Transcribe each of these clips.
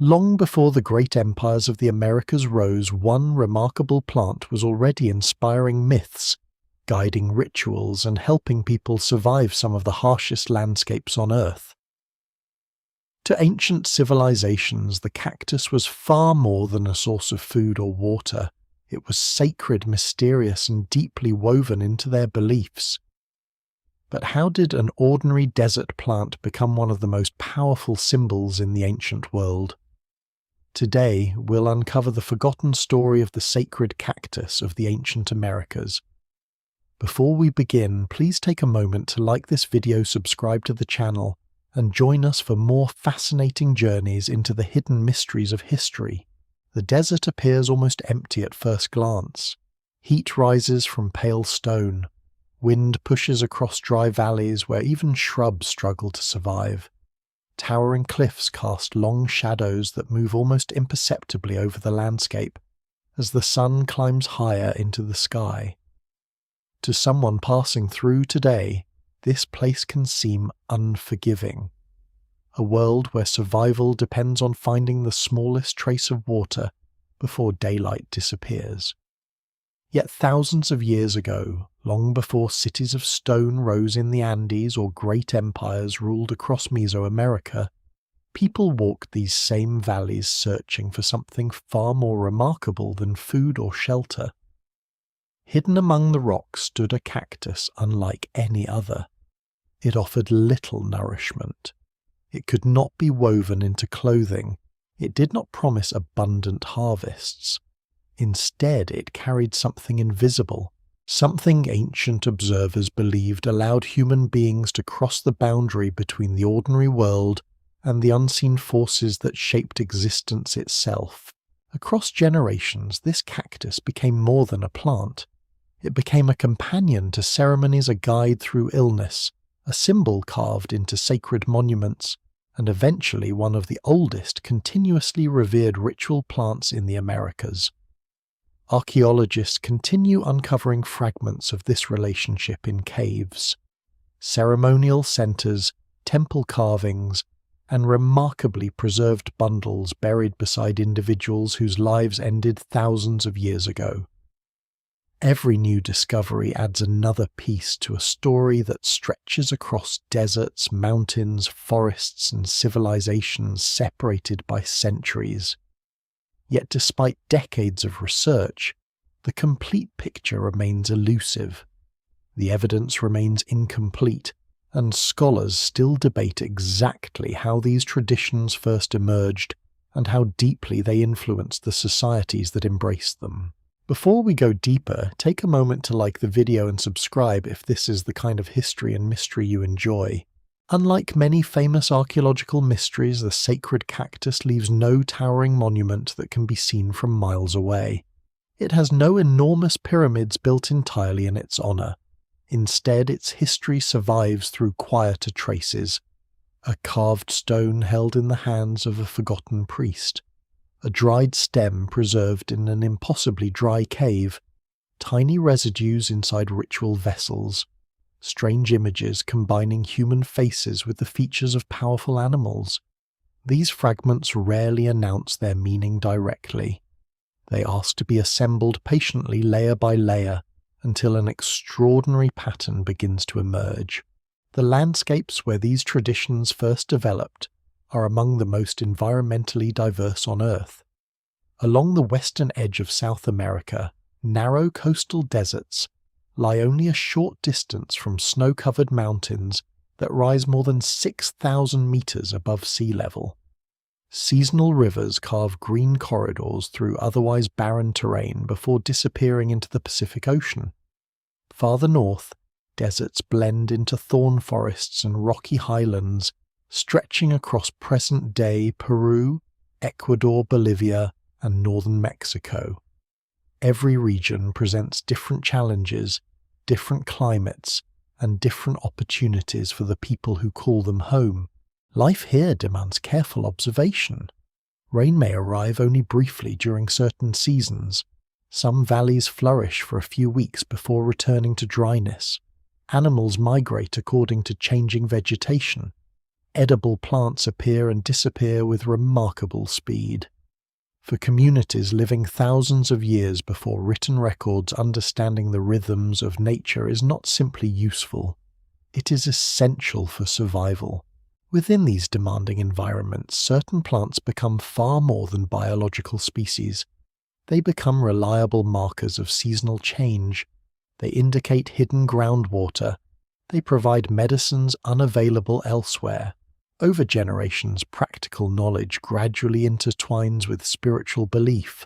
Long before the great empires of the Americas rose, one remarkable plant was already inspiring myths, guiding rituals, and helping people survive some of the harshest landscapes on Earth. To ancient civilizations, the cactus was far more than a source of food or water. It was sacred, mysterious, and deeply woven into their beliefs. But how did an ordinary desert plant become one of the most powerful symbols in the ancient world? Today, we'll uncover the forgotten story of the sacred cactus of the ancient Americas. Before we begin, please take a moment to like this video, subscribe to the channel, and join us for more fascinating journeys into the hidden mysteries of history. The desert appears almost empty at first glance. Heat rises from pale stone. Wind pushes across dry valleys where even shrubs struggle to survive. Towering cliffs cast long shadows that move almost imperceptibly over the landscape as the sun climbs higher into the sky. To someone passing through today, this place can seem unforgiving. A world where survival depends on finding the smallest trace of water before daylight disappears. Yet thousands of years ago, long before cities of stone rose in the Andes or great empires ruled across Mesoamerica, people walked these same valleys searching for something far more remarkable than food or shelter. Hidden among the rocks stood a cactus unlike any other. It offered little nourishment. It could not be woven into clothing. It did not promise abundant harvests. Instead, it carried something invisible, something ancient observers believed allowed human beings to cross the boundary between the ordinary world and the unseen forces that shaped existence itself. Across generations, this cactus became more than a plant. It became a companion to ceremonies, a guide through illness, a symbol carved into sacred monuments, and eventually one of the oldest continuously revered ritual plants in the Americas. Archaeologists continue uncovering fragments of this relationship in caves, ceremonial centers, temple carvings, and remarkably preserved bundles buried beside individuals whose lives ended thousands of years ago. Every new discovery adds another piece to a story that stretches across deserts, mountains, forests, and civilizations separated by centuries. Yet despite decades of research, the complete picture remains elusive. The evidence remains incomplete, and scholars still debate exactly how these traditions first emerged and how deeply they influenced the societies that embraced them. Before we go deeper, take a moment to like the video and subscribe if this is the kind of history and mystery you enjoy. Unlike many famous archaeological mysteries, the sacred cactus leaves no towering monument that can be seen from miles away. It has no enormous pyramids built entirely in its honor. Instead, its history survives through quieter traces. A carved stone held in the hands of a forgotten priest. A dried stem preserved in an impossibly dry cave. Tiny residues inside ritual vessels. Strange images combining human faces with the features of powerful animals. These fragments rarely announce their meaning directly. They ask to be assembled patiently layer by layer until an extraordinary pattern begins to emerge. The landscapes where these traditions first developed are among the most environmentally diverse on Earth. Along the western edge of South America, narrow coastal deserts lie only a short distance from snow-covered mountains that rise more than 6,000 meters above sea level. Seasonal rivers carve green corridors through otherwise barren terrain before disappearing into the Pacific Ocean. Farther north, deserts blend into thorn forests and rocky highlands, stretching across present-day Peru, Ecuador, Bolivia, and northern Mexico. Every region presents different challenges, different climates, and different opportunities for the people who call them home. Life here demands careful observation. Rain may arrive only briefly during certain seasons. Some valleys flourish for a few weeks before returning to dryness. Animals migrate according to changing vegetation. edible plants appear and disappear with remarkable speed. For communities living thousands of years before written records, understanding the rhythms of nature is not simply useful, it is essential for survival. Within these demanding environments, certain plants become far more than biological species. They become reliable markers of seasonal change. They indicate hidden groundwater. They provide medicines unavailable elsewhere. Over generations, practical knowledge gradually intertwines with spiritual belief.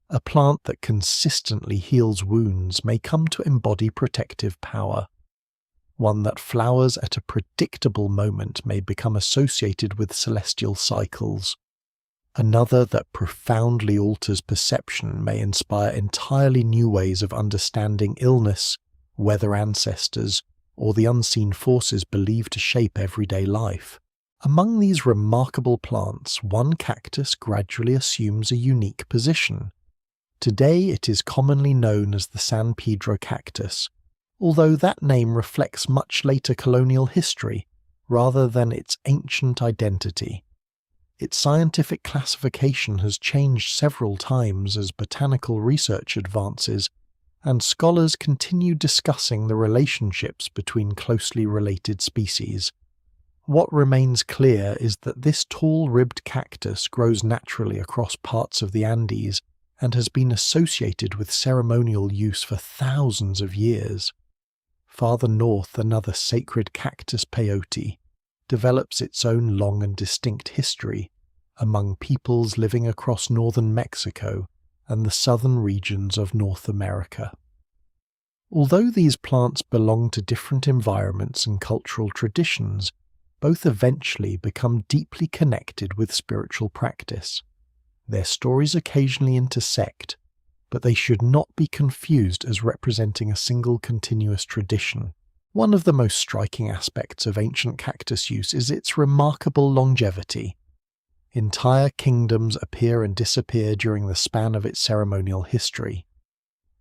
A plant that consistently heals wounds may come to embody protective power. One that flowers at a predictable moment may become associated with celestial cycles. Another that profoundly alters perception may inspire entirely new ways of understanding illness, weather ancestors, or the unseen forces believed to shape everyday life. Among these remarkable plants, one cactus gradually assumes a unique position. Today it is commonly known as the San Pedro cactus, although that name reflects much later colonial history rather than its ancient identity. Its scientific classification has changed several times as botanical research advances, and scholars continue discussing the relationships between closely related species. What remains clear is that this tall-ribbed cactus grows naturally across parts of the Andes and has been associated with ceremonial use for thousands of years. Farther north, another sacred cactus peyote develops its own long and distinct history among peoples living across northern Mexico and the southern regions of North America. Although these plants belong to different environments and cultural traditions, both eventually become deeply connected with spiritual practice. Their stories occasionally intersect, but they should not be confused as representing a single continuous tradition. One of the most striking aspects of ancient cactus use is its remarkable longevity. Entire kingdoms appear and disappear during the span of its ceremonial history.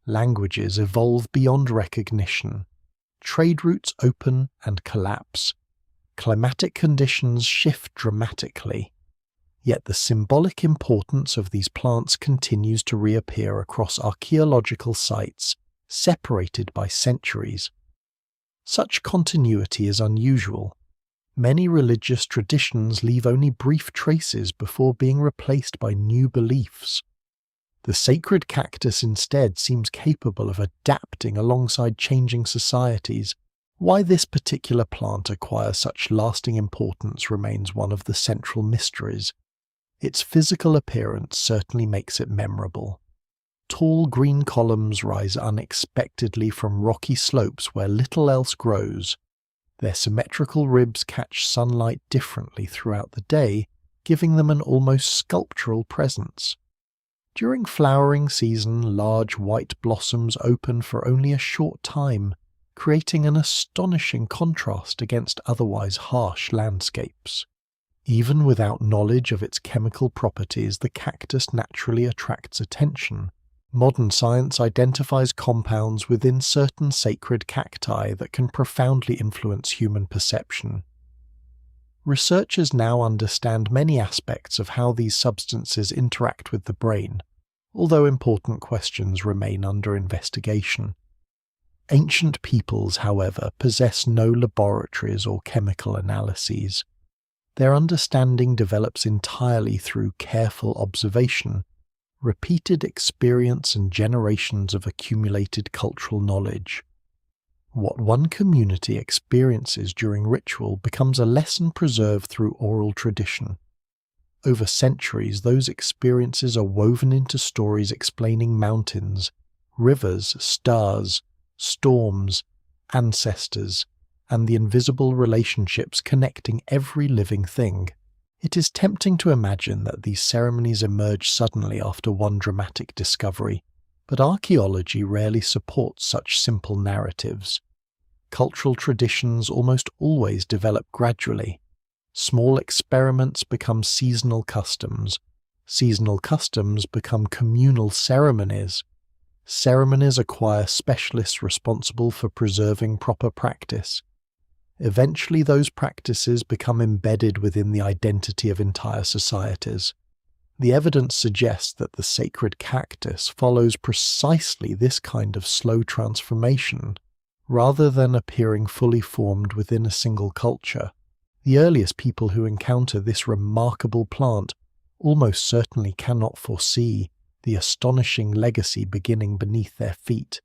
Languages evolve beyond recognition. Trade routes open and collapse. Climatic conditions shift dramatically. Yet the symbolic importance of these plants continues to reappear across archaeological sites, separated by centuries. Such continuity is unusual. Many religious traditions leave only brief traces before being replaced by new beliefs. The sacred cactus instead seems capable of adapting alongside changing societies. Why this particular plant acquires such lasting importance remains one of the central mysteries. Its physical appearance certainly makes it memorable. Tall green columns rise unexpectedly from rocky slopes where little else grows. Their symmetrical ribs catch sunlight differently throughout the day, giving them an almost sculptural presence. During flowering season, large white blossoms open for only a short time, creating an astonishing contrast against otherwise harsh landscapes. Even without knowledge of its chemical properties, the cactus naturally attracts attention. Modern science identifies compounds within certain sacred cacti that can profoundly influence human perception. Researchers now understand many aspects of how these substances interact with the brain, although important questions remain under investigation. Ancient peoples, however, possess no laboratories or chemical analyses. Their understanding develops entirely through careful observation, repeated experience, and generations of accumulated cultural knowledge. What one community experiences during ritual becomes a lesson preserved through oral tradition. Over centuries, those experiences are woven into stories explaining mountains, rivers, stars, storms, ancestors, and the invisible relationships connecting every living thing. It is tempting to imagine that these ceremonies emerge suddenly after one dramatic discovery, but archaeology rarely supports such simple narratives. Cultural traditions almost always develop gradually. Small experiments become seasonal customs. Seasonal customs become communal ceremonies. Ceremonies acquire specialists responsible for preserving proper practice. Eventually, those practices become embedded within the identity of entire societies. The evidence suggests that the sacred cactus follows precisely this kind of slow transformation, rather than appearing fully formed within a single culture. The earliest people who encounter this remarkable plant almost certainly cannot foresee the astonishing legacy beginning beneath their feet.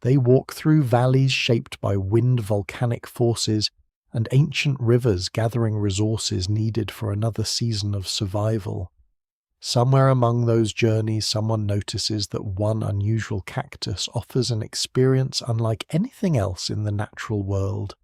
They walk through valleys shaped by wind volcanic forces and ancient rivers gathering resources needed for another season of survival. Somewhere among those journeys, someone notices that one unusual cactus offers an experience unlike anything else in the natural world.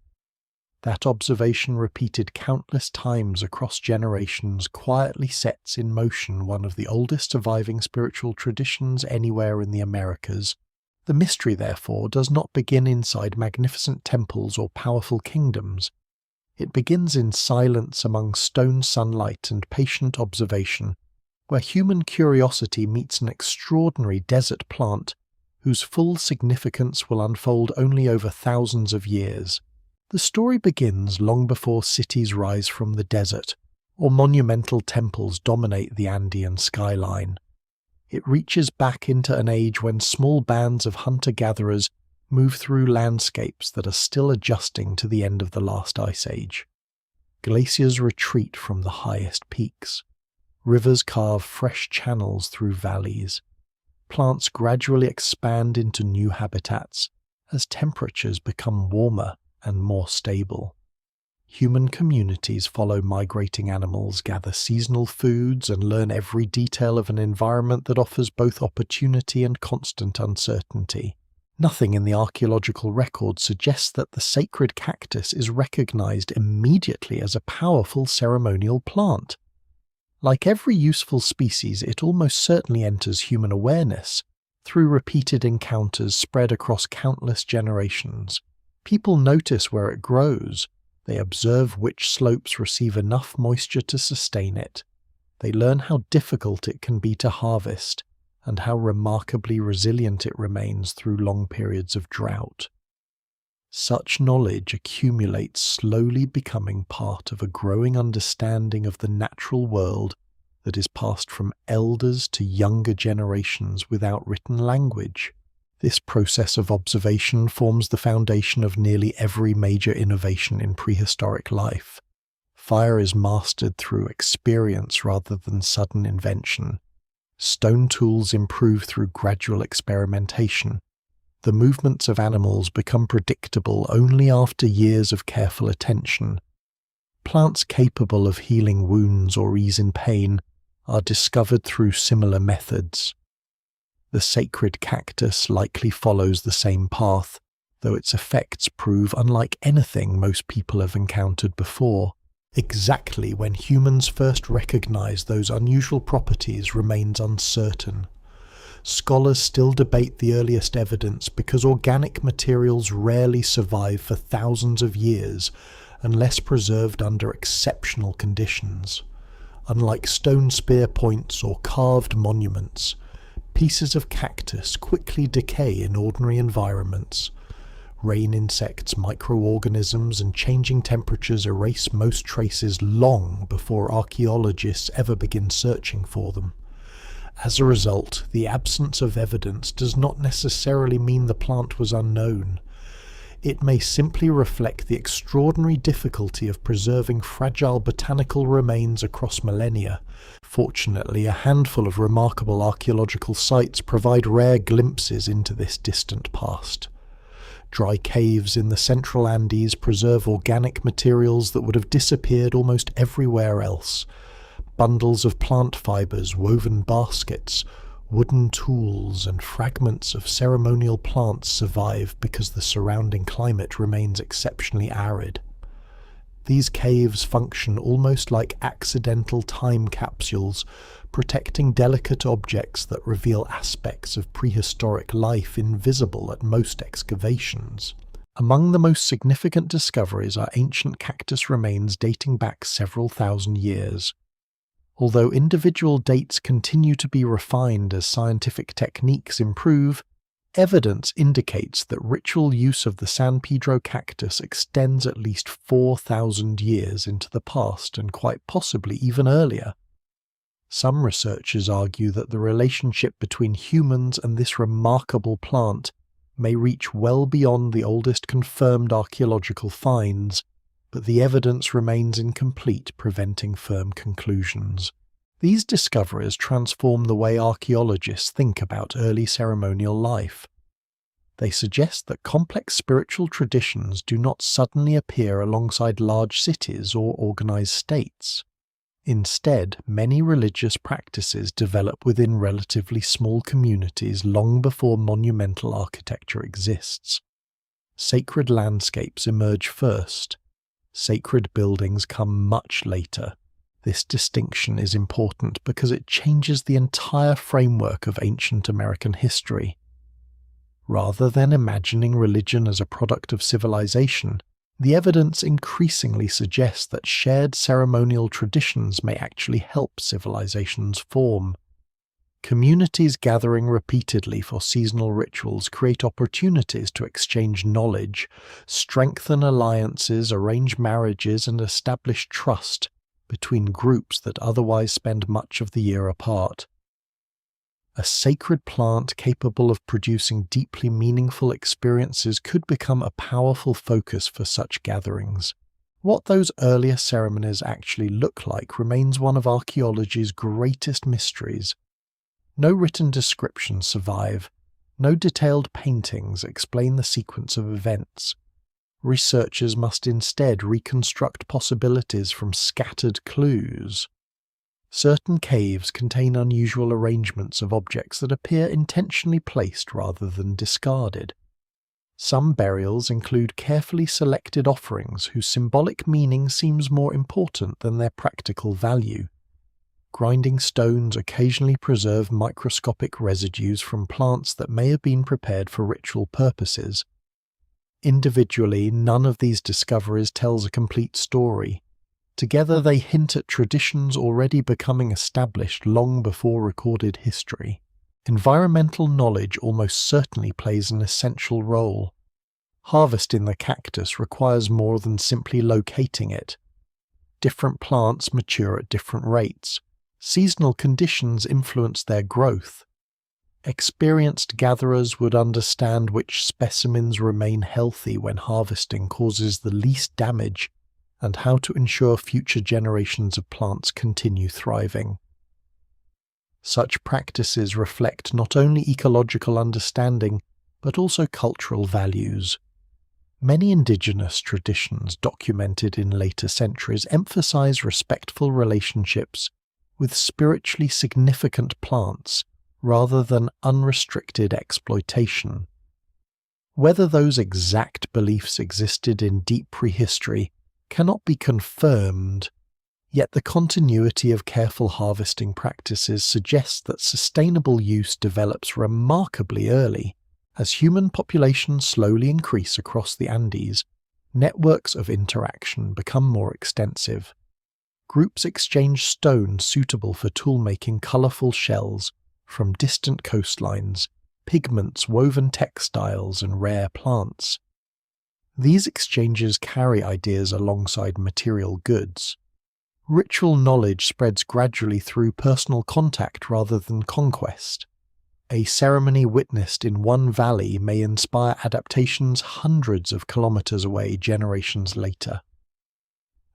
That observation, repeated countless times across generations, quietly sets in motion one of the oldest surviving spiritual traditions anywhere in the Americas. The mystery, therefore, does not begin inside magnificent temples or powerful kingdoms. It begins in silence among stone sunlight and patient observation, where human curiosity meets an extraordinary desert plant whose full significance will unfold only over thousands of years. The story begins long before cities rise from the desert, or monumental temples dominate the Andean skyline. It reaches back into an age when small bands of hunter-gatherers move through landscapes that are still adjusting to the end of the last ice age. Glaciers retreat from the highest peaks. Rivers carve fresh channels through valleys. Plants gradually expand into new habitats as temperatures become warmer and more stable. Human communities follow migrating animals, gather seasonal foods, and learn every detail of an environment that offers both opportunity and constant uncertainty. Nothing in the archaeological record suggests that the sacred cactus is recognized immediately as a powerful ceremonial plant. Like every useful species, it almost certainly enters human awareness through repeated encounters spread across countless generations. People notice where it grows. They observe which slopes receive enough moisture to sustain it. They learn how difficult it can be to harvest, and how remarkably resilient it remains through long periods of drought. Such knowledge accumulates, slowly becoming part of a growing understanding of the natural world that is passed from elders to younger generations without written language. This process of observation forms the foundation of nearly every major innovation in prehistoric life. Fire is mastered through experience rather than sudden invention. Stone tools improve through gradual experimentation. The movements of animals become predictable only after years of careful attention. Plants capable of healing wounds or easing pain are discovered through similar methods. The sacred cactus likely follows the same path, though its effects prove unlike anything most people have encountered before. Exactly when humans first recognized those unusual properties remains uncertain. Scholars still debate the earliest evidence because organic materials rarely survive for thousands of years unless preserved under exceptional conditions. Unlike stone spear points or carved monuments, pieces of cactus quickly decay in ordinary environments. Rain insects, microorganisms, and changing temperatures erase most traces long before archaeologists ever begin searching for them. As a result, the absence of evidence does not necessarily mean the plant was unknown. It may simply reflect the extraordinary difficulty of preserving fragile botanical remains across millennia. Fortunately, a handful of remarkable archaeological sites provide rare glimpses into this distant past. Dry caves in the central Andes preserve organic materials that would have disappeared almost everywhere else. Bundles of plant fibers, woven baskets, wooden tools, and fragments of ceremonial plants survive because the surrounding climate remains exceptionally arid. These caves function almost like accidental time capsules, protecting delicate objects that reveal aspects of prehistoric life invisible at most excavations. Among the most significant discoveries are ancient cactus remains dating back several thousand years. Although individual dates continue to be refined as scientific techniques improve, Evidence indicates that ritual use of the San Pedro cactus extends at least 4,000 years into the past and quite possibly even earlier. Some researchers argue that the relationship between humans and this remarkable plant may reach well beyond the oldest confirmed archaeological finds, but the evidence remains incomplete, preventing firm conclusions. These discoveries transform the way archaeologists think about early ceremonial life. They suggest that complex spiritual traditions do not suddenly appear alongside large cities or organized states. Instead, many religious practices develop within relatively small communities long before monumental architecture exists. Sacred landscapes emerge first. Sacred buildings come much later. This distinction is important because it changes the entire framework of ancient American history. Rather than imagining religion as a product of civilization, the evidence increasingly suggests that shared ceremonial traditions may actually help civilizations form. Communities gathering repeatedly for seasonal rituals create opportunities to exchange knowledge, strengthen alliances, arrange marriages, and establish trust between groups that otherwise spend much of the year apart. A sacred plant capable of producing deeply meaningful experiences could become a powerful focus for such gatherings. What those earlier ceremonies actually look like remains one of archaeology's greatest mysteries. No written descriptions survive. No detailed paintings explain the sequence of events. Researchers must instead reconstruct possibilities from scattered clues. Certain caves contain unusual arrangements of objects that appear intentionally placed rather than discarded. Some burials include carefully selected offerings whose symbolic meaning seems more important than their practical value. Grinding stones occasionally preserve microscopic residues from plants that may have been prepared for ritual purposes. Individually, none of these discoveries tells a complete story. Together they hint at traditions already becoming established long before recorded history. Environmental knowledge almost certainly plays an essential role. Harvesting the cactus requires more than simply locating it. Different plants mature at different rates. Seasonal conditions influence their growth. Experienced gatherers would understand which specimens remain healthy when harvesting causes the least damage, and how to ensure future generations of plants continue thriving. Such practices reflect not only ecological understanding, but also cultural values. Many indigenous traditions documented in later centuries emphasize respectful relationships with spiritually significant plants rather than unrestricted exploitation. Whether those exact beliefs existed in deep prehistory cannot be confirmed, yet the continuity of careful harvesting practices suggests that sustainable use develops remarkably early. As human populations slowly increase across the Andes, networks of interaction become more extensive. Groups exchange stones suitable for tool-making colorful shells from distant coastlines, pigments, woven textiles, and rare plants. These exchanges carry ideas alongside material goods. Ritual knowledge spreads gradually through personal contact rather than conquest. A ceremony witnessed in one valley may inspire adaptations hundreds of kilometers away generations later.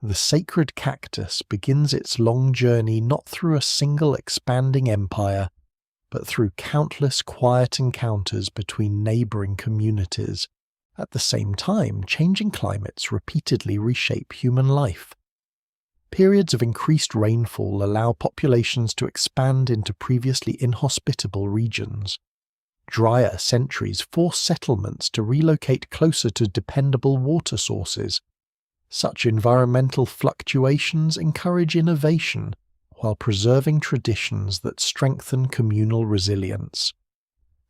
The sacred cactus begins its long journey not through a single expanding empire, but through countless quiet encounters between neighboring communities. At the same time, changing climates repeatedly reshape human life. Periods of increased rainfall allow populations to expand into previously inhospitable regions. Drier centuries force settlements to relocate closer to dependable water sources. Such environmental fluctuations encourage innovation while preserving traditions that strengthen communal resilience.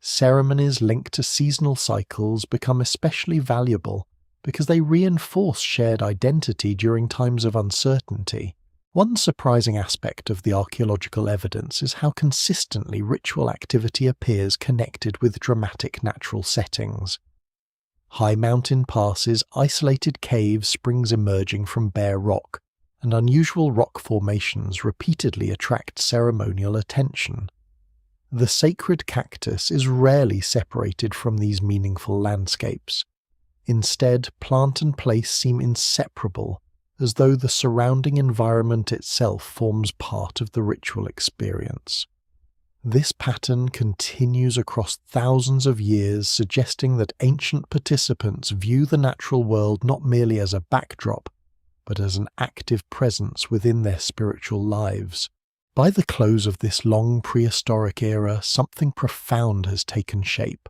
Ceremonies linked to seasonal cycles become especially valuable because they reinforce shared identity during times of uncertainty. One surprising aspect of the archaeological evidence is how consistently ritual activity appears connected with dramatic natural settings. High mountain passes, isolated caves, springs emerging from bare rock, and unusual rock formations repeatedly attract ceremonial attention. The sacred cactus is rarely separated from these meaningful landscapes. Instead, plant and place seem inseparable, as though the surrounding environment itself forms part of the ritual experience. This pattern continues across thousands of years, suggesting that ancient participants view the natural world not merely as a backdrop, but as an active presence within their spiritual lives. By the close of this long prehistoric era, something profound has taken shape.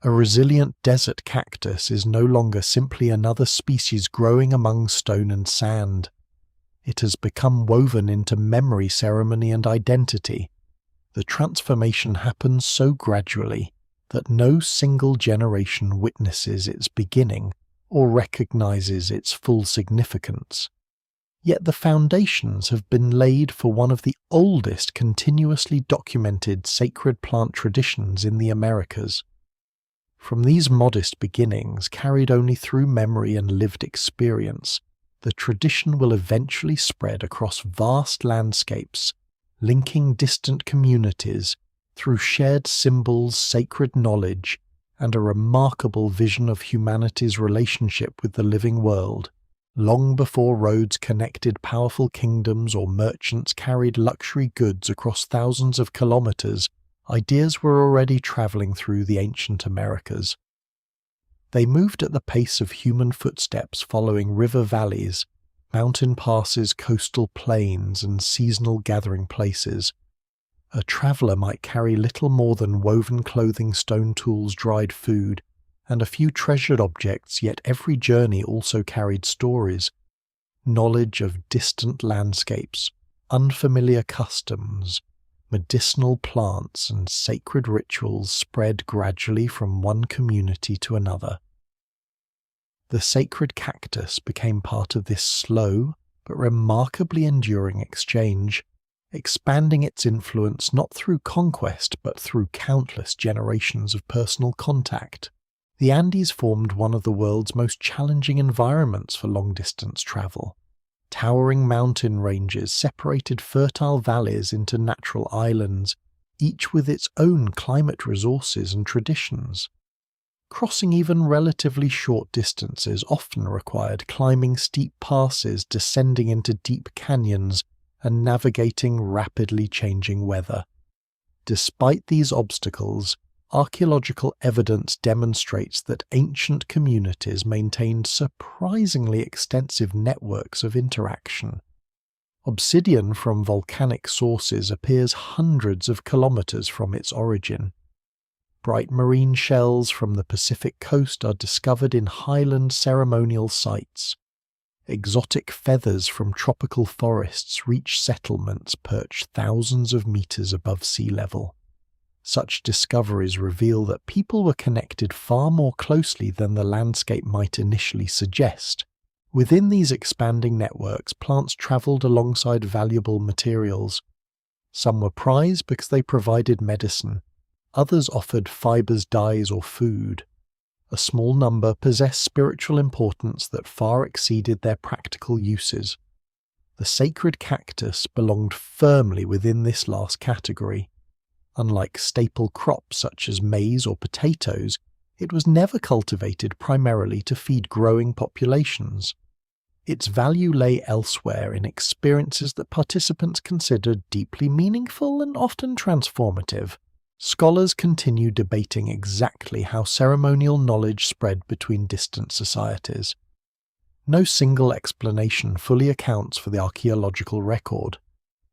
A resilient desert cactus is no longer simply another species growing among stone and sand. It has become woven into memory, ceremony, and identity. The transformation happens so gradually that no single generation witnesses its beginning or recognizes its full significance. Yet the foundations have been laid for one of the oldest continuously documented sacred plant traditions in the Americas. From these modest beginnings, carried only through memory and lived experience, the tradition will eventually spread across vast landscapes, linking distant communities through shared symbols, sacred knowledge, and a remarkable vision of humanity's relationship with the living world. Long before roads connected powerful kingdoms or merchants carried luxury goods across thousands of kilometers, ideas were already traveling through the ancient Americas. They moved at the pace of human footsteps, following river valleys, mountain passes, coastal plains, and seasonal gathering places. A traveller might carry little more than woven clothing, stone tools, dried food, and a few treasured objects, yet every journey also carried stories, knowledge of distant landscapes, unfamiliar customs, medicinal plants, and sacred rituals spread gradually from one community to another. The sacred cactus became part of this slow but remarkably enduring exchange, expanding its influence not through conquest but through countless generations of personal contact. The Andes formed one of the world's most challenging environments for long-distance travel. Towering mountain ranges separated fertile valleys into natural islands, each with its own climate resources and traditions. Crossing even relatively short distances often required climbing steep passes, descending into deep canyons, and navigating rapidly changing weather. Despite these obstacles, archaeological evidence demonstrates that ancient communities maintained surprisingly extensive networks of interaction. Obsidian from volcanic sources appears hundreds of kilometers from its origin. Bright marine shells from the Pacific coast are discovered in highland ceremonial sites. Exotic feathers from tropical forests reach settlements perched thousands of meters above sea level. Such discoveries reveal that people were connected far more closely than the landscape might initially suggest. Within these expanding networks, plants traveled alongside valuable materials. Some were prized because they provided medicine. Others offered fibers, dyes, or food. A small number possessed spiritual importance that far exceeded their practical uses. The sacred cactus belonged firmly within this last category. Unlike staple crops such as maize or potatoes, it was never cultivated primarily to feed growing populations. Its value lay elsewhere, in experiences that participants considered deeply meaningful and often transformative. Scholars continue debating exactly how ceremonial knowledge spread between distant societies. No single explanation fully accounts for the archaeological record.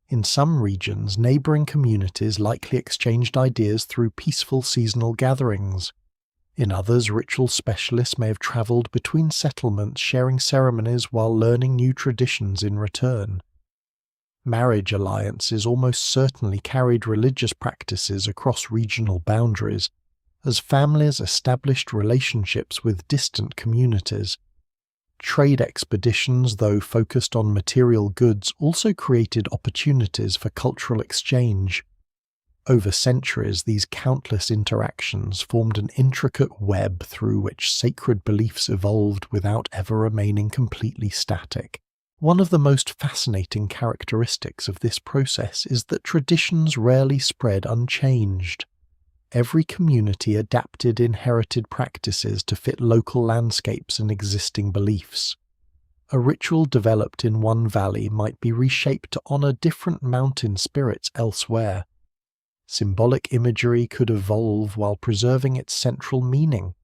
In some regions, neighbouring communities likely exchanged ideas through peaceful seasonal gatherings. In others, ritual specialists may have travelled between settlements, sharing ceremonies while learning new traditions in return. Marriage alliances almost certainly carried religious practices across regional boundaries, as families established relationships with distant communities. Trade expeditions, though focused on material goods, also created opportunities for cultural exchange. Over centuries, these countless interactions formed an intricate web through which sacred beliefs evolved without ever remaining completely static. One of the most fascinating characteristics of this process is that traditions rarely spread unchanged. Every community adapted inherited practices to fit local landscapes and existing beliefs. A ritual developed in one valley might be reshaped to honor different mountain spirits elsewhere. Symbolic imagery could evolve while preserving its central meaning.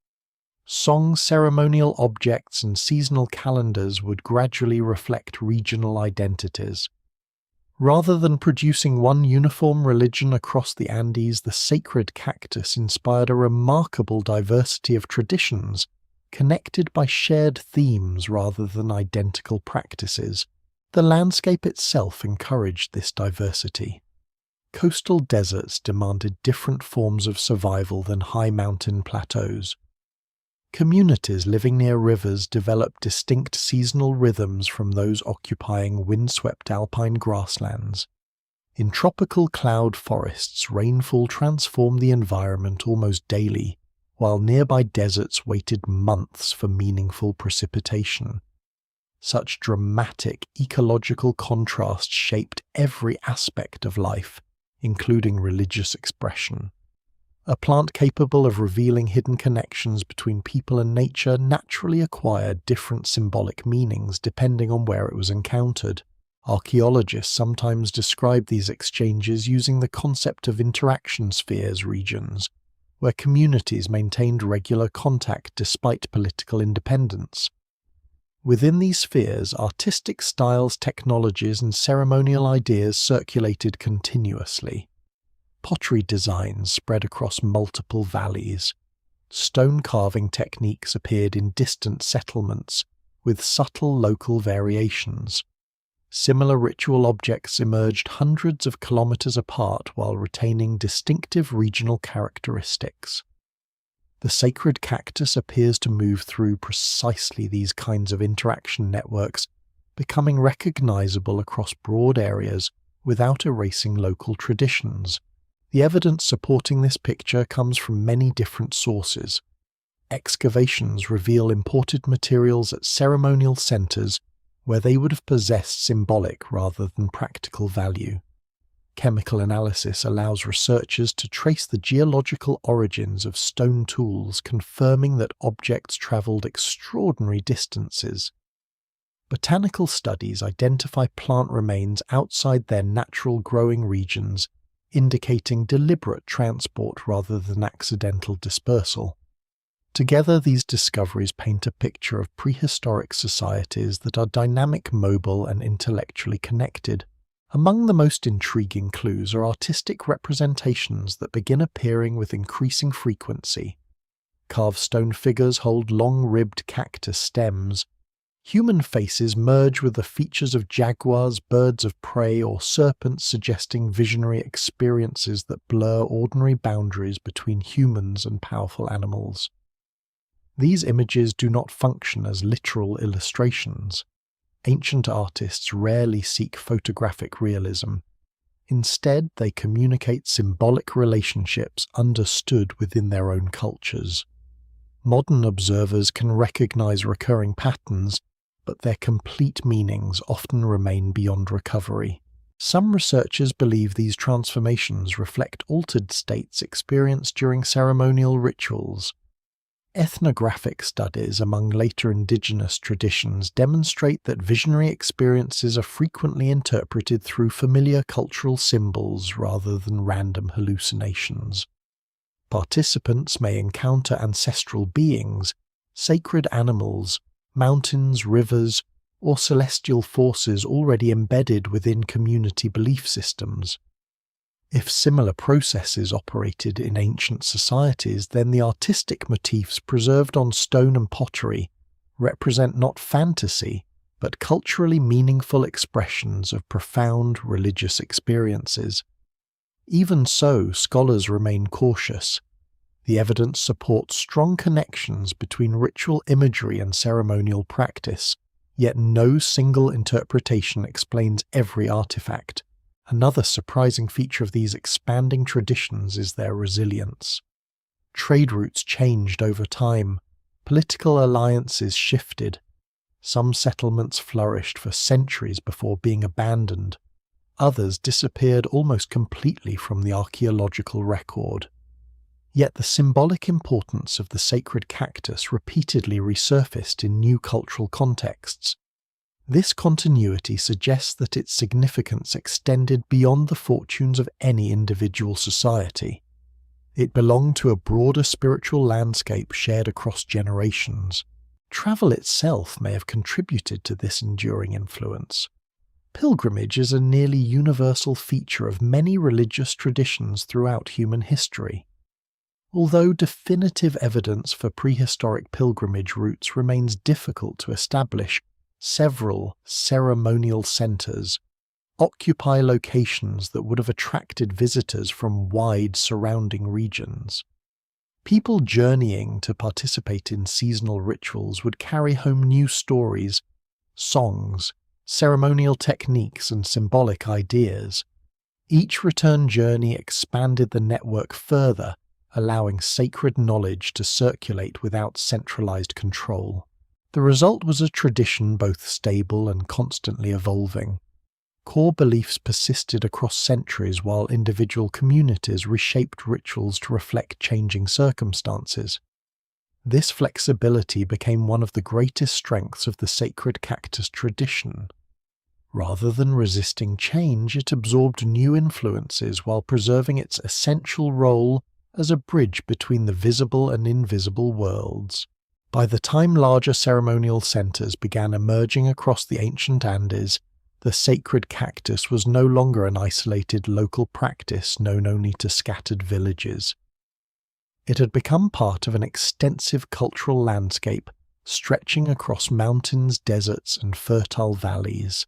Songs, ceremonial objects, and seasonal calendars would gradually reflect regional identities. Rather than producing one uniform religion across the Andes, the sacred cactus inspired a remarkable diversity of traditions, connected by shared themes rather than identical practices. The landscape itself encouraged this diversity. Coastal deserts demanded different forms of survival than high mountain plateaus. Communities living near rivers developed distinct seasonal rhythms from those occupying windswept alpine grasslands. In tropical cloud forests, rainfall transformed the environment almost daily, while nearby deserts waited months for meaningful precipitation. Such dramatic ecological contrasts shaped every aspect of life, including religious expression. A plant capable of revealing hidden connections between people and nature naturally acquired different symbolic meanings depending on where it was encountered. Archaeologists sometimes describe these exchanges using the concept of interaction spheres regions, where communities maintained regular contact despite political independence. Within these spheres, artistic styles, technologies, and ceremonial ideas circulated continuously. Pottery designs spread across multiple valleys. Stone carving techniques appeared in distant settlements, with subtle local variations. Similar ritual objects emerged hundreds of kilometers apart while retaining distinctive regional characteristics. The sacred cactus appears to move through precisely these kinds of interaction networks, becoming recognizable across broad areas without erasing local traditions. The evidence supporting this picture comes from many different sources. Excavations reveal imported materials at ceremonial centers where they would have possessed symbolic rather than practical value. Chemical analysis allows researchers to trace the geological origins of stone tools, confirming that objects traveled extraordinary distances. Botanical studies identify plant remains outside their natural growing regions, indicating deliberate transport rather than accidental dispersal. Together, these discoveries paint a picture of prehistoric societies that are dynamic, mobile, and intellectually connected. Among the most intriguing clues are artistic representations that begin appearing with increasing frequency. Carved stone figures hold long-ribbed cactus stems. Human faces merge with the features of jaguars, birds of prey, or serpents, suggesting visionary experiences that blur ordinary boundaries between humans and powerful animals. These images do not function as literal illustrations. Ancient artists rarely seek photographic realism. Instead, they communicate symbolic relationships understood within their own cultures. Modern observers can recognize recurring patterns, but their complete meanings often remain beyond recovery. Some researchers believe these transformations reflect altered states experienced during ceremonial rituals. Ethnographic studies among later indigenous traditions demonstrate that visionary experiences are frequently interpreted through familiar cultural symbols rather than random hallucinations. Participants may encounter ancestral beings, sacred animals, mountains, rivers, or celestial forces already embedded within community belief systems. If similar processes operated in ancient societies, then the artistic motifs preserved on stone and pottery represent not fantasy, but culturally meaningful expressions of profound religious experiences. Even so, scholars remain cautious. The evidence supports strong connections between ritual imagery and ceremonial practice, yet no single interpretation explains every artifact. Another surprising feature of these expanding traditions is their resilience. Trade routes changed over time, political alliances shifted. Some settlements flourished for centuries before being abandoned. Others disappeared almost completely from the archaeological record. Yet the symbolic importance of the sacred cactus repeatedly resurfaced in new cultural contexts. This continuity suggests that its significance extended beyond the fortunes of any individual society. It belonged to a broader spiritual landscape shared across generations. Travel itself may have contributed to this enduring influence. Pilgrimage is a nearly universal feature of many religious traditions throughout human history. Although definitive evidence for prehistoric pilgrimage routes remains difficult to establish, several ceremonial centers occupy locations that would have attracted visitors from wide surrounding regions. People journeying to participate in seasonal rituals would carry home new stories, songs, ceremonial techniques, and symbolic ideas. Each return journey expanded the network further, allowing sacred knowledge to circulate without centralized control. The result was a tradition both stable and constantly evolving. Core beliefs persisted across centuries while individual communities reshaped rituals to reflect changing circumstances. This flexibility became one of the greatest strengths of the sacred cactus tradition. Rather than resisting change, it absorbed new influences while preserving its essential role as a bridge between the visible and invisible worlds. By the time larger ceremonial centers began emerging across the ancient Andes, the sacred cactus was no longer an isolated local practice known only to scattered villages. It had become part of an extensive cultural landscape stretching across mountains, deserts, and fertile valleys.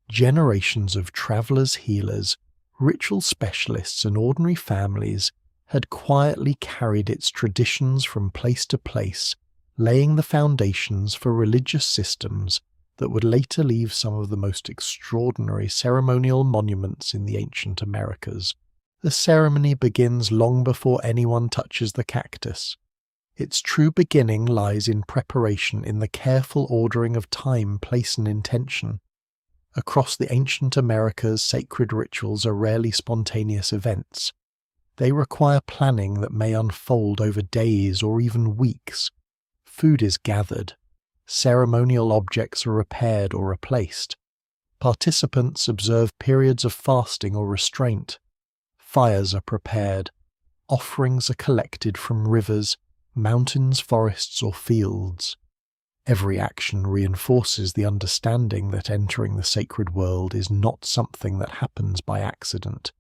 Generations of travelers, healers, ritual specialists, and ordinary families had quietly carried its traditions from place to place, laying the foundations for religious systems that would later leave some of the most extraordinary ceremonial monuments in the ancient Americas. The ceremony begins long before anyone touches the cactus. Its true beginning lies in preparation, in the careful ordering of time, place, and intention. Across the ancient Americas, sacred rituals are rarely spontaneous events. They require planning that may unfold over days or even weeks. Food is gathered. Ceremonial objects are repaired or replaced. Participants observe periods of fasting or restraint. Fires are prepared. Offerings are collected from rivers, mountains, forests, or fields. Every action reinforces the understanding that entering the sacred world is not something that happens by accident.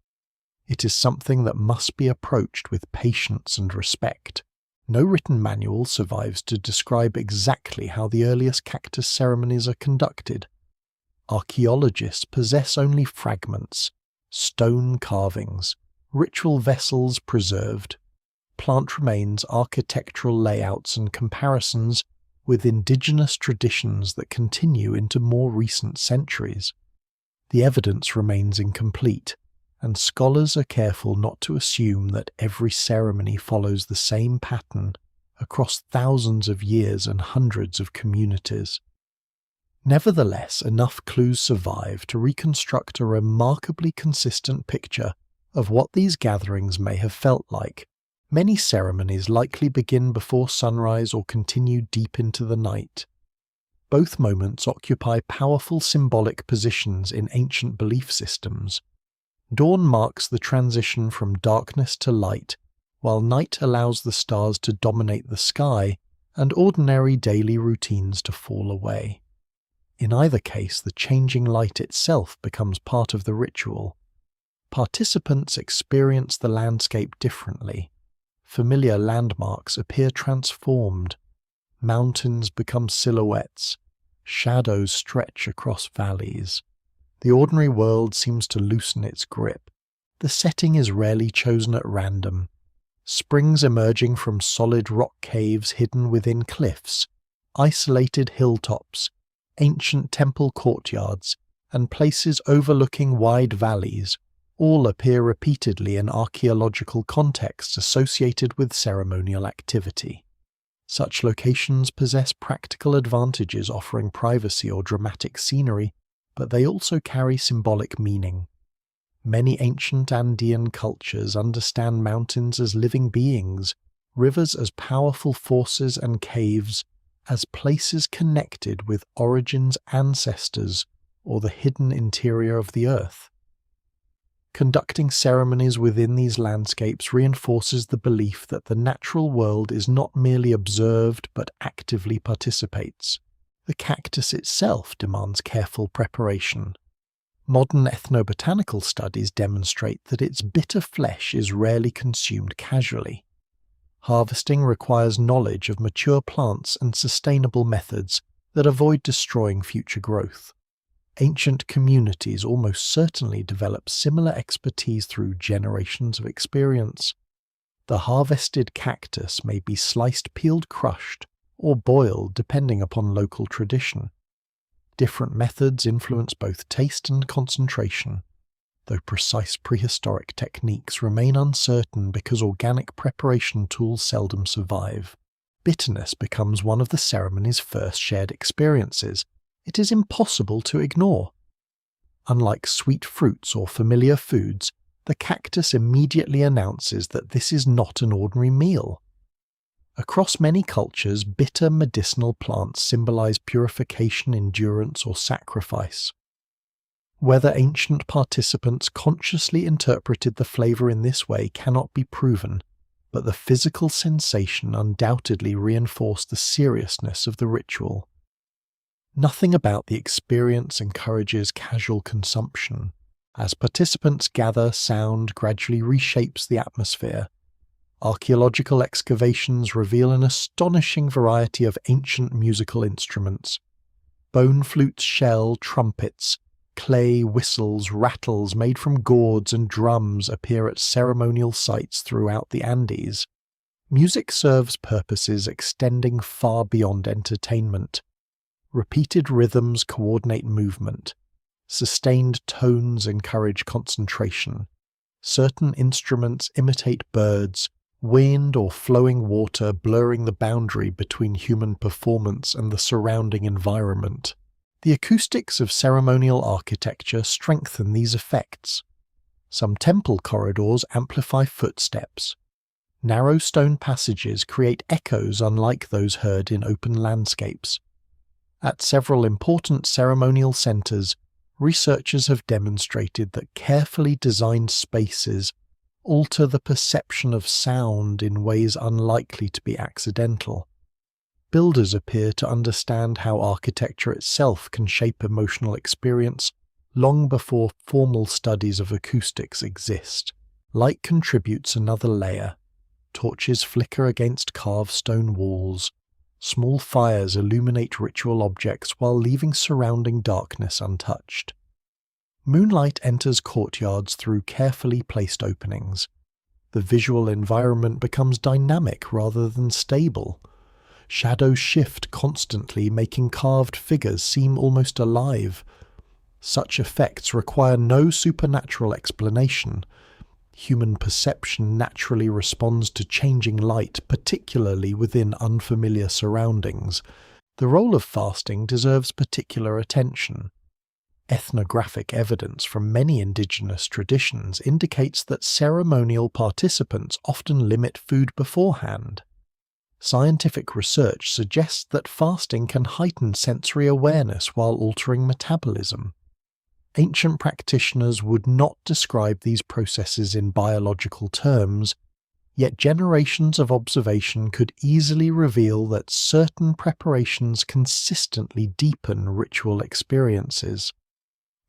It is something that must be approached with patience and respect. No written manual survives to describe exactly how the earliest cactus ceremonies are conducted. Archaeologists possess only fragments, stone carvings, ritual vessels preserved, plant remains, architectural layouts, and comparisons with indigenous traditions that continue into more recent centuries. The evidence remains incomplete, and scholars are careful not to assume that every ceremony follows the same pattern across thousands of years and hundreds of communities. Nevertheless, enough clues survive to reconstruct a remarkably consistent picture of what these gatherings may have felt like. Many ceremonies likely begin before sunrise or continue deep into the night. Both moments occupy powerful symbolic positions in ancient belief systems. Dawn marks the transition from darkness to light, while night allows the stars to dominate the sky and ordinary daily routines to fall away. In either case, the changing light itself becomes part of the ritual. Participants experience the landscape differently. Familiar landmarks appear transformed. Mountains become silhouettes. Shadows stretch across valleys. The ordinary world seems to loosen its grip. The setting is rarely chosen at random. Springs emerging from solid rock caves hidden within cliffs, isolated hilltops, ancient temple courtyards, and places overlooking wide valleys all appear repeatedly in archaeological contexts associated with ceremonial activity. Such locations possess practical advantages offering privacy or dramatic scenery, but they also carry symbolic meaning. Many ancient Andean cultures understand mountains as living beings, rivers as powerful forces, and caves as places connected with origins, ancestors, or the hidden interior of the earth. Conducting ceremonies within these landscapes reinforces the belief that the natural world is not merely observed but actively participates. The cactus itself demands careful preparation. Modern ethnobotanical studies demonstrate that its bitter flesh is rarely consumed casually. Harvesting requires knowledge of mature plants and sustainable methods that avoid destroying future growth. Ancient communities almost certainly developed similar expertise through generations of experience. The harvested cactus may be sliced, peeled, crushed, or boiled depending upon local tradition. Different methods influence both taste and concentration, though precise prehistoric techniques remain uncertain because organic preparation tools seldom survive. Bitterness becomes one of the ceremony's first shared experiences. It is impossible to ignore. Unlike sweet fruits or familiar foods, the cactus immediately announces that this is not an ordinary meal. Across many cultures, bitter medicinal plants symbolize purification, endurance, or sacrifice. Whether ancient participants consciously interpreted the flavor in this way cannot be proven, but the physical sensation undoubtedly reinforced the seriousness of the ritual. Nothing about the experience encourages casual consumption. As participants gather, sound gradually reshapes the atmosphere. Archaeological excavations reveal an astonishing variety of ancient musical instruments. Bone flutes, shell, trumpets, clay, whistles, rattles made from gourds and drums appear at ceremonial sites throughout the Andes. Music serves purposes extending far beyond entertainment. Repeated rhythms coordinate movement. Sustained tones encourage concentration. Certain instruments imitate birds, wind or flowing water blurring the boundary between human performance and the surrounding environment. The acoustics of ceremonial architecture strengthen these effects. Some temple corridors amplify footsteps. Narrow stone passages create echoes unlike those heard in open landscapes. At several important ceremonial centers, researchers have demonstrated that carefully designed spaces alter the perception of sound in ways unlikely to be accidental. Builders appear to understand how architecture itself can shape emotional experience long before formal studies of acoustics exist. Light contributes another layer. Torches flicker against carved stone walls. Small fires illuminate ritual objects while leaving surrounding darkness untouched. Moonlight enters courtyards through carefully placed openings. The visual environment becomes dynamic rather than stable. Shadows shift constantly, making carved figures seem almost alive. Such effects require no supernatural explanation. Human perception naturally responds to changing light, particularly within unfamiliar surroundings. The role of fasting deserves particular attention. Ethnographic evidence from many indigenous traditions indicates that ceremonial participants often limit food beforehand. Scientific research suggests that fasting can heighten sensory awareness while altering metabolism. Ancient practitioners would not describe these processes in biological terms, yet generations of observation could easily reveal that certain preparations consistently deepen ritual experiences.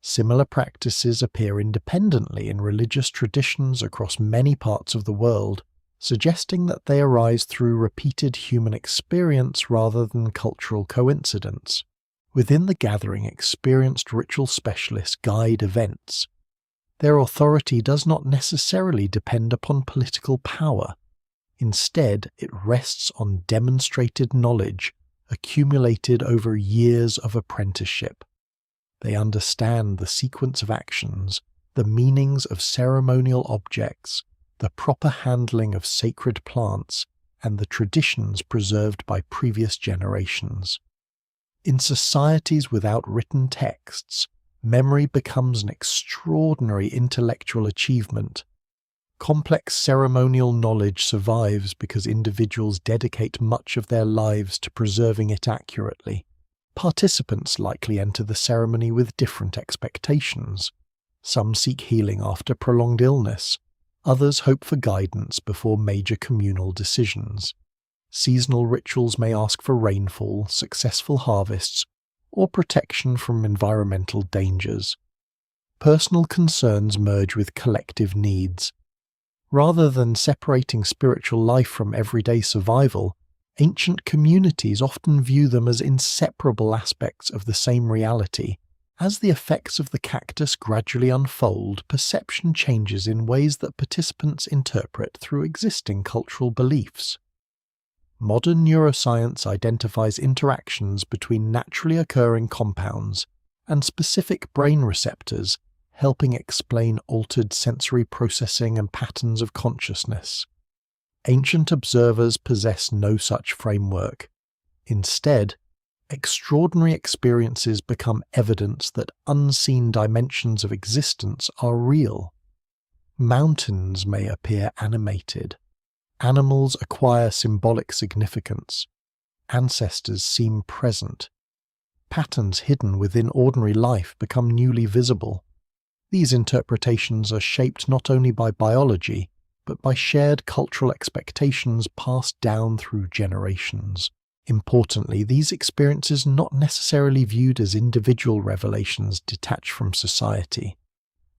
Similar practices appear independently in religious traditions across many parts of the world, suggesting that they arise through repeated human experience rather than cultural coincidence. Within the gathering, experienced ritual specialists guide events. Their authority does not necessarily depend upon political power. Instead, it rests on demonstrated knowledge accumulated over years of apprenticeship. They understand the sequence of actions, the meanings of ceremonial objects, the proper handling of sacred plants, and the traditions preserved by previous generations. In societies without written texts, memory becomes an extraordinary intellectual achievement. Complex ceremonial knowledge survives because individuals dedicate much of their lives to preserving it accurately. Participants likely enter the ceremony with different expectations. Some seek healing after prolonged illness. Others hope for guidance before major communal decisions. Seasonal rituals may ask for rainfall, successful harvests, or protection from environmental dangers. Personal concerns merge with collective needs. Rather than separating spiritual life from everyday survival, ancient communities often view them as inseparable aspects of the same reality. As the effects of the cactus gradually unfold, perception changes in ways that participants interpret through existing cultural beliefs. Modern neuroscience identifies interactions between naturally occurring compounds and specific brain receptors, helping explain altered sensory processing and patterns of consciousness. Ancient observers possess no such framework. Instead, extraordinary experiences become evidence that unseen dimensions of existence are real. Mountains may appear animated. Animals acquire symbolic significance. Ancestors seem present. Patterns hidden within ordinary life become newly visible. These interpretations are shaped not only by biology, but by shared cultural expectations passed down through generations. Importantly, these experiences are not necessarily viewed as individual revelations detached from society.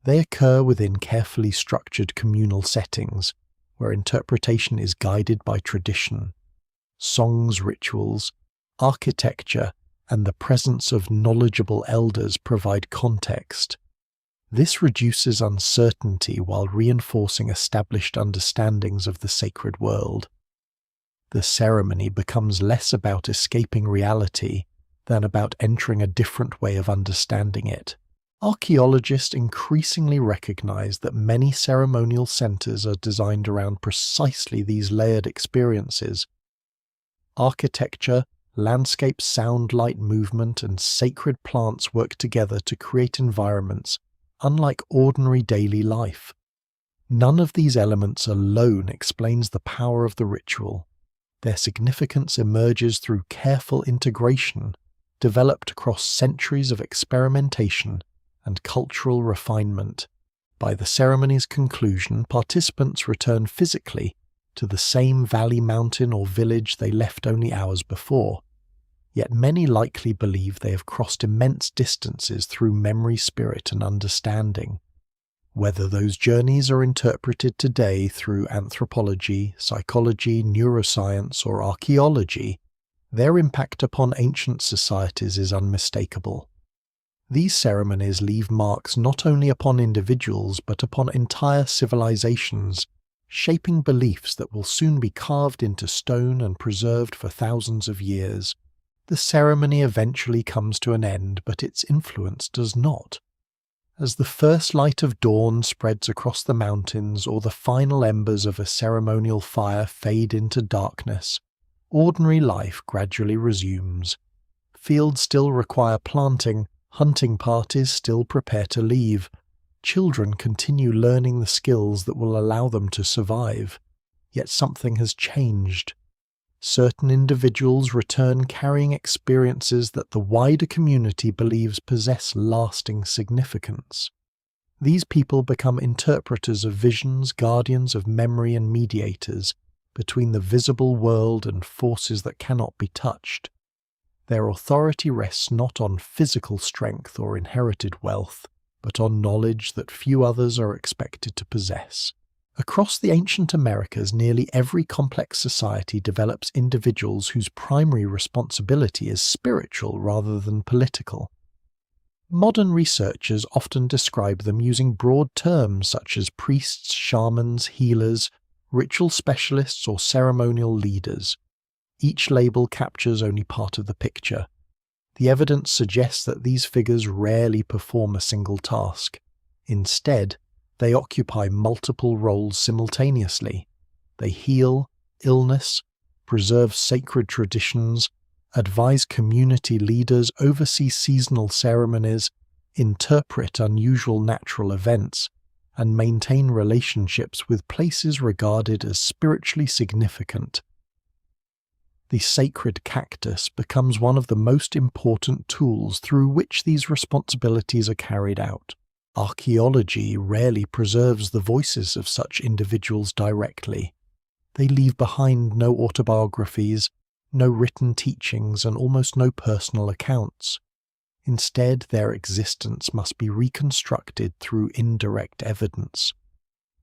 They occur within carefully structured communal settings, where interpretation is guided by tradition. Songs, rituals, architecture, and the presence of knowledgeable elders provide context. This reduces uncertainty while reinforcing established understandings of the sacred world. The ceremony becomes less about escaping reality than about entering a different way of understanding it. Archaeologists increasingly recognize that many ceremonial centers are designed around precisely these layered experiences. Architecture, landscape, sound, light, movement, and sacred plants work together to create environments unlike ordinary daily life. None of these elements alone explains the power of the ritual. Their significance emerges through careful integration, developed across centuries of experimentation and cultural refinement. By the ceremony's conclusion, participants return physically to the same valley, mountain, or village they left only hours before. Yet many likely believe they have crossed immense distances through memory, spirit, and understanding. Whether those journeys are interpreted today through anthropology, psychology, neuroscience, or archaeology, their impact upon ancient societies is unmistakable. These ceremonies leave marks not only upon individuals but upon entire civilizations, shaping beliefs that will soon be carved into stone and preserved for thousands of years. The ceremony eventually comes to an end, but its influence does not. As the first light of dawn spreads across the mountains or the final embers of a ceremonial fire fade into darkness, ordinary life gradually resumes. Fields still require planting, hunting parties still prepare to leave. Children continue learning the skills that will allow them to survive. Yet something has changed. Certain individuals return carrying experiences that the wider community believes possess lasting significance. These people become interpreters of visions, guardians of memory, and mediators between the visible world and forces that cannot be touched. Their authority rests not on physical strength or inherited wealth, but on knowledge that few others are expected to possess. Across the ancient Americas, nearly every complex society develops individuals whose primary responsibility is spiritual rather than political. Modern researchers often describe them using broad terms such as priests, shamans, healers, ritual specialists or ceremonial leaders. Each label captures only part of the picture. The evidence suggests that these figures rarely perform a single task. Instead, they occupy multiple roles simultaneously. They heal illness, preserve sacred traditions, advise community leaders, oversee seasonal ceremonies, interpret unusual natural events, and maintain relationships with places regarded as spiritually significant. The sacred cactus becomes one of the most important tools through which these responsibilities are carried out. Archaeology rarely preserves the voices of such individuals directly. They leave behind no autobiographies, no written teachings, and almost no personal accounts. Instead, their existence must be reconstructed through indirect evidence.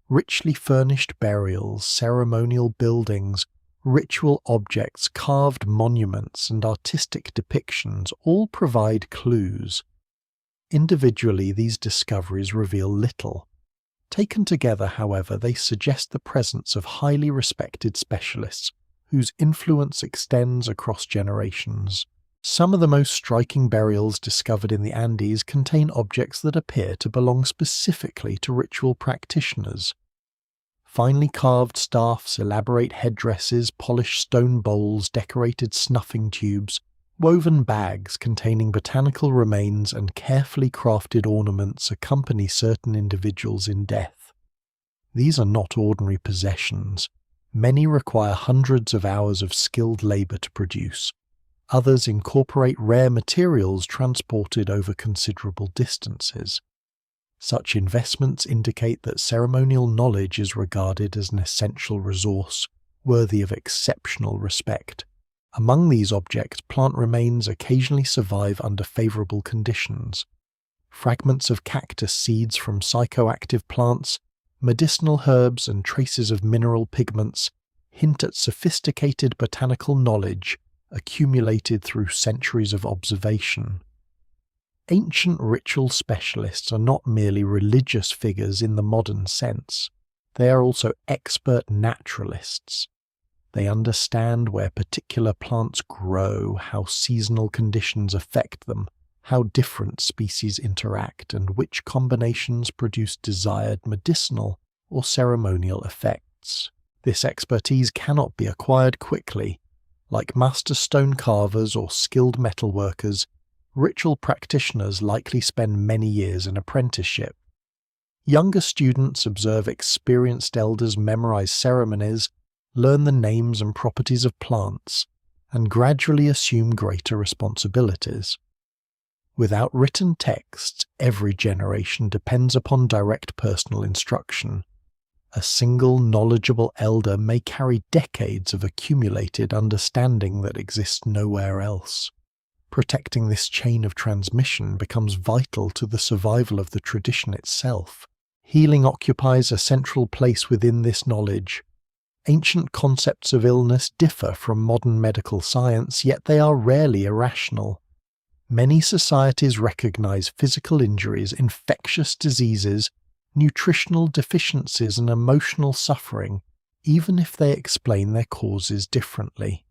Richly furnished burials, ceremonial buildings, ritual objects, carved monuments, and artistic depictions all provide clues. Individually, these discoveries reveal little. Taken together, however, they suggest the presence of highly respected specialists whose influence extends across generations. Some of the most striking burials discovered in the Andes contain objects that appear to belong specifically to ritual practitioners. Finely carved staffs, elaborate headdresses, polished stone bowls, decorated snuffing tubes, woven bags containing botanical remains, and carefully crafted ornaments accompany certain individuals in death. These are not ordinary possessions. Many require hundreds of hours of skilled labor to produce. Others incorporate rare materials transported over considerable distances. Such investments indicate that ceremonial knowledge is regarded as an essential resource, worthy of exceptional respect. Among these objects, plant remains occasionally survive under favorable conditions. Fragments of cactus seeds from psychoactive plants, medicinal herbs, and traces of mineral pigments hint at sophisticated botanical knowledge accumulated through centuries of observation. Ancient ritual specialists are not merely religious figures in the modern sense. They are also expert naturalists. They understand where particular plants grow, how seasonal conditions affect them, how different species interact, and which combinations produce desired medicinal or ceremonial effects. This expertise cannot be acquired quickly. Like master stone carvers or skilled metalworkers, ritual practitioners likely spend many years in apprenticeship. Younger students observe experienced elders memorize ceremonies, learn the names and properties of plants, and gradually assume greater responsibilities. Without written texts, every generation depends upon direct personal instruction. A single knowledgeable elder may carry decades of accumulated understanding that exists nowhere else. Protecting this chain of transmission becomes vital to the survival of the tradition itself. Healing occupies a central place within this knowledge. Ancient concepts of illness differ from modern medical science, yet they are rarely irrational. Many societies recognize physical injuries, infectious diseases, nutritional deficiencies, and emotional suffering, even if they explain their causes differently.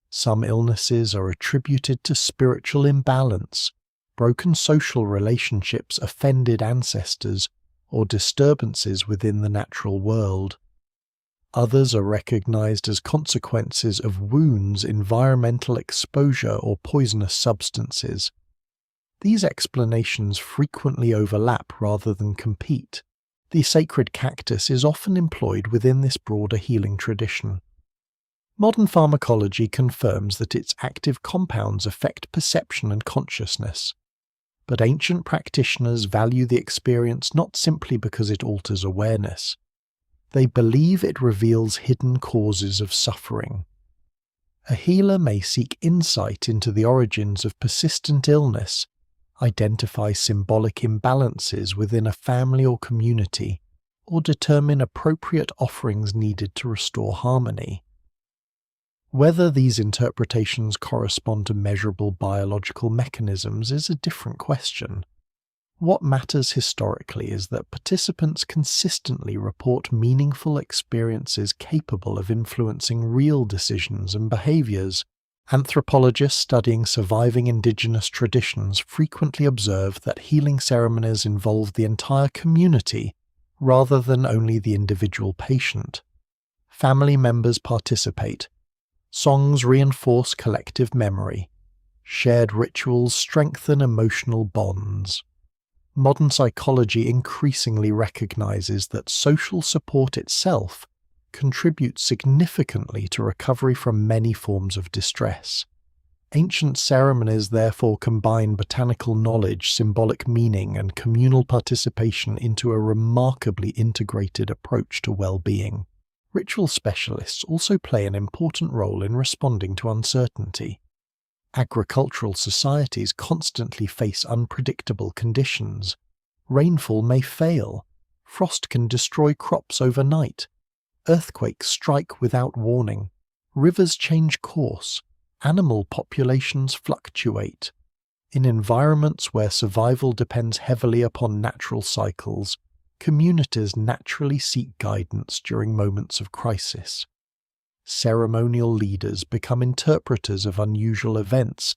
Some illnesses are attributed to spiritual imbalance, broken social relationships, offended ancestors, or disturbances within the natural world. Others are recognized as consequences of wounds, environmental exposure, or poisonous substances. These explanations frequently overlap rather than compete. The sacred cactus is often employed within this broader healing tradition. Modern pharmacology confirms that its active compounds affect perception and consciousness. But ancient practitioners value the experience not simply because it alters awareness. They believe it reveals hidden causes of suffering. A healer may seek insight into the origins of persistent illness, identify symbolic imbalances within a family or community, or determine appropriate offerings needed to restore harmony. Whether these interpretations correspond to measurable biological mechanisms is a different question. What matters historically is that participants consistently report meaningful experiences capable of influencing real decisions and behaviors. Anthropologists studying surviving indigenous traditions frequently observe that healing ceremonies involve the entire community rather than only the individual patient. Family members participate. Songs reinforce collective memory. Shared rituals strengthen emotional bonds. Modern psychology increasingly recognizes that social support itself contributes significantly to recovery from many forms of distress. Ancient ceremonies therefore combine botanical knowledge, symbolic meaning, and communal participation into a remarkably integrated approach to well-being. Ritual specialists also play an important role in responding to uncertainty. Agricultural societies constantly face unpredictable conditions. Rainfall may fail. Frost can destroy crops overnight. Earthquakes strike without warning. Rivers change course. Animal populations fluctuate. In environments where survival depends heavily upon natural cycles, communities naturally seek guidance during moments of crisis. Ceremonial leaders become interpreters of unusual events,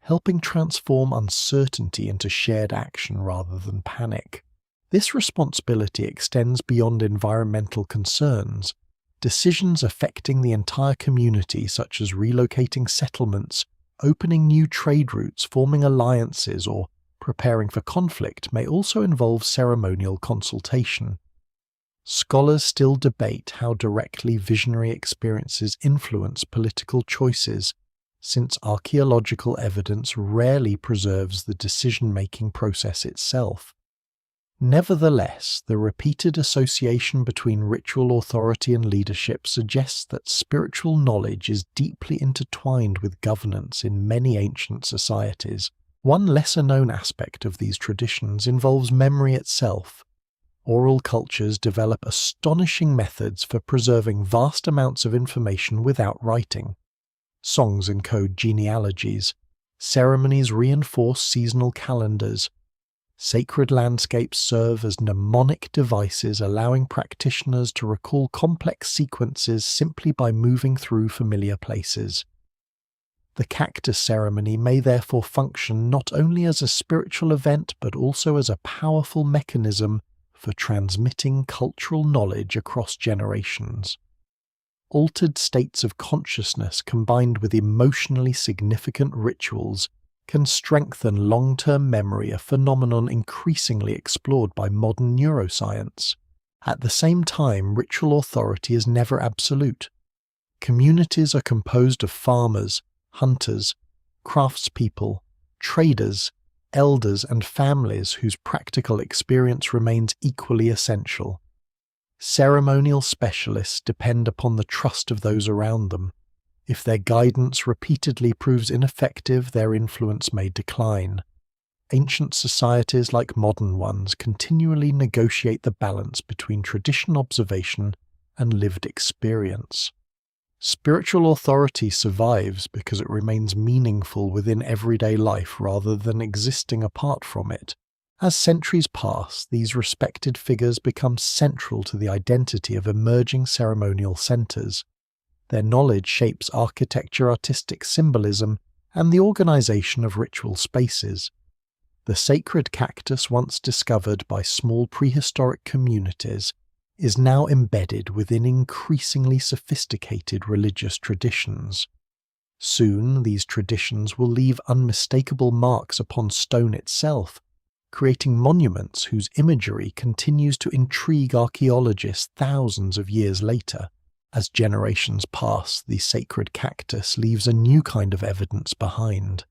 helping transform uncertainty into shared action rather than panic. This responsibility extends beyond environmental concerns. Decisions affecting the entire community, such as relocating settlements, opening new trade routes, forming alliances, or preparing for conflict, may also involve ceremonial consultation. Scholars still debate how directly visionary experiences influence political choices, since archaeological evidence rarely preserves the decision-making process itself. Nevertheless, the repeated association between ritual authority and leadership suggests that spiritual knowledge is deeply intertwined with governance in many ancient societies. One lesser-known aspect of these traditions involves memory itself. Oral cultures develop astonishing methods for preserving vast amounts of information without writing. Songs encode genealogies. Ceremonies reinforce seasonal calendars. Sacred landscapes serve as mnemonic devices, allowing practitioners to recall complex sequences simply by moving through familiar places. The cactus ceremony may therefore function not only as a spiritual event but also as a powerful mechanism for transmitting cultural knowledge across generations. Altered states of consciousness combined with emotionally significant rituals can strengthen long-term memory, a phenomenon increasingly explored by modern neuroscience. At the same time, ritual authority is never absolute. Communities are composed of farmers, hunters, craftspeople, traders, elders, and families whose practical experience remains equally essential. Ceremonial specialists depend upon the trust of those around them. If their guidance repeatedly proves ineffective, their influence may decline. Ancient societies, like modern ones, continually negotiate the balance between traditional observation and lived experience. Spiritual authority survives because it remains meaningful within everyday life rather than existing apart from it. As centuries pass, these respected figures become central to the identity of emerging ceremonial centers. Their knowledge shapes architecture, artistic symbolism, and the organization of ritual spaces. The sacred cactus, once discovered by small prehistoric communities, is now embedded within increasingly sophisticated religious traditions. Soon, these traditions will leave unmistakable marks upon stone itself, creating monuments whose imagery continues to intrigue archaeologists thousands of years later. As generations pass, the sacred cactus leaves a new kind of evidence behind.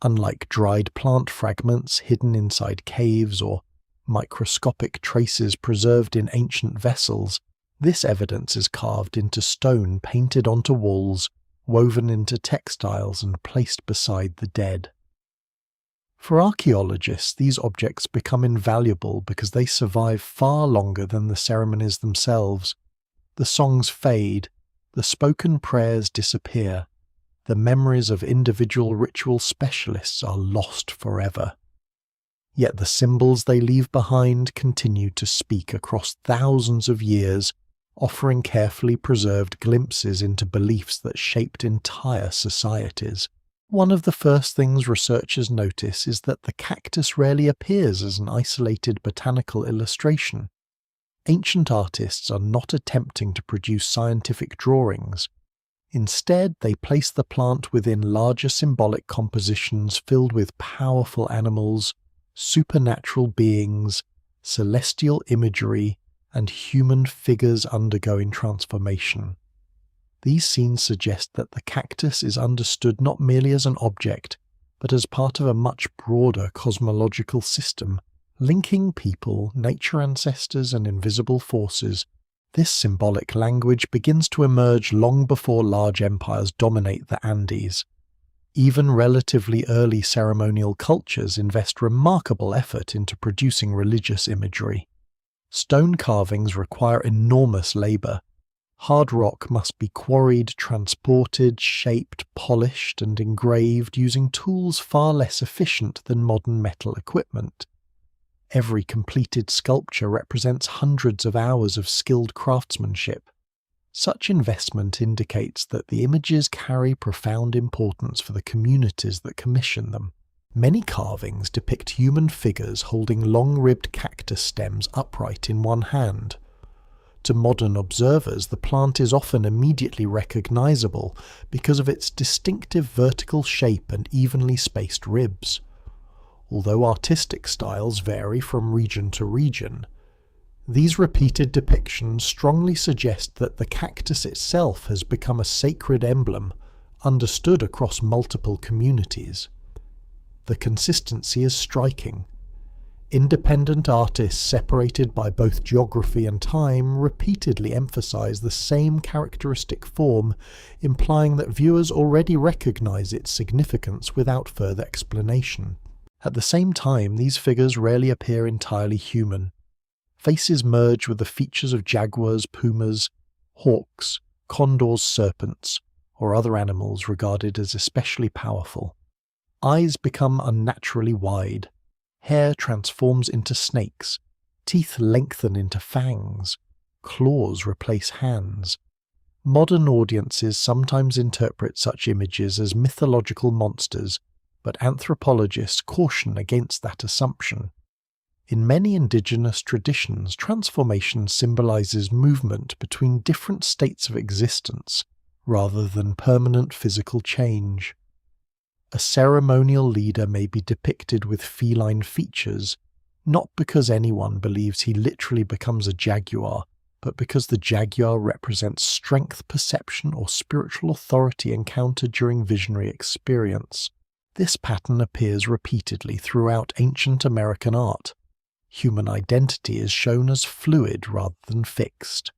Unlike dried plant fragments hidden inside caves or microscopic traces preserved in ancient vessels, this evidence is carved into stone, painted onto walls, woven into textiles, and placed beside the dead. For archaeologists, these objects become invaluable because they survive far longer than the ceremonies themselves. The songs fade, the spoken prayers disappear, the memories of individual ritual specialists are lost forever. Yet the symbols they leave behind continue to speak across thousands of years, offering carefully preserved glimpses into beliefs that shaped entire societies. One of the first things researchers notice is that the cactus rarely appears as an isolated botanical illustration. Ancient artists are not attempting to produce scientific drawings. Instead, they place the plant within larger symbolic compositions filled with powerful animals, supernatural beings, celestial imagery, and human figures undergoing transformation. These scenes suggest that the cactus is understood not merely as an object, but as part of a much broader cosmological system, linking people, nature ancestors, and invisible forces. This symbolic language begins to emerge long before large empires dominate the Andes. Even relatively early ceremonial cultures invest remarkable effort into producing religious imagery. Stone carvings require enormous labor. Hard rock must be quarried, transported, shaped, polished, and engraved using tools far less efficient than modern metal equipment. Every completed sculpture represents hundreds of hours of skilled craftsmanship. Such investment indicates that the images carry profound importance for the communities that commission them. Many carvings depict human figures holding long-ribbed cactus stems upright in one hand. To modern observers, the plant is often immediately recognizable because of its distinctive vertical shape and evenly spaced ribs. Although artistic styles vary from region to region, these repeated depictions strongly suggest that the cactus itself has become a sacred emblem, understood across multiple communities. The consistency is striking. Independent artists separated by both geography and time repeatedly emphasize the same characteristic form, implying that viewers already recognize its significance without further explanation. At the same time, these figures rarely appear entirely human. Faces merge with the features of jaguars, pumas, hawks, condors, serpents, or other animals regarded as especially powerful. Eyes become unnaturally wide. Hair transforms into snakes. Teeth lengthen into fangs. Claws replace hands. Modern audiences sometimes interpret such images as mythological monsters, but anthropologists caution against that assumption. In many indigenous traditions, transformation symbolizes movement between different states of existence, rather than permanent physical change. A ceremonial leader may be depicted with feline features, not because anyone believes he literally becomes a jaguar, but because the jaguar represents strength, perception, or spiritual authority encountered during visionary experience. This pattern appears repeatedly throughout ancient American art. Human identity is shown as fluid rather than fixed.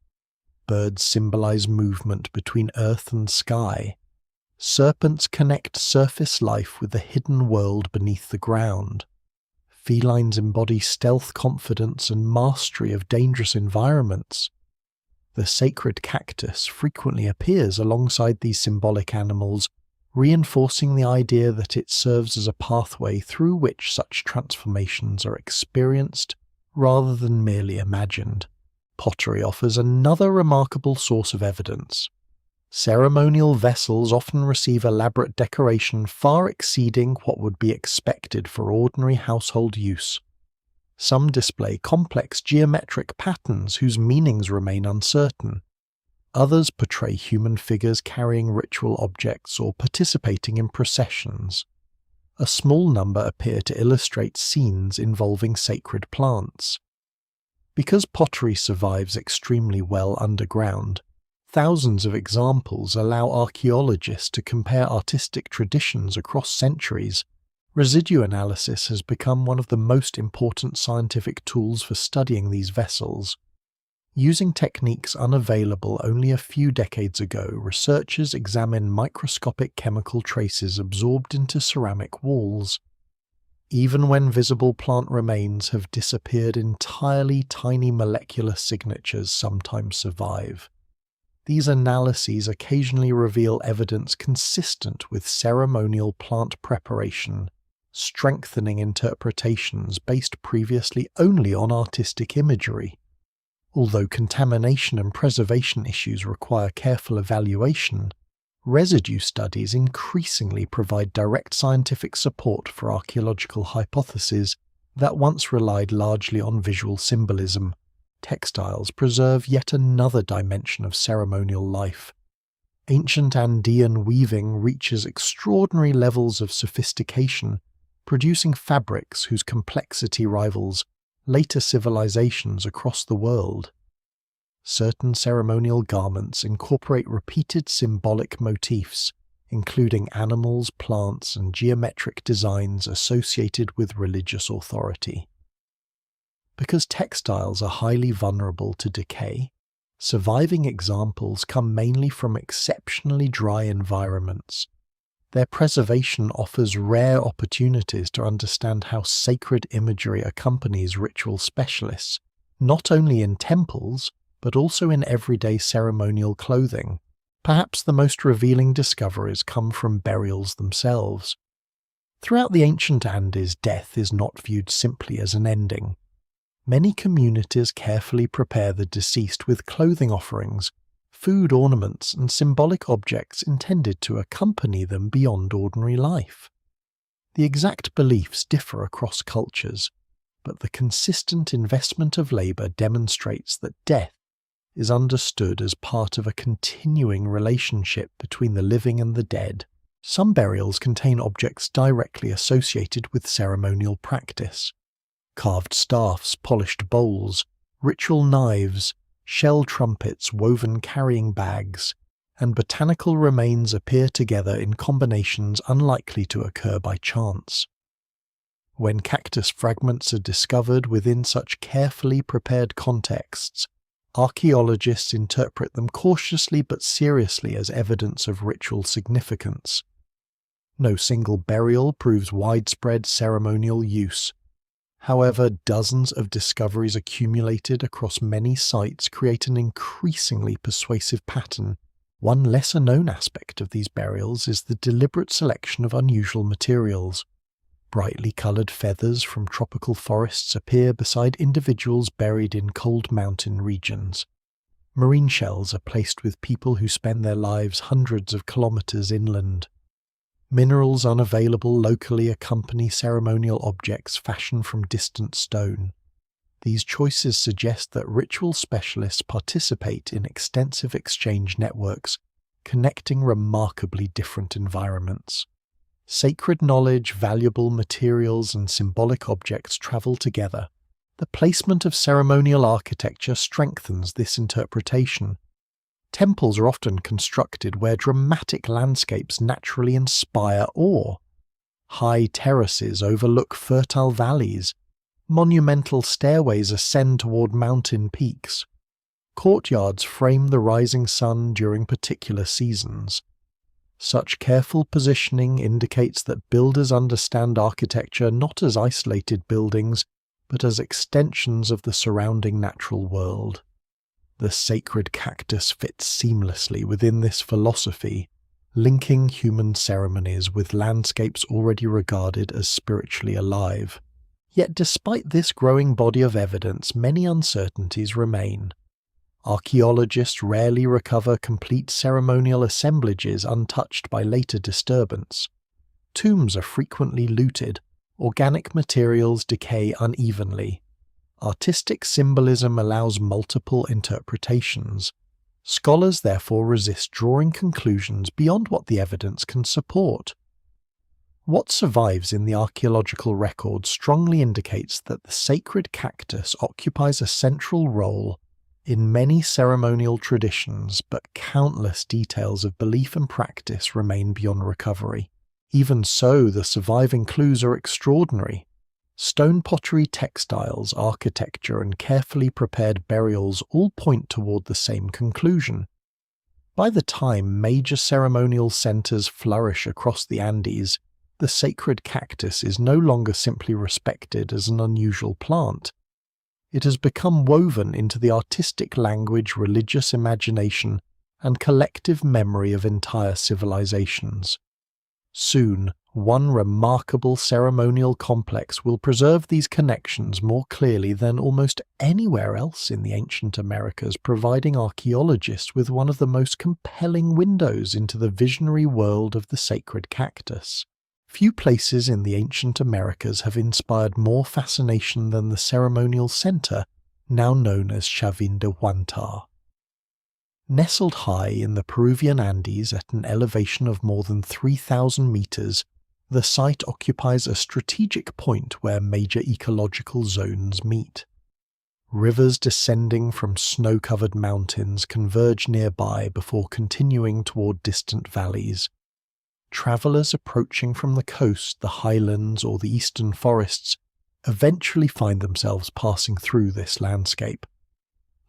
Birds symbolize movement between earth and sky. Serpents connect surface life with the hidden world beneath the ground. Felines embody stealth, confidence, and mastery of dangerous environments. The sacred cactus frequently appears alongside these symbolic animals, reinforcing the idea that it serves as a pathway through which such transformations are experienced rather than merely imagined. Pottery offers another remarkable source of evidence. Ceremonial vessels often receive elaborate decoration far exceeding what would be expected for ordinary household use. Some display complex geometric patterns whose meanings remain uncertain. Others portray human figures carrying ritual objects or participating in processions. A small number appear to illustrate scenes involving sacred plants. Because pottery survives extremely well underground, thousands of examples allow archaeologists to compare artistic traditions across centuries. Residue analysis has become one of the most important scientific tools for studying these vessels. Using techniques unavailable only a few decades ago, researchers examine microscopic chemical traces absorbed into ceramic walls. Even when visible plant remains have disappeared entirely, tiny molecular signatures sometimes survive. These analyses occasionally reveal evidence consistent with ceremonial plant preparation, strengthening interpretations based previously only on artistic imagery. Although contamination and preservation issues require careful evaluation, residue studies increasingly provide direct scientific support for archaeological hypotheses that once relied largely on visual symbolism. Textiles preserve yet another dimension of ceremonial life. Ancient Andean weaving reaches extraordinary levels of sophistication, producing fabrics whose complexity rivals later civilizations across the world. Certain ceremonial garments incorporate repeated symbolic motifs, including animals, plants, and geometric designs associated with religious authority. Because textiles are highly vulnerable to decay, surviving examples come mainly from exceptionally dry environments. Their preservation offers rare opportunities to understand how sacred imagery accompanies ritual specialists, not only in temples, but also in everyday ceremonial clothing. Perhaps the most revealing discoveries come from burials themselves. Throughout the ancient Andes, death is not viewed simply as an ending. Many communities carefully prepare the deceased with clothing offerings, food ornaments, and symbolic objects intended to accompany them beyond ordinary life. The exact beliefs differ across cultures, but the consistent investment of labor demonstrates that death is understood as part of a continuing relationship between the living and the dead. Some burials contain objects directly associated with ceremonial practice. Carved staffs, polished bowls, ritual knives, shell trumpets, woven carrying bags, and botanical remains appear together in combinations unlikely to occur by chance. When cactus fragments are discovered within such carefully prepared contexts, archaeologists interpret them cautiously but seriously as evidence of ritual significance. No single burial proves widespread ceremonial use. However, dozens of discoveries accumulated across many sites create an increasingly persuasive pattern. One lesser-known aspect of these burials is the deliberate selection of unusual materials. Brightly coloured feathers from tropical forests appear beside individuals buried in cold mountain regions. Marine shells are placed with people who spend their lives hundreds of kilometres inland. Minerals unavailable locally accompany ceremonial objects fashioned from distant stone. These choices suggest that ritual specialists participate in extensive exchange networks, connecting remarkably different environments. Sacred knowledge, valuable materials, and symbolic objects travel together. The placement of ceremonial architecture strengthens this interpretation. Temples are often constructed where dramatic landscapes naturally inspire awe. High terraces overlook fertile valleys. Monumental stairways ascend toward mountain peaks. Courtyards frame the rising sun during particular seasons. Such careful positioning indicates that builders understand architecture not as isolated buildings, but as extensions of the surrounding natural world. The sacred cactus fits seamlessly within this philosophy, linking human ceremonies with landscapes already regarded as spiritually alive. Yet despite this growing body of evidence, many uncertainties remain. Archaeologists rarely recover complete ceremonial assemblages untouched by later disturbance. Tombs are frequently looted, organic materials decay unevenly. Artistic symbolism allows multiple interpretations. Scholars therefore resist drawing conclusions beyond what the evidence can support. What survives in the archaeological record strongly indicates that the sacred cactus occupies a central role in many ceremonial traditions, but countless details of belief and practice remain beyond recovery. Even so, the surviving clues are extraordinary. Stone pottery, textiles, architecture, and carefully prepared burials all point toward the same conclusion. By the time major ceremonial centers flourish across the Andes, the sacred cactus is no longer simply respected as an unusual plant. It has become woven into the artistic language, religious imagination, and collective memory of entire civilizations. Soon, One remarkable ceremonial complex will preserve these connections more clearly than almost anywhere else in the ancient Americas, providing archaeologists with one of the most compelling windows into the visionary world of the sacred cactus. Few places in the ancient Americas have inspired more fascination than the ceremonial center, now known as Chavin de Huantar. Nestled high in the Peruvian Andes at an elevation of more than 3,000 meters, the site occupies a strategic point where major ecological zones meet. Rivers descending from snow-covered mountains converge nearby before continuing toward distant valleys. Travelers approaching from the coast, the highlands, or the eastern forests eventually find themselves passing through this landscape.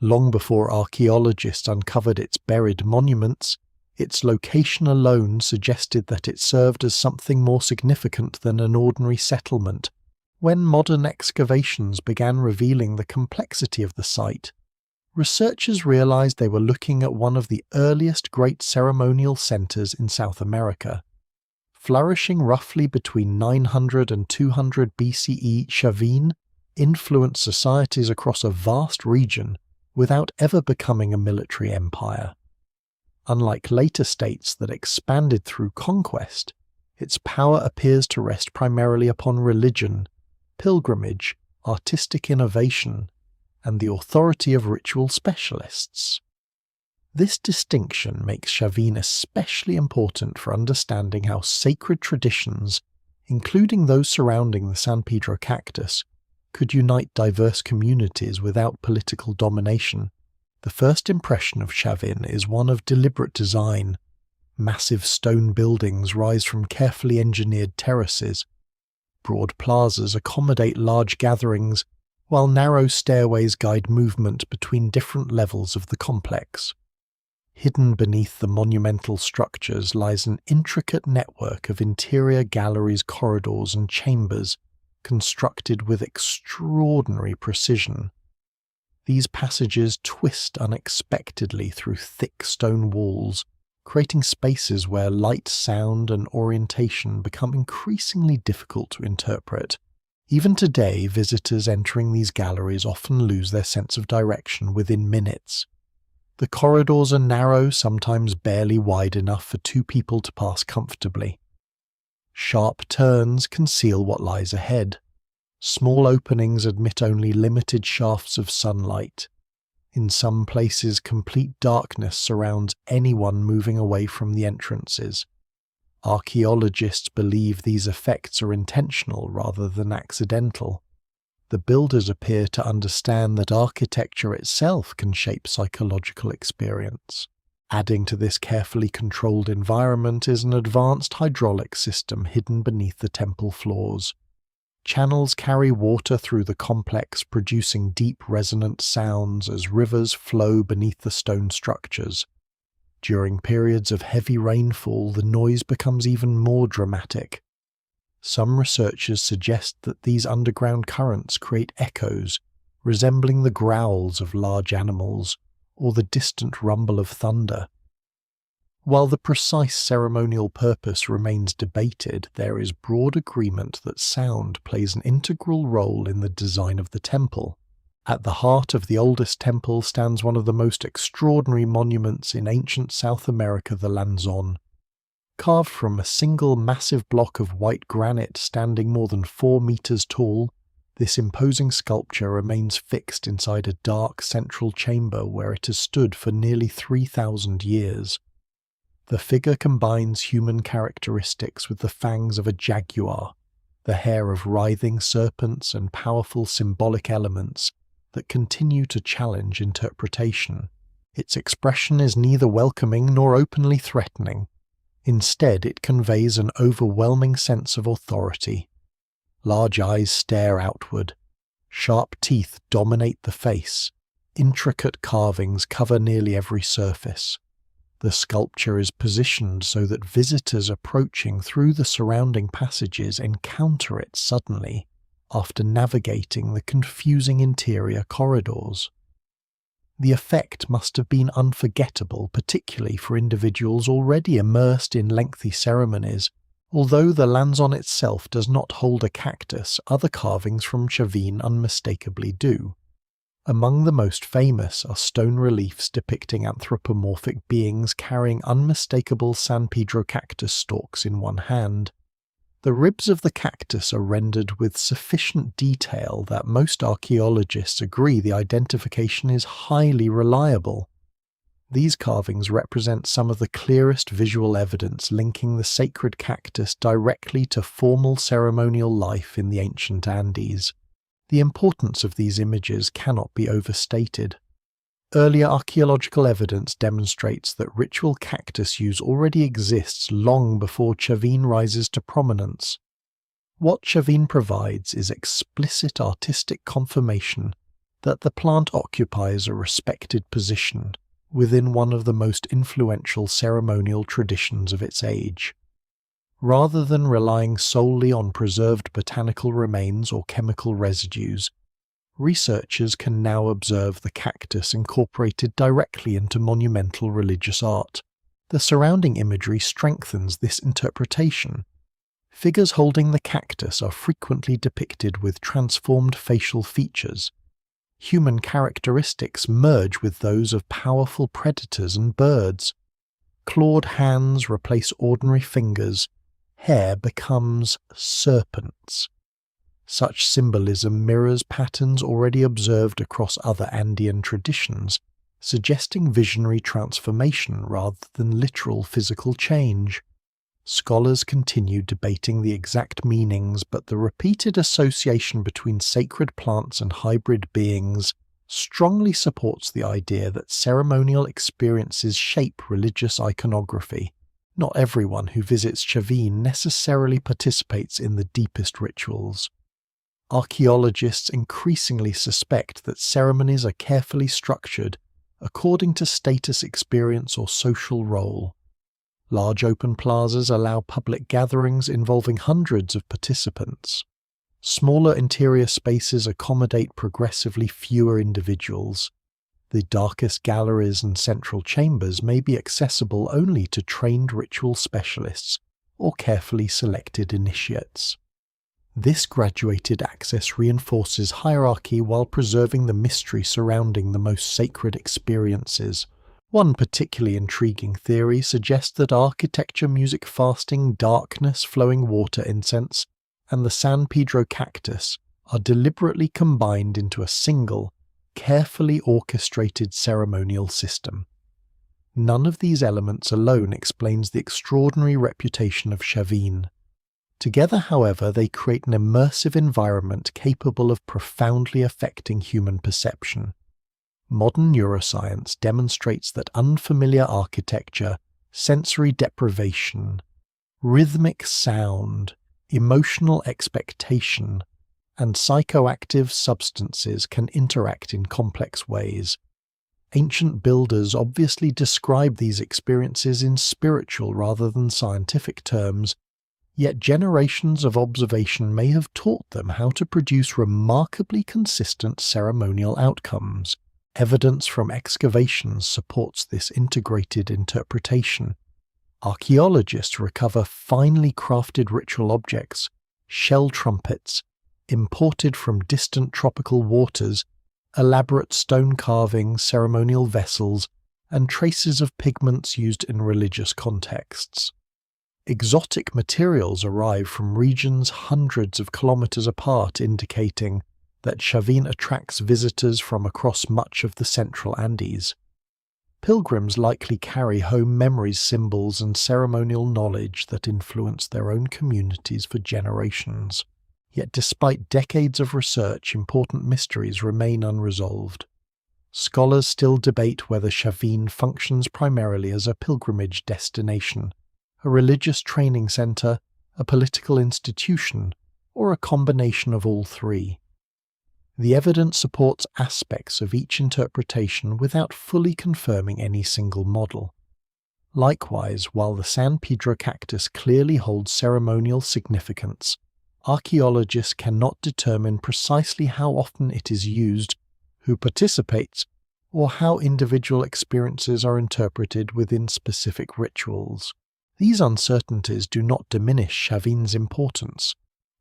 Long before archaeologists uncovered its buried monuments, its location alone suggested that it served as something more significant than an ordinary settlement. When modern excavations began revealing the complexity of the site, researchers realized they were looking at one of the earliest great ceremonial centers in South America. Flourishing roughly between 900 and 200 BCE, Chavin influenced societies across a vast region without ever becoming a military empire. Unlike later states that expanded through conquest, its power appears to rest primarily upon religion, pilgrimage, artistic innovation, and the authority of ritual specialists. This distinction makes Chavin especially important for understanding how sacred traditions, including those surrounding the San Pedro cactus, could unite diverse communities without political domination. The first impression of Chavin is one of deliberate design. Massive stone buildings rise from carefully engineered terraces. Broad plazas accommodate large gatherings, while narrow stairways guide movement between different levels of the complex. Hidden beneath the monumental structures lies an intricate network of interior galleries, corridors, and chambers, constructed with extraordinary precision. These passages twist unexpectedly through thick stone walls, creating spaces where light, sound, and orientation become increasingly difficult to interpret. Even today, visitors entering these galleries often lose their sense of direction within minutes. The corridors are narrow, sometimes barely wide enough for two people to pass comfortably. Sharp turns conceal what lies ahead. Small openings admit only limited shafts of sunlight. In some places, complete darkness surrounds anyone moving away from the entrances. Archaeologists believe these effects are intentional rather than accidental. The builders appear to understand that architecture itself can shape psychological experience. Adding to this carefully controlled environment is an advanced hydraulic system hidden beneath the temple floors. Channels carry water through the complex, producing deep resonant sounds as rivers flow beneath the stone structures. During periods of heavy rainfall, the noise becomes even more dramatic. Some researchers suggest that these underground currents create echoes, resembling the growls of large animals or the distant rumble of thunder. While the precise ceremonial purpose remains debated, there is broad agreement that sound plays an integral role in the design of the temple. At the heart of the oldest temple stands one of the most extraordinary monuments in ancient South America, the Lanzón. Carved from a single massive block of white granite standing more than 4 meters tall, this imposing sculpture remains fixed inside a dark central chamber where it has stood for nearly 3,000 years. The figure combines human characteristics with the fangs of a jaguar, the hair of writhing serpents, and powerful symbolic elements that continue to challenge interpretation. Its expression is neither welcoming nor openly threatening. Instead, it conveys an overwhelming sense of authority. Large eyes stare outward. Sharp teeth dominate the face. Intricate carvings cover nearly every surface. The sculpture is positioned so that visitors approaching through the surrounding passages encounter it suddenly, after navigating the confusing interior corridors. The effect must have been unforgettable, particularly for individuals already immersed in lengthy ceremonies Although the lanzon itself does not hold a cactus, other carvings from Chavin unmistakably do. Among the most famous are stone reliefs depicting anthropomorphic beings carrying unmistakable San Pedro cactus stalks in one hand. The ribs of the cactus are rendered with sufficient detail that most archaeologists agree the identification is highly reliable. These carvings represent some of the clearest visual evidence linking the sacred cactus directly to formal ceremonial life in the ancient Andes. The importance of these images cannot be overstated. Earlier archaeological evidence demonstrates that ritual cactus use already exists long before Chavin rises to prominence. What Chavin provides is explicit artistic confirmation that the plant occupies a respected position within one of the most influential ceremonial traditions of its age. Rather than relying solely on preserved botanical remains or chemical residues, researchers can now observe the cactus incorporated directly into monumental religious art. The surrounding imagery strengthens this interpretation. Figures holding the cactus are frequently depicted with transformed facial features. Human characteristics merge with those of powerful predators and birds. Clawed hands replace ordinary fingers. Hair becomes serpents. Such symbolism mirrors patterns already observed across other Andean traditions, suggesting visionary transformation rather than literal physical change. Scholars continue debating the exact meanings, but the repeated association between sacred plants and hybrid beings strongly supports the idea that ceremonial experiences shape religious iconography. Not everyone who visits Chavin necessarily participates in the deepest rituals. Archaeologists increasingly suspect that ceremonies are carefully structured according to status, experience, or social role. Large open plazas allow public gatherings involving hundreds of participants. Smaller interior spaces accommodate progressively fewer individuals. The darkest galleries and central chambers may be accessible only to trained ritual specialists or carefully selected initiates. This graduated access reinforces hierarchy while preserving the mystery surrounding the most sacred experiences. One particularly intriguing theory suggests that architecture, music, fasting, darkness, flowing water incense, and the San Pedro cactus are deliberately combined into a single, carefully orchestrated ceremonial system. None of these elements alone explains the extraordinary reputation of Chavin. Together, however, they create an immersive environment capable of profoundly affecting human perception. Modern neuroscience demonstrates that unfamiliar architecture, sensory deprivation, rhythmic sound, emotional expectation, and psychoactive substances can interact in complex ways. Ancient builders obviously described these experiences in spiritual rather than scientific terms, yet generations of observation may have taught them how to produce remarkably consistent ceremonial outcomes. Evidence from excavations supports this integrated interpretation. Archaeologists recover finely crafted ritual objects, shell trumpets, imported from distant tropical waters, elaborate stone carvings, ceremonial vessels, and traces of pigments used in religious contexts. Exotic materials arrive from regions hundreds of kilometers apart, indicating that Chavin attracts visitors from across much of the central Andes. Pilgrims likely carry home memories, symbols, and ceremonial knowledge that influence their own communities for generations. Yet despite decades of research, important mysteries remain unresolved. Scholars still debate whether Chavin functions primarily as a pilgrimage destination, a religious training center, a political institution, or a combination of all three. The evidence supports aspects of each interpretation without fully confirming any single model. Likewise, while the San Pedro cactus clearly holds ceremonial significance, archaeologists cannot determine precisely how often it is used, who participates, or how individual experiences are interpreted within specific rituals. These uncertainties do not diminish Chavin's importance.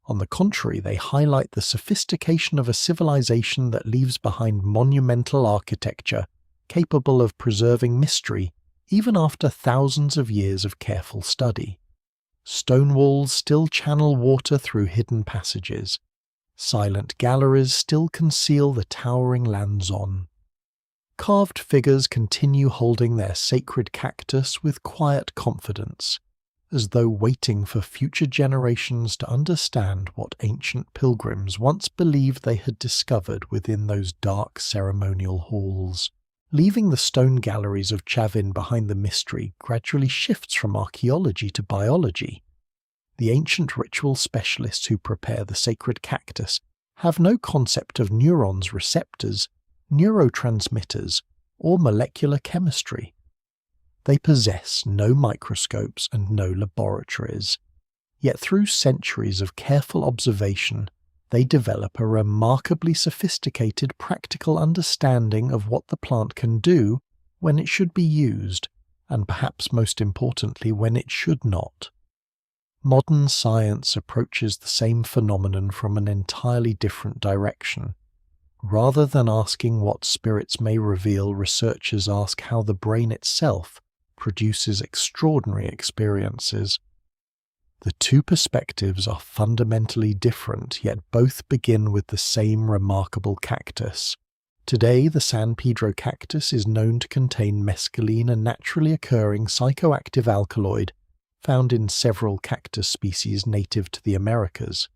On the contrary, they highlight the sophistication of a civilization that leaves behind monumental architecture capable of preserving mystery even after thousands of years of careful study. Stone walls still channel water through hidden passages. Silent galleries still conceal the towering lanzon. Carved figures continue holding their sacred cactus with quiet confidence, as though waiting for future generations to understand what ancient pilgrims once believed they had discovered within those dark ceremonial halls. Leaving the stone galleries of Chavin behind, the mystery gradually shifts from archaeology to biology. The ancient ritual specialists who prepare the sacred cactus have no concept of neurons, receptors, neurotransmitters, or molecular chemistry. They possess no microscopes and no laboratories. Yet through centuries of careful observation, they develop a remarkably sophisticated practical understanding of what the plant can do when it should be used, and perhaps most importantly, when it should not. Modern science approaches the same phenomenon from an entirely different direction. Rather than asking what spirits may reveal, researchers ask how the brain itself produces extraordinary experiences. The two perspectives are fundamentally different, yet both begin with the same remarkable cactus. Today, the San Pedro cactus is known to contain mescaline, a naturally occurring psychoactive alkaloid found in several cactus species native to the Americas.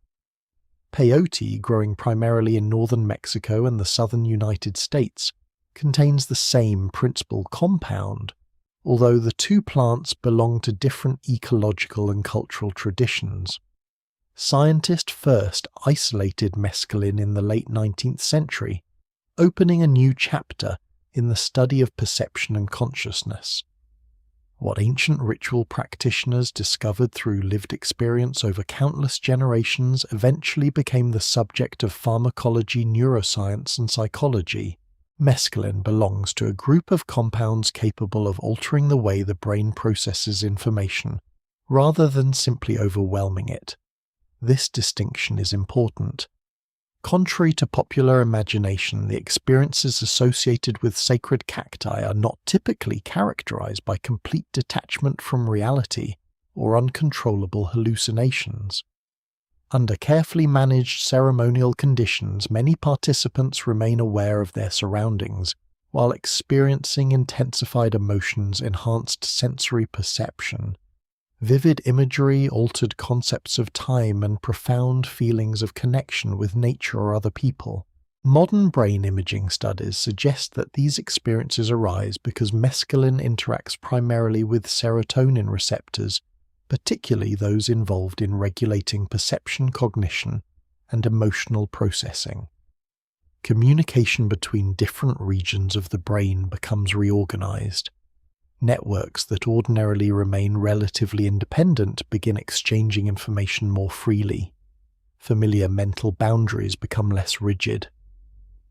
Peyote, growing primarily in northern Mexico and the southern United States, contains the same principal compound, although the two plants belong to different ecological and cultural traditions. Scientists first isolated mescaline in the late 19th century, opening a new chapter in the study of perception and consciousness. What ancient ritual practitioners discovered through lived experience over countless generations eventually became the subject of pharmacology, neuroscience, and psychology. Mescaline belongs to a group of compounds capable of altering the way the brain processes information, rather than simply overwhelming it. This distinction is important. Contrary to popular imagination, the experiences associated with sacred cacti are not typically characterized by complete detachment from reality or uncontrollable hallucinations. Under carefully managed ceremonial conditions, many participants remain aware of their surroundings, while experiencing intensified emotions, enhanced sensory perception, vivid imagery, altered concepts of time, and profound feelings of connection with nature or other people. Modern brain imaging studies suggest that these experiences arise because mescaline interacts primarily with serotonin receptors, particularly those involved in regulating perception, cognition, and emotional processing. Communication between different regions of the brain becomes reorganized. Networks that ordinarily remain relatively independent begin exchanging information more freely. Familiar mental boundaries become less rigid.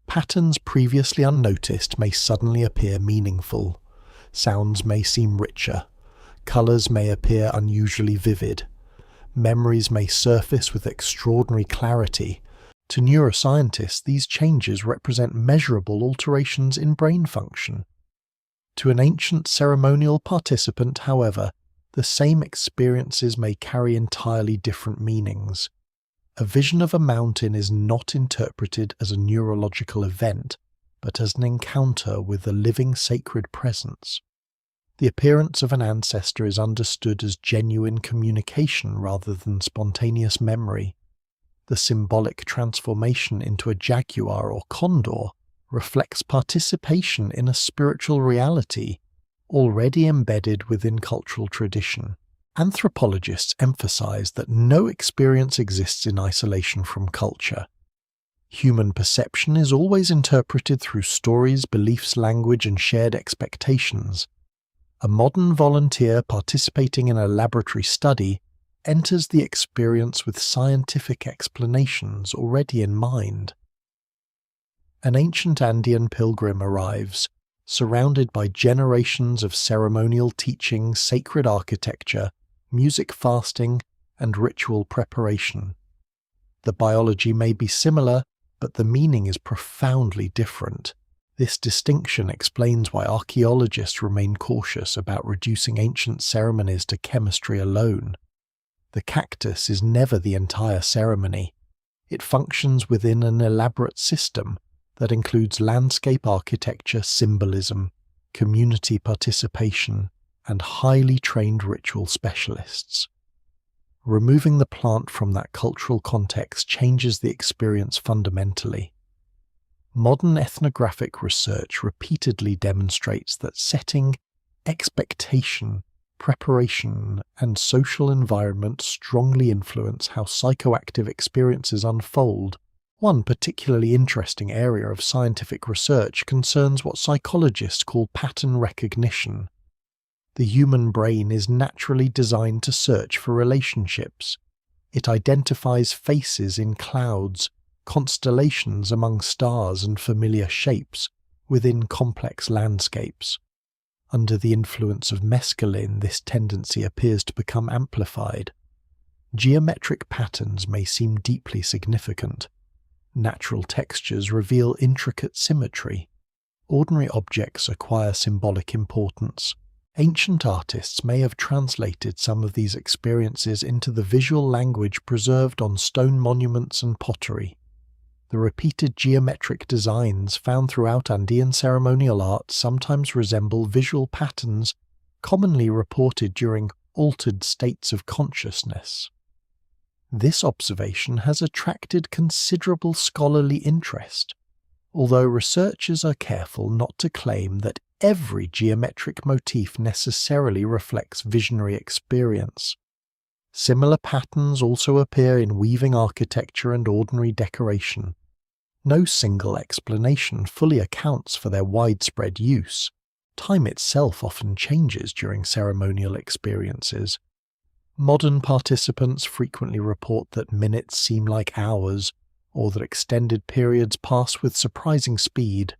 Patterns previously unnoticed may suddenly appear meaningful. Sounds may seem richer. Colors may appear unusually vivid. Memories may surface with extraordinary clarity. To neuroscientists, these changes represent measurable alterations in brain function. To an ancient ceremonial participant, however, the same experiences may carry entirely different meanings. A vision of a mountain is not interpreted as a neurological event, but as an encounter with a living sacred presence. The appearance of an ancestor is understood as genuine communication rather than spontaneous memory. The symbolic transformation into a jaguar or condor reflects participation in a spiritual reality already embedded within cultural tradition. Anthropologists emphasize that no experience exists in isolation from culture. Human perception is always interpreted through stories, beliefs, language, and shared expectations. A modern volunteer participating in a laboratory study enters the experience with scientific explanations already in mind. An ancient Andean pilgrim arrives, surrounded by generations of ceremonial teaching, sacred architecture, music fasting, and ritual preparation. The biology may be similar, but the meaning is profoundly different. This distinction explains why archaeologists remain cautious about reducing ancient ceremonies to chemistry alone. The cactus is never the entire ceremony. It functions within an elaborate system that includes landscape architecture, symbolism, community participation, and highly trained ritual specialists. Removing the plant from that cultural context changes the experience fundamentally. Modern ethnographic research repeatedly demonstrates that setting, expectation, preparation, and social environment strongly influence how psychoactive experiences unfold. One particularly interesting area of scientific research concerns what psychologists call pattern recognition. The human brain is naturally designed to search for relationships. It identifies faces in clouds, constellations among stars, and familiar shapes within complex landscapes. Under the influence of mescaline, this tendency appears to become amplified. Geometric patterns may seem deeply significant. Natural textures reveal intricate symmetry. Ordinary objects acquire symbolic importance. Ancient artists may have translated some of these experiences into the visual language preserved on stone monuments and pottery. The repeated geometric designs found throughout Andean ceremonial art sometimes resemble visual patterns commonly reported during altered states of consciousness. This observation has attracted considerable scholarly interest, although researchers are careful not to claim that every geometric motif necessarily reflects visionary experience. Similar patterns also appear in weaving architecture and ordinary decoration. No single explanation fully accounts for their widespread use. Time itself often changes during ceremonial experiences. Modern participants frequently report that minutes seem like hours, or that extended periods pass with surprising speed.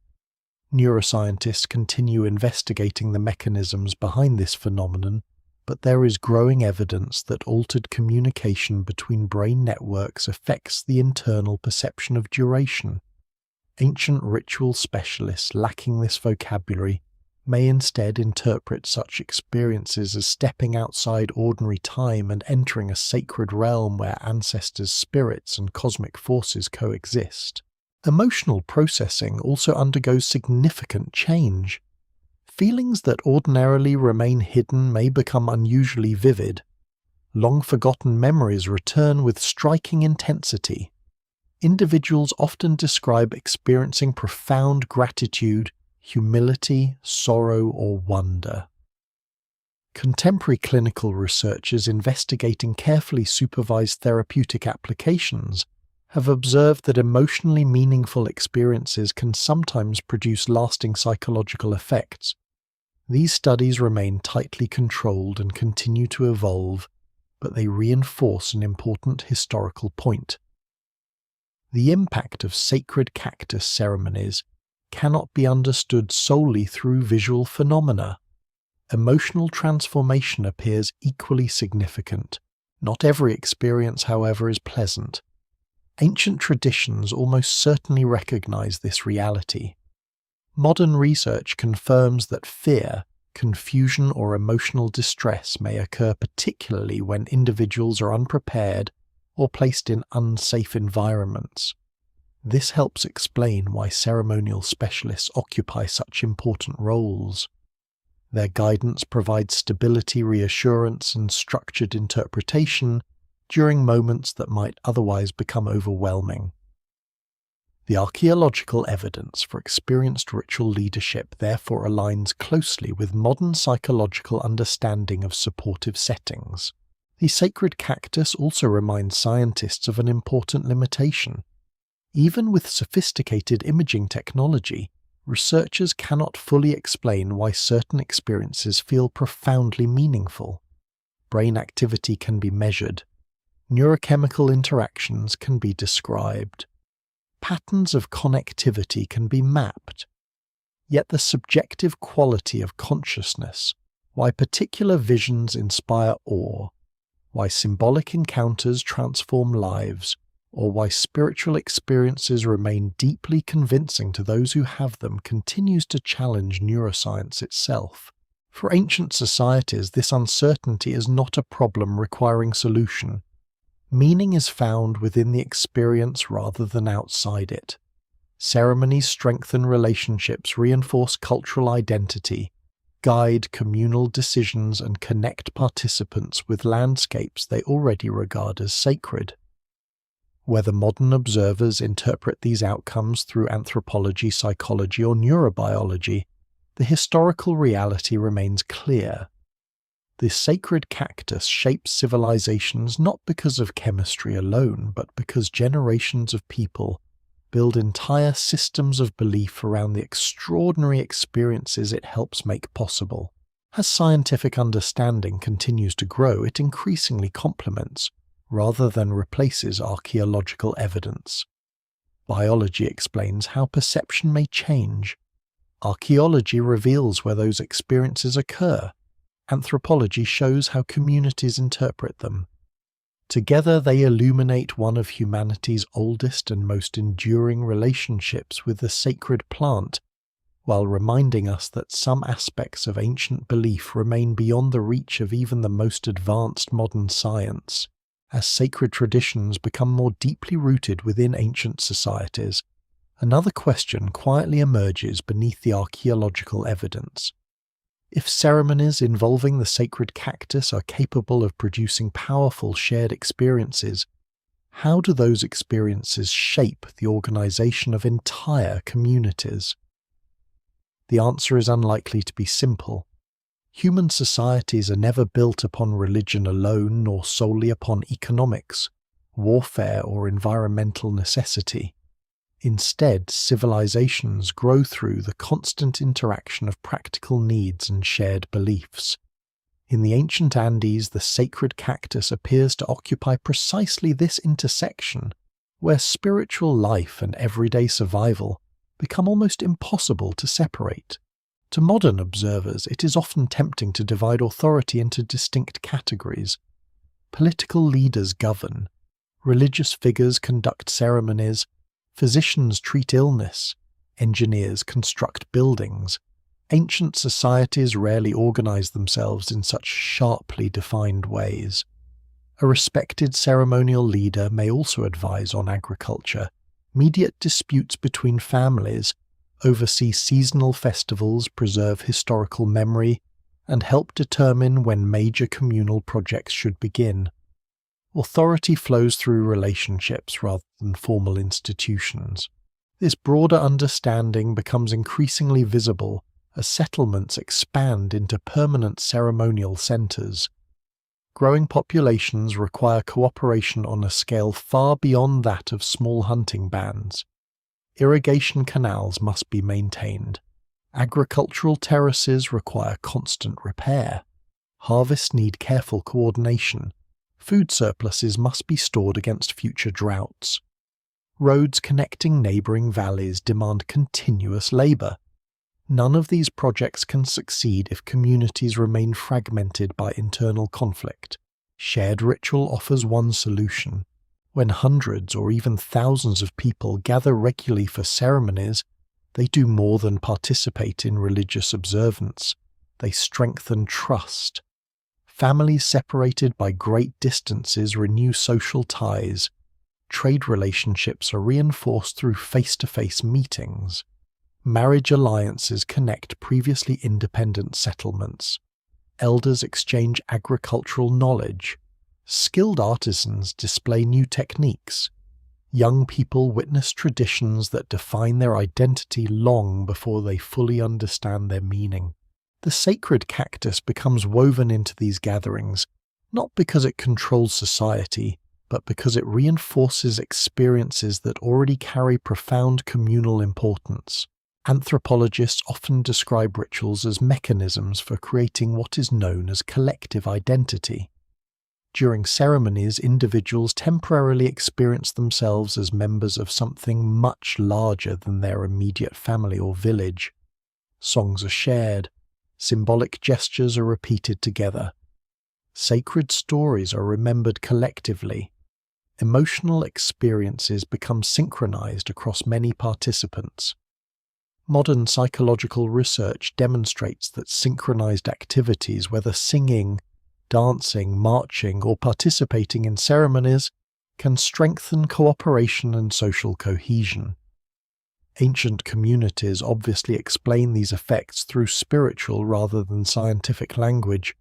Neuroscientists continue investigating the mechanisms behind this phenomenon, but there is growing evidence that altered communication between brain networks affects the internal perception of duration. Ancient ritual specialists lacking this vocabulary may instead interpret such experiences as stepping outside ordinary time and entering a sacred realm where ancestors' spirits and cosmic forces coexist. Emotional processing also undergoes significant change. Feelings that ordinarily remain hidden may become unusually vivid. Long-forgotten memories return with striking intensity. Individuals often describe experiencing profound gratitude, humility, sorrow, or wonder. Contemporary clinical researchers investigating carefully supervised therapeutic applications have observed that emotionally meaningful experiences can sometimes produce lasting psychological effects. These studies remain tightly controlled and continue to evolve, but they reinforce an important historical point. The impact of sacred cactus ceremonies cannot be understood solely through visual phenomena. Emotional transformation appears equally significant. Not every experience, however, is pleasant. Ancient traditions almost certainly recognize this reality. Modern research confirms that fear, confusion, or emotional distress may occur particularly when individuals are unprepared or placed in unsafe environments. This helps explain why ceremonial specialists occupy such important roles. Their guidance provides stability, reassurance, and structured interpretation during moments that might otherwise become overwhelming. The archaeological evidence for experienced ritual leadership therefore aligns closely with modern psychological understanding of supportive settings. The sacred cactus also reminds scientists of an important limitation. Even with sophisticated imaging technology, researchers cannot fully explain why certain experiences feel profoundly meaningful. Brain activity can be measured. Neurochemical interactions can be described. Patterns of connectivity can be mapped. Yet the subjective quality of consciousness, why particular visions inspire awe, why symbolic encounters transform lives, or why spiritual experiences remain deeply convincing to those who have them continues to challenge neuroscience itself. For ancient societies, this uncertainty is not a problem requiring solution. Meaning is found within the experience rather than outside it. Ceremonies strengthen relationships, reinforce cultural identity, guide communal decisions, and connect participants with landscapes they already regard as sacred. Whether modern observers interpret these outcomes through anthropology, psychology, or neurobiology, the historical reality remains clear. The sacred cactus shapes civilizations not because of chemistry alone, but because generations of people build entire systems of belief around the extraordinary experiences it helps make possible. As scientific understanding continues to grow, it increasingly complements, rather than replaces, archaeological evidence. Biology explains how perception may change. Archaeology reveals where those experiences occur. Anthropology shows how communities interpret them. Together they illuminate one of humanity's oldest and most enduring relationships with the sacred plant, while reminding us that some aspects of ancient belief remain beyond the reach of even the most advanced modern science. As sacred traditions become more deeply rooted within ancient societies, another question quietly emerges beneath the archaeological evidence. If ceremonies involving the sacred cactus are capable of producing powerful shared experiences, how do those experiences shape the organization of entire communities? The answer is unlikely to be simple. Human societies are never built upon religion alone, nor solely upon economics, warfare, or environmental necessity. Instead, civilizations grow through the constant interaction of practical needs and shared beliefs. In the ancient Andes, the sacred cactus appears to occupy precisely this intersection, where spiritual life and everyday survival become almost impossible to separate. To modern observers, it is often tempting to divide authority into distinct categories. Political leaders govern, religious figures conduct ceremonies, physicians treat illness, engineers construct buildings. Ancient societies rarely organize themselves in such sharply defined ways. A respected ceremonial leader may also advise on agriculture, mediate disputes between families, oversee seasonal festivals, preserve historical memory, and help determine when major communal projects should begin. Authority flows through relationships rather than formal institutions. This broader understanding becomes increasingly visible as settlements expand into permanent ceremonial centers. Growing populations require cooperation on a scale far beyond that of small hunting bands. Irrigation canals must be maintained. Agricultural terraces require constant repair. Harvests need careful coordination. Food surpluses must be stored against future droughts. Roads connecting neighboring valleys demand continuous labor. None of these projects can succeed if communities remain fragmented by internal conflict. Shared ritual offers one solution. When hundreds or even thousands of people gather regularly for ceremonies, they do more than participate in religious observance. They strengthen trust. Families separated by great distances renew social ties. Trade relationships are reinforced through face-to-face meetings. Marriage alliances connect previously independent settlements. Elders exchange agricultural knowledge. Skilled artisans display new techniques. Young people witness traditions that define their identity long before they fully understand their meaning. The sacred cactus becomes woven into these gatherings, not because it controls society, but because it reinforces experiences that already carry profound communal importance. Anthropologists often describe rituals as mechanisms for creating what is known as collective identity. During ceremonies, individuals temporarily experience themselves as members of something much larger than their immediate family or village. Songs are shared. Symbolic gestures are repeated together. Sacred stories are remembered collectively. Emotional experiences become synchronized across many participants. Modern psychological research demonstrates that synchronized activities, whether singing, dancing, marching, or participating in ceremonies, can strengthen cooperation and social cohesion. Ancient communities obviously explain these effects through spiritual rather than scientific language,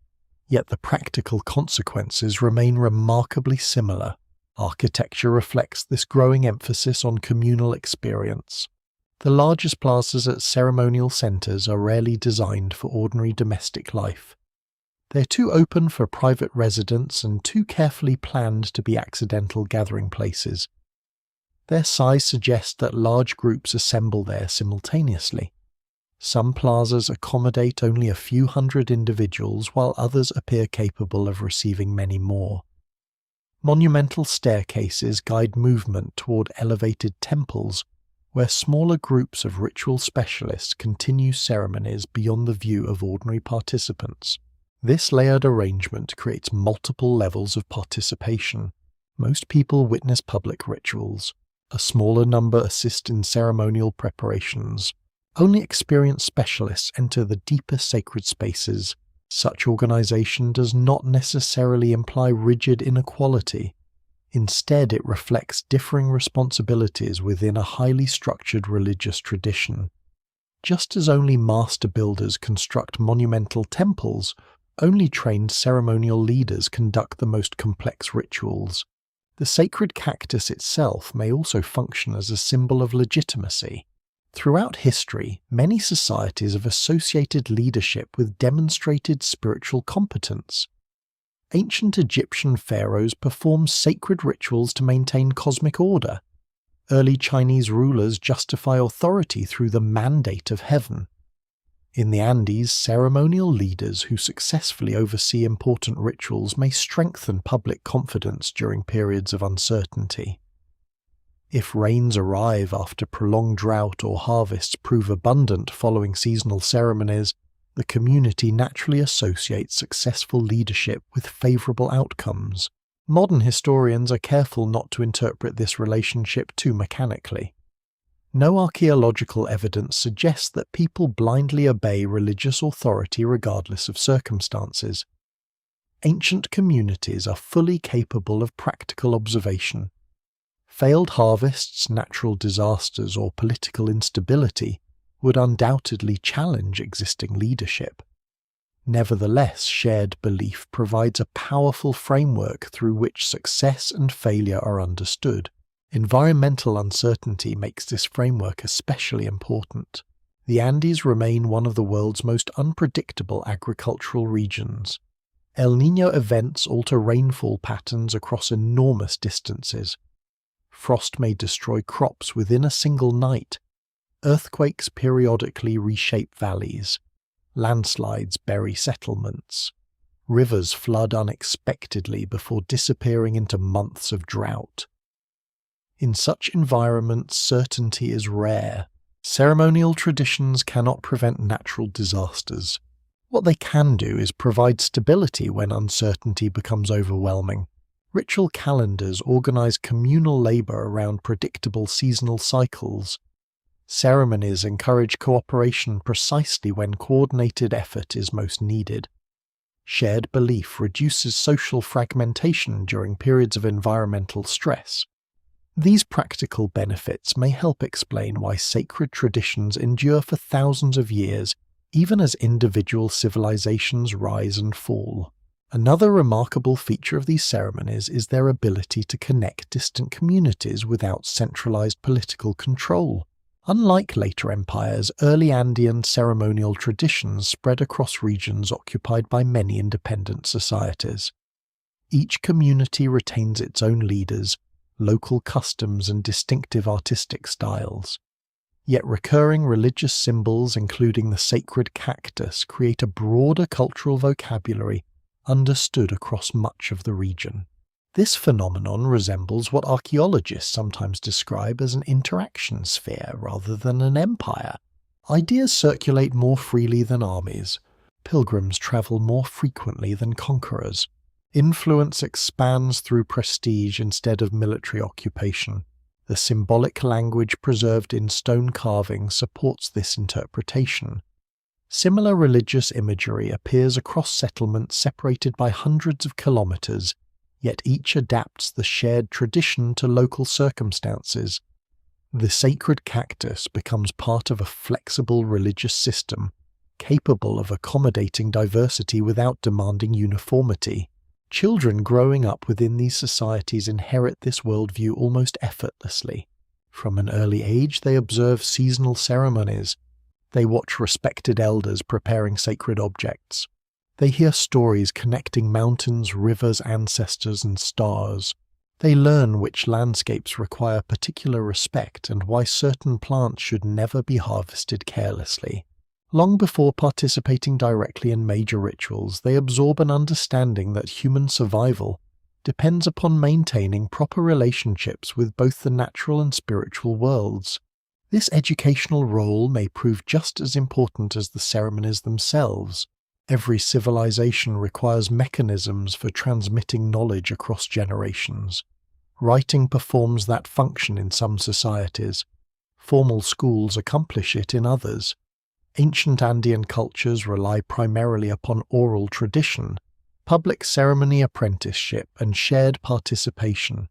yet the practical consequences remain remarkably similar. Architecture reflects this growing emphasis on communal experience. The largest plazas at ceremonial centres are rarely designed for ordinary domestic life. They're too open for private residence and too carefully planned to be accidental gathering places. Their size suggests that large groups assemble there simultaneously. Some plazas accommodate only a few hundred individuals, while others appear capable of receiving many more. Monumental staircases guide movement toward elevated temples, where smaller groups of ritual specialists continue ceremonies beyond the view of ordinary participants. This layered arrangement creates multiple levels of participation. Most people witness public rituals. A smaller number assist in ceremonial preparations. Only experienced specialists enter the deeper sacred spaces. Such organization does not necessarily imply rigid inequality. Instead, it reflects differing responsibilities within a highly structured religious tradition. Just as only master builders construct monumental temples, only trained ceremonial leaders conduct the most complex rituals. The sacred cactus itself may also function as a symbol of legitimacy. Throughout history, many societies have associated leadership with demonstrated spiritual competence. Ancient Egyptian pharaohs performed sacred rituals to maintain cosmic order. Early Chinese rulers justify authority through the mandate of heaven. In the Andes, ceremonial leaders who successfully oversee important rituals may strengthen public confidence during periods of uncertainty. If rains arrive after prolonged drought or harvests prove abundant following seasonal ceremonies, the community naturally associates successful leadership with favorable outcomes. Modern historians are careful not to interpret this relationship too mechanically. No archaeological evidence suggests that people blindly obey religious authority regardless of circumstances. Ancient communities are fully capable of practical observation. Failed harvests, natural disasters, or political instability would undoubtedly challenge existing leadership. Nevertheless, shared belief provides a powerful framework through which success and failure are understood. Environmental uncertainty makes this framework especially important. The Andes remain one of the world's most unpredictable agricultural regions. El Niño events alter rainfall patterns across enormous distances. Frost may destroy crops within a single night. Earthquakes periodically reshape valleys. Landslides bury settlements. Rivers flood unexpectedly before disappearing into months of drought. In such environments, certainty is rare. Ceremonial traditions cannot prevent natural disasters. What they can do is provide stability when uncertainty becomes overwhelming. Ritual calendars organize communal labor around predictable seasonal cycles. Ceremonies encourage cooperation precisely when coordinated effort is most needed. Shared belief reduces social fragmentation during periods of environmental stress. These practical benefits may help explain why sacred traditions endure for thousands of years, even as individual civilizations rise and fall. Another remarkable feature of these ceremonies is their ability to connect distant communities without centralized political control. Unlike later empires, early Andean ceremonial traditions spread across regions occupied by many independent societies. Each community retains its own leaders, local customs, and distinctive artistic styles. Yet recurring religious symbols, including the sacred cactus, create a broader cultural vocabulary understood across much of the region. This phenomenon resembles what archaeologists sometimes describe as an interaction sphere rather than an empire. Ideas circulate more freely than armies. Pilgrims travel more frequently than conquerors. Influence expands through prestige instead of military occupation. The symbolic language preserved in stone carving supports this interpretation. Similar religious imagery appears across settlements separated by hundreds of kilometers, yet each adapts the shared tradition to local circumstances. The sacred cactus becomes part of a flexible religious system, capable of accommodating diversity without demanding uniformity. Children growing up within these societies inherit this worldview almost effortlessly. From an early age, they observe seasonal ceremonies. They watch respected elders preparing sacred objects. They hear stories connecting mountains, rivers, ancestors, and stars. They learn which landscapes require particular respect and why certain plants should never be harvested carelessly. Long before participating directly in major rituals, they absorb an understanding that human survival depends upon maintaining proper relationships with both the natural and spiritual worlds. This educational role may prove just as important as the ceremonies themselves. Every civilization requires mechanisms for transmitting knowledge across generations. Writing performs that function in some societies. Formal schools accomplish it in others. Ancient Andean cultures rely primarily upon oral tradition, public ceremony apprenticeship, and shared participation.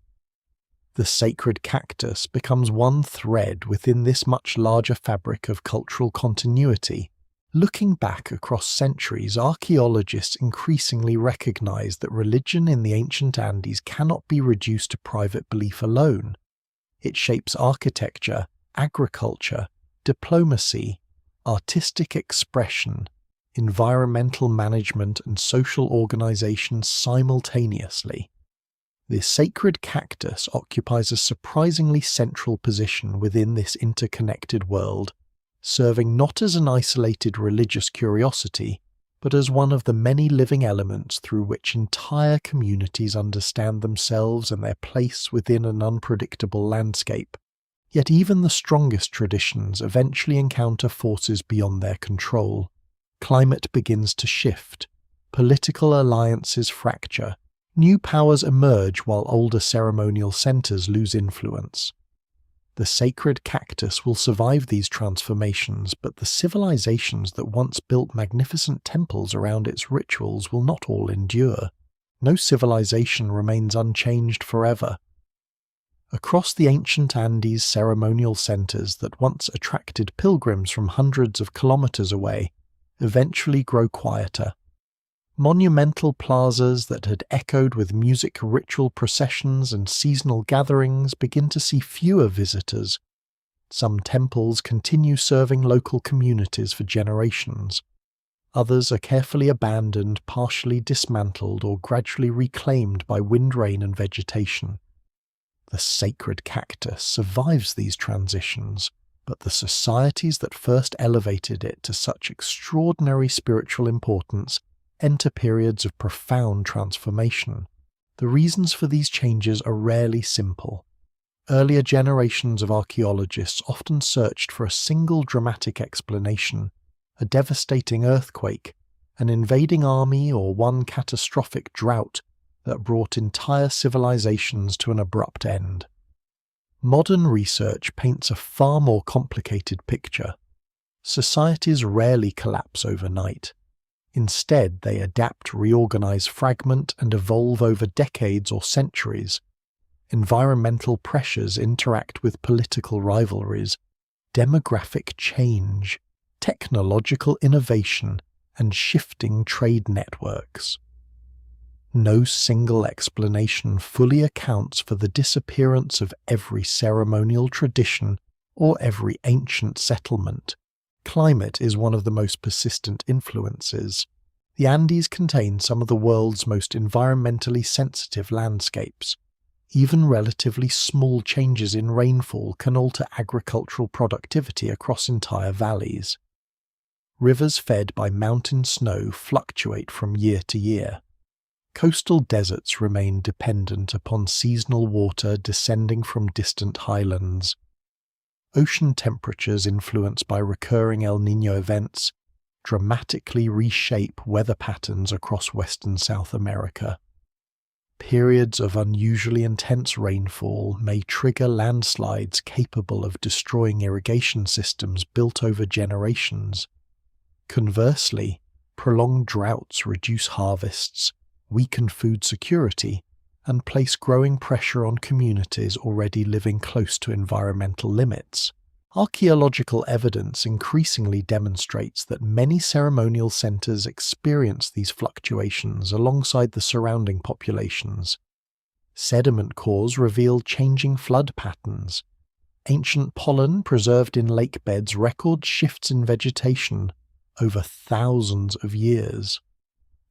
The sacred cactus becomes one thread within this much larger fabric of cultural continuity. Looking back across centuries, archaeologists increasingly recognize that religion in the ancient Andes cannot be reduced to private belief alone. It shapes architecture, agriculture, diplomacy, artistic expression, environmental management, and social organization simultaneously. This sacred cactus occupies a surprisingly central position within this interconnected world, serving not as an isolated religious curiosity, but as one of the many living elements through which entire communities understand themselves and their place within an unpredictable landscape. Yet even the strongest traditions eventually encounter forces beyond their control. Climate begins to shift, political alliances fracture, new powers emerge while older ceremonial centers lose influence. The sacred cactus will survive these transformations, but the civilizations that once built magnificent temples around its rituals will not all endure. No civilization remains unchanged forever. Across the ancient Andes, ceremonial centers that once attracted pilgrims from hundreds of kilometers away eventually grow quieter. Monumental plazas that had echoed with music, ritual processions, and seasonal gatherings begin to see fewer visitors. Some temples continue serving local communities for generations. Others are carefully abandoned, partially dismantled, or gradually reclaimed by wind, rain, and vegetation. The sacred cactus survives these transitions, but the societies that first elevated it to such extraordinary spiritual importance enter periods of profound transformation. The reasons for these changes are rarely simple. Earlier generations of archaeologists often searched for a single dramatic explanation: a devastating earthquake, an invading army, or one catastrophic drought that brought entire civilizations to an abrupt end. Modern research paints a far more complicated picture. Societies rarely collapse overnight. Instead, they adapt, reorganize, fragment, and evolve over decades or centuries. Environmental pressures interact with political rivalries, demographic change, technological innovation, and shifting trade networks. No single explanation fully accounts for the disappearance of every ceremonial tradition or every ancient settlement. Climate is one of the most persistent influences. The Andes contain some of the world's most environmentally sensitive landscapes. Even relatively small changes in rainfall can alter agricultural productivity across entire valleys. Rivers fed by mountain snow fluctuate from year to year. Coastal deserts remain dependent upon seasonal water descending from distant highlands. ocean temperatures influenced by recurring El Niño events dramatically reshape weather patterns across Western South America. Periods of unusually intense rainfall may trigger landslides capable of destroying irrigation systems built over generations. Conversely, prolonged droughts reduce harvests, weaken food security, and place growing pressure on communities already living close to environmental limits. Archaeological evidence increasingly demonstrates that many ceremonial centers experience these fluctuations alongside the surrounding populations. Sediment cores reveal changing flood patterns. Ancient pollen preserved in lake beds record shifts in vegetation over thousands of years.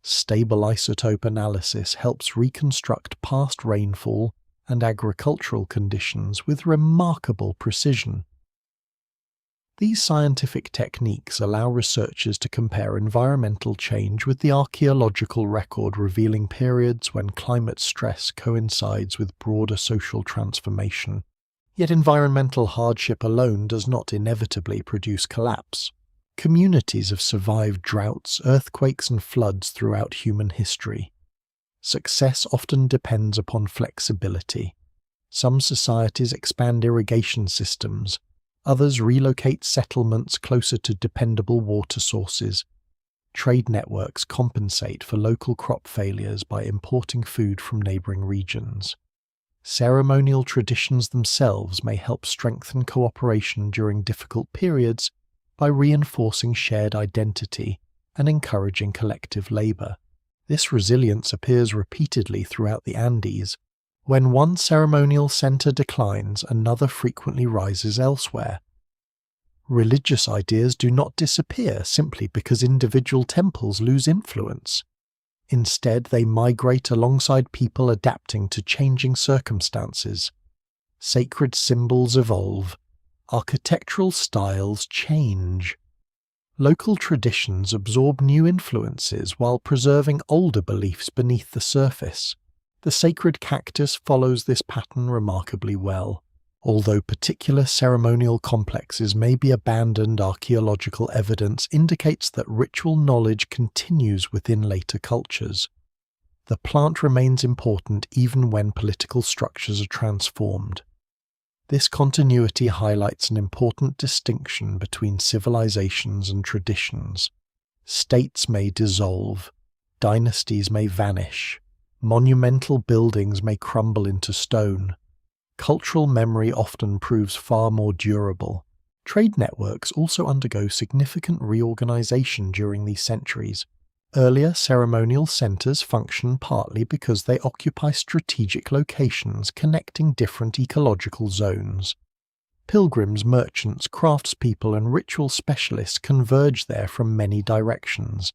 Stable isotope analysis helps reconstruct past rainfall and agricultural conditions with remarkable precision. These scientific techniques allow researchers to compare environmental change with the archaeological record, revealing periods when climate stress coincides with broader social transformation. Yet environmental hardship alone does not inevitably produce collapse. Communities have survived droughts, earthquakes, and floods throughout human history. Success often depends upon flexibility. Some societies expand irrigation systems. Others relocate settlements closer to dependable water sources. Trade networks compensate for local crop failures by importing food from neighboring regions. Ceremonial traditions themselves may help strengthen cooperation during difficult periods by reinforcing shared identity and encouraging collective labor. This resilience appears repeatedly throughout the Andes. When one ceremonial center declines, another frequently rises elsewhere. Religious ideas do not disappear simply because individual temples lose influence. Instead, they migrate alongside people adapting to changing circumstances. Sacred symbols evolve. Architectural styles change. Local traditions absorb new influences while preserving older beliefs beneath the surface. The sacred cactus follows this pattern remarkably well. Although particular ceremonial complexes may be abandoned, archaeological evidence indicates that ritual knowledge continues within later cultures. The plant remains important even when political structures are transformed. This continuity highlights an important distinction between civilizations and traditions. States may dissolve, dynasties may vanish, monumental buildings may crumble into stone. Cultural memory often proves far more durable. Trade networks also undergo significant reorganization during these centuries. Earlier ceremonial centers function partly because they occupy strategic locations connecting different ecological zones. Pilgrims, merchants, craftspeople, and ritual specialists converge there from many directions.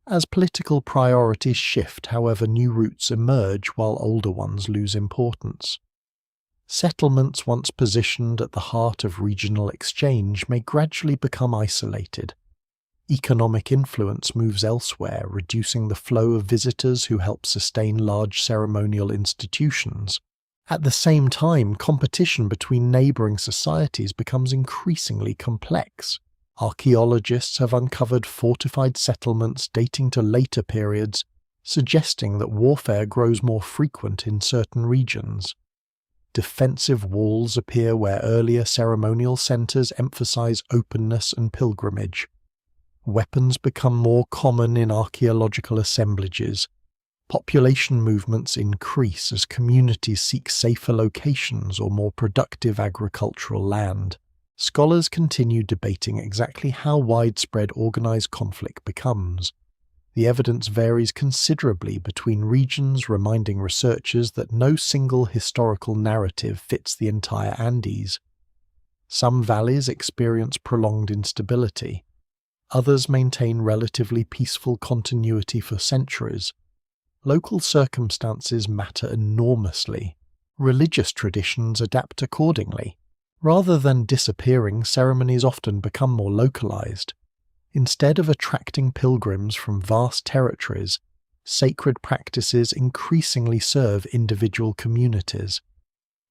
As political priorities shift, however, new routes emerge while older ones lose importance. Settlements once positioned at the heart of regional exchange may gradually become isolated. Economic influence moves elsewhere, reducing the flow of visitors who help sustain large ceremonial institutions. At the same time, competition between neighboring societies becomes increasingly complex. Archaeologists have uncovered fortified settlements dating to later periods, suggesting that warfare grows more frequent in certain regions. Defensive walls appear where earlier ceremonial centers emphasize openness and pilgrimage. Weapons become more common in archaeological assemblages. Population movements increase as communities seek safer locations or more productive agricultural land. Scholars continue debating exactly how widespread organized conflict becomes. The evidence varies considerably between regions, reminding researchers that no single historical narrative fits the entire Andes. Some valleys experience prolonged instability. Others maintain relatively peaceful continuity for centuries. Local circumstances matter enormously. Religious traditions adapt accordingly. Rather than disappearing, ceremonies often become more localized. Instead of attracting pilgrims from vast territories, sacred practices increasingly serve individual communities.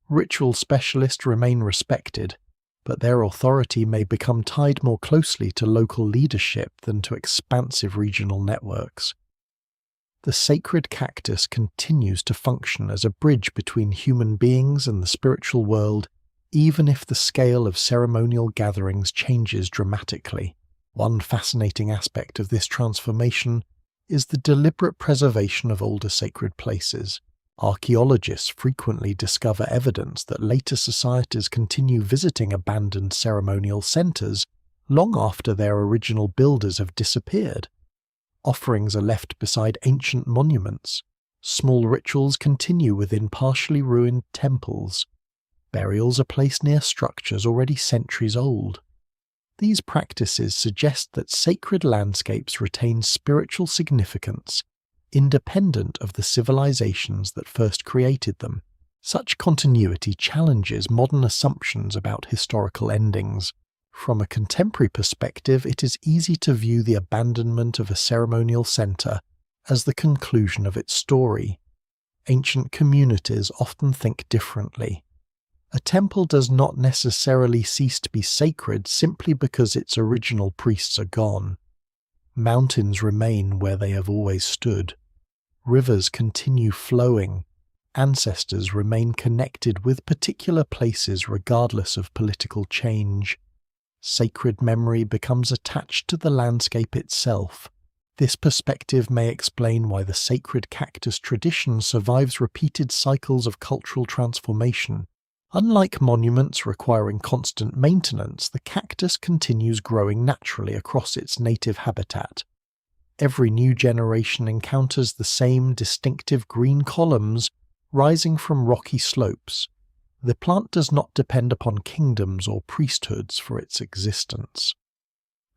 Ritual specialists remain respected, but their authority may become tied more closely to local leadership than to expansive regional networks. The sacred cactus continues to function as a bridge between human beings and the spiritual world, even if the scale of ceremonial gatherings changes dramatically. One fascinating aspect of this transformation is the deliberate preservation of older sacred places. Archaeologists frequently discover evidence that later societies continue visiting abandoned ceremonial centers long after their original builders have disappeared. Offerings are left beside ancient monuments. Small rituals continue within partially ruined temples. Burials are placed near structures already centuries old. These practices suggest that sacred landscapes retain spiritual significance, independent of the civilizations that first created them. Such continuity challenges modern assumptions about historical endings. From a contemporary perspective, it is easy to view the abandonment of a ceremonial center as the conclusion of its story. Ancient communities often think differently. A temple does not necessarily cease to be sacred simply because its original priests are gone. Mountains remain where they have always stood. Rivers continue flowing. Ancestors remain connected with particular places regardless of political change. Sacred memory becomes attached to the landscape itself. This perspective may explain why the sacred cactus tradition survives repeated cycles of cultural transformation. Unlike monuments requiring constant maintenance, the cactus continues growing naturally across its native habitat. Every new generation encounters the same distinctive green columns rising from rocky slopes. The plant does not depend upon kingdoms or priesthoods for its existence.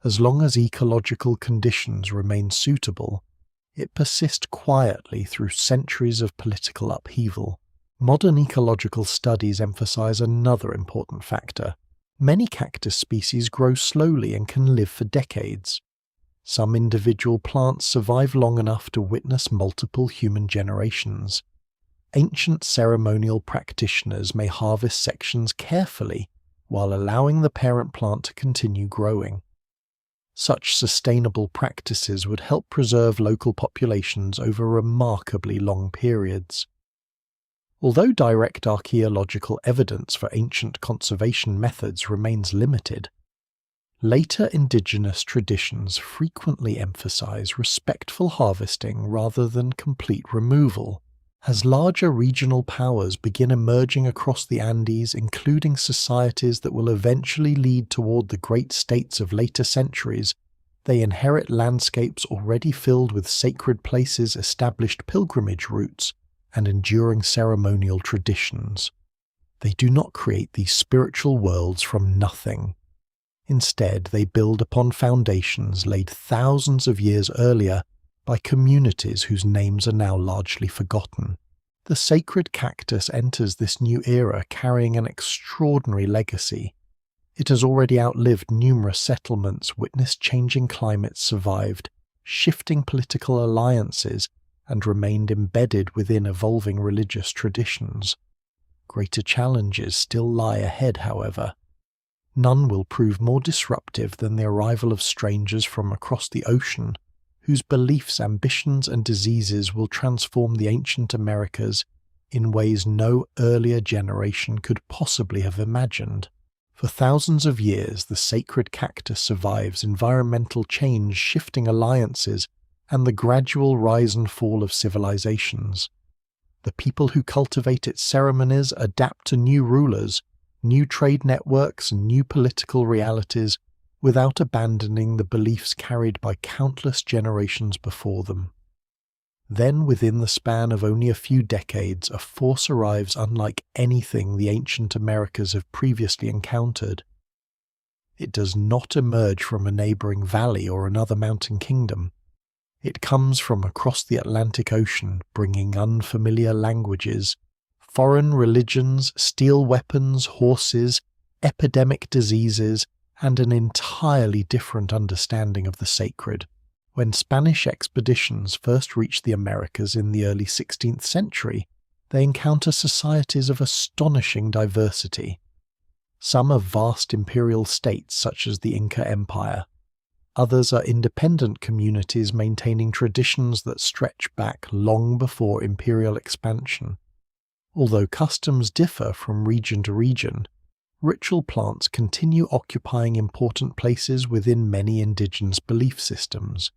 As long as ecological conditions remain suitable, it persists quietly through centuries of political upheaval. Modern ecological studies emphasize another important factor. Many cactus species grow slowly and can live for decades. Some individual plants survive long enough to witness multiple human generations. Ancient ceremonial practitioners may harvest sections carefully while allowing the parent plant to continue growing. Such sustainable practices would help preserve local populations over remarkably long periods. Although direct archaeological evidence for ancient conservation methods remains limited, later indigenous traditions frequently emphasize respectful harvesting rather than complete removal. As larger regional powers begin emerging across the Andes, including societies that will eventually lead toward the great states of later centuries, they inherit landscapes already filled with sacred places, established pilgrimage routes, and enduring ceremonial traditions. They do not create these spiritual worlds from nothing. Instead, they build upon foundations laid thousands of years earlier by communities whose names are now largely forgotten. The sacred cactus enters this new era carrying an extraordinary legacy. It has already outlived numerous settlements, witnessed changing climates, survived shifting political alliances, and remained embedded within evolving religious traditions. Greater challenges still lie ahead, however. None will prove more disruptive than the arrival of strangers from across the ocean, whose beliefs, ambitions, and diseases will transform the ancient Americas in ways no earlier generation could possibly have imagined. For thousands of years, the sacred cactus survives environmental change, shifting alliances, and the gradual rise and fall of civilizations. The people who cultivate its ceremonies adapt to new rulers, new trade networks, and new political realities without abandoning the beliefs carried by countless generations before them. Then, within the span of only a few decades, a force arrives unlike anything the ancient Americas have previously encountered. It does not emerge from a neighboring valley or another mountain kingdom. It comes from across the Atlantic Ocean, bringing unfamiliar languages, foreign religions, steel weapons, horses, epidemic diseases, and an entirely different understanding of the sacred. When Spanish expeditions first reached the Americas in the early 16th century, they encounter societies of astonishing diversity. Some are vast imperial states such as the Inca Empire. Others are independent communities maintaining traditions that stretch back long before imperial expansion. Although customs differ from region to region, ritual plants continue occupying important places within many indigenous belief systems.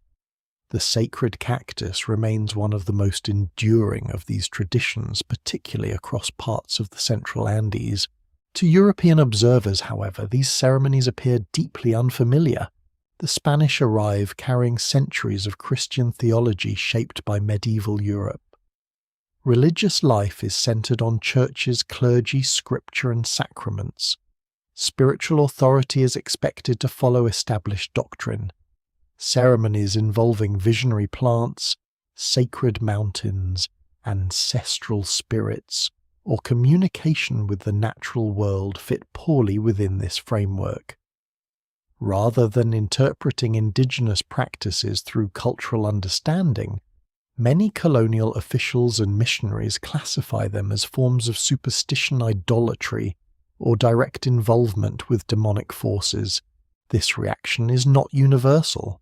The sacred cactus remains one of the most enduring of these traditions, particularly across parts of the central Andes. To European observers, however, these ceremonies appear deeply unfamiliar. The Spanish arrive carrying centuries of Christian theology shaped by medieval Europe. Religious life is centered on churches, clergy, scripture, and sacraments. Spiritual authority is expected to follow established doctrine. Ceremonies involving visionary plants, sacred mountains, ancestral spirits, or communication with the natural world fit poorly within this framework. Rather than interpreting indigenous practices through cultural understanding, many colonial officials and missionaries classify them as forms of superstition, idolatry, or direct involvement with demonic forces. This reaction is not universal.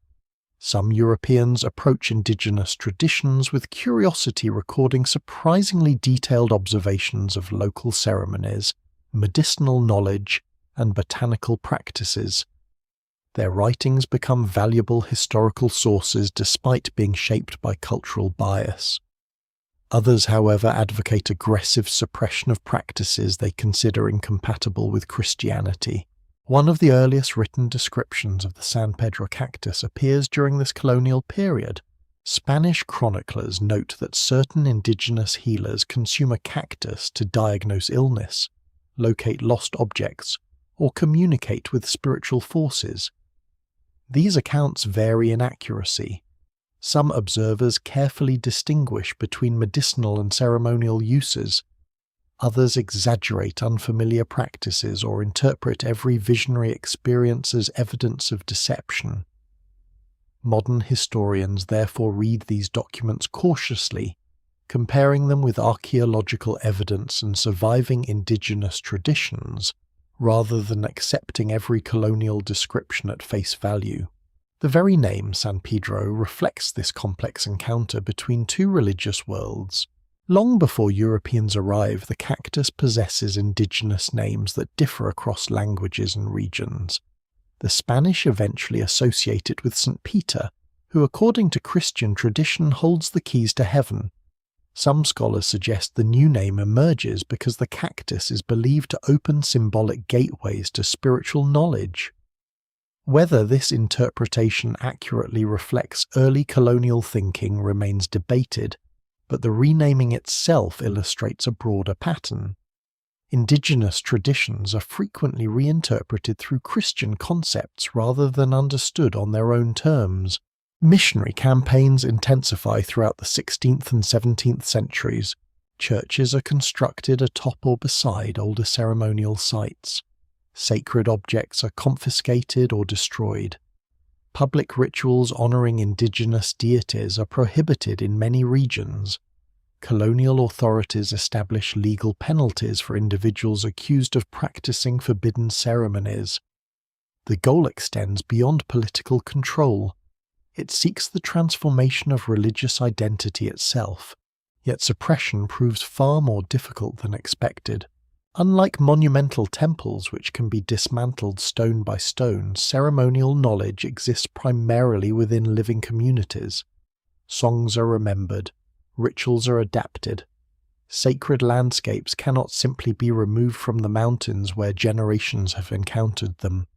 Some Europeans approach indigenous traditions with curiosity, recording surprisingly detailed observations of local ceremonies, medicinal knowledge, and botanical practices. Their writings become valuable historical sources despite being shaped by cultural bias. Others, however, advocate aggressive suppression of practices they consider incompatible with Christianity. One of the earliest written descriptions of the San Pedro cactus appears during this colonial period. Spanish chroniclers note that certain indigenous healers consume a cactus to diagnose illness, locate lost objects, or communicate with spiritual forces. These accounts vary in accuracy. Some observers carefully distinguish between medicinal and ceremonial uses. Others exaggerate unfamiliar practices or interpret every visionary experience as evidence of deception. Modern historians therefore read these documents cautiously, comparing them with archaeological evidence and surviving indigenous traditions, rather than accepting every colonial description at face value. The very name San Pedro reflects this complex encounter between two religious worlds. Long before Europeans arrive, the cactus possesses indigenous names that differ across languages and regions. The Spanish eventually associate it with St. Peter, who according to Christian tradition holds the keys to heaven. Some scholars suggest the new name emerges because the cactus is believed to open symbolic gateways to spiritual knowledge. Whether this interpretation accurately reflects early colonial thinking remains debated, but the renaming itself illustrates a broader pattern. Indigenous traditions are frequently reinterpreted through Christian concepts rather than understood on their own terms. Missionary campaigns intensify throughout the 16th and 17th centuries. Churches are constructed atop or beside older ceremonial sites. Sacred objects are confiscated or destroyed. Public rituals honoring indigenous deities are prohibited in many regions. Colonial authorities establish legal penalties for individuals accused of practicing forbidden ceremonies. The goal extends beyond political control. It seeks the transformation of religious identity itself, yet suppression proves far more difficult than expected. Unlike monumental temples which can be dismantled stone by stone, ceremonial knowledge exists primarily within living communities. Songs are remembered, rituals are adapted. Sacred landscapes cannot simply be removed from the mountains where generations have encountered them.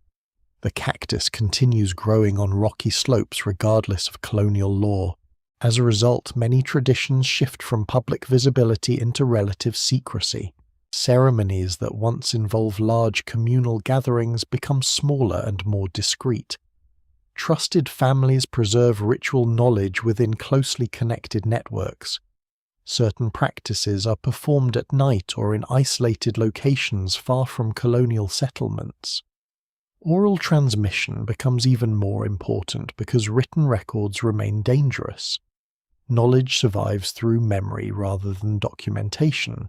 The cactus continues growing on rocky slopes regardless of colonial law. As a result, many traditions shift from public visibility into relative secrecy. Ceremonies that once involved large communal gatherings become smaller and more discreet. Trusted families preserve ritual knowledge within closely connected networks. Certain practices are performed at night or in isolated locations far from colonial settlements. Oral transmission becomes even more important because written records remain dangerous. Knowledge survives through memory rather than documentation.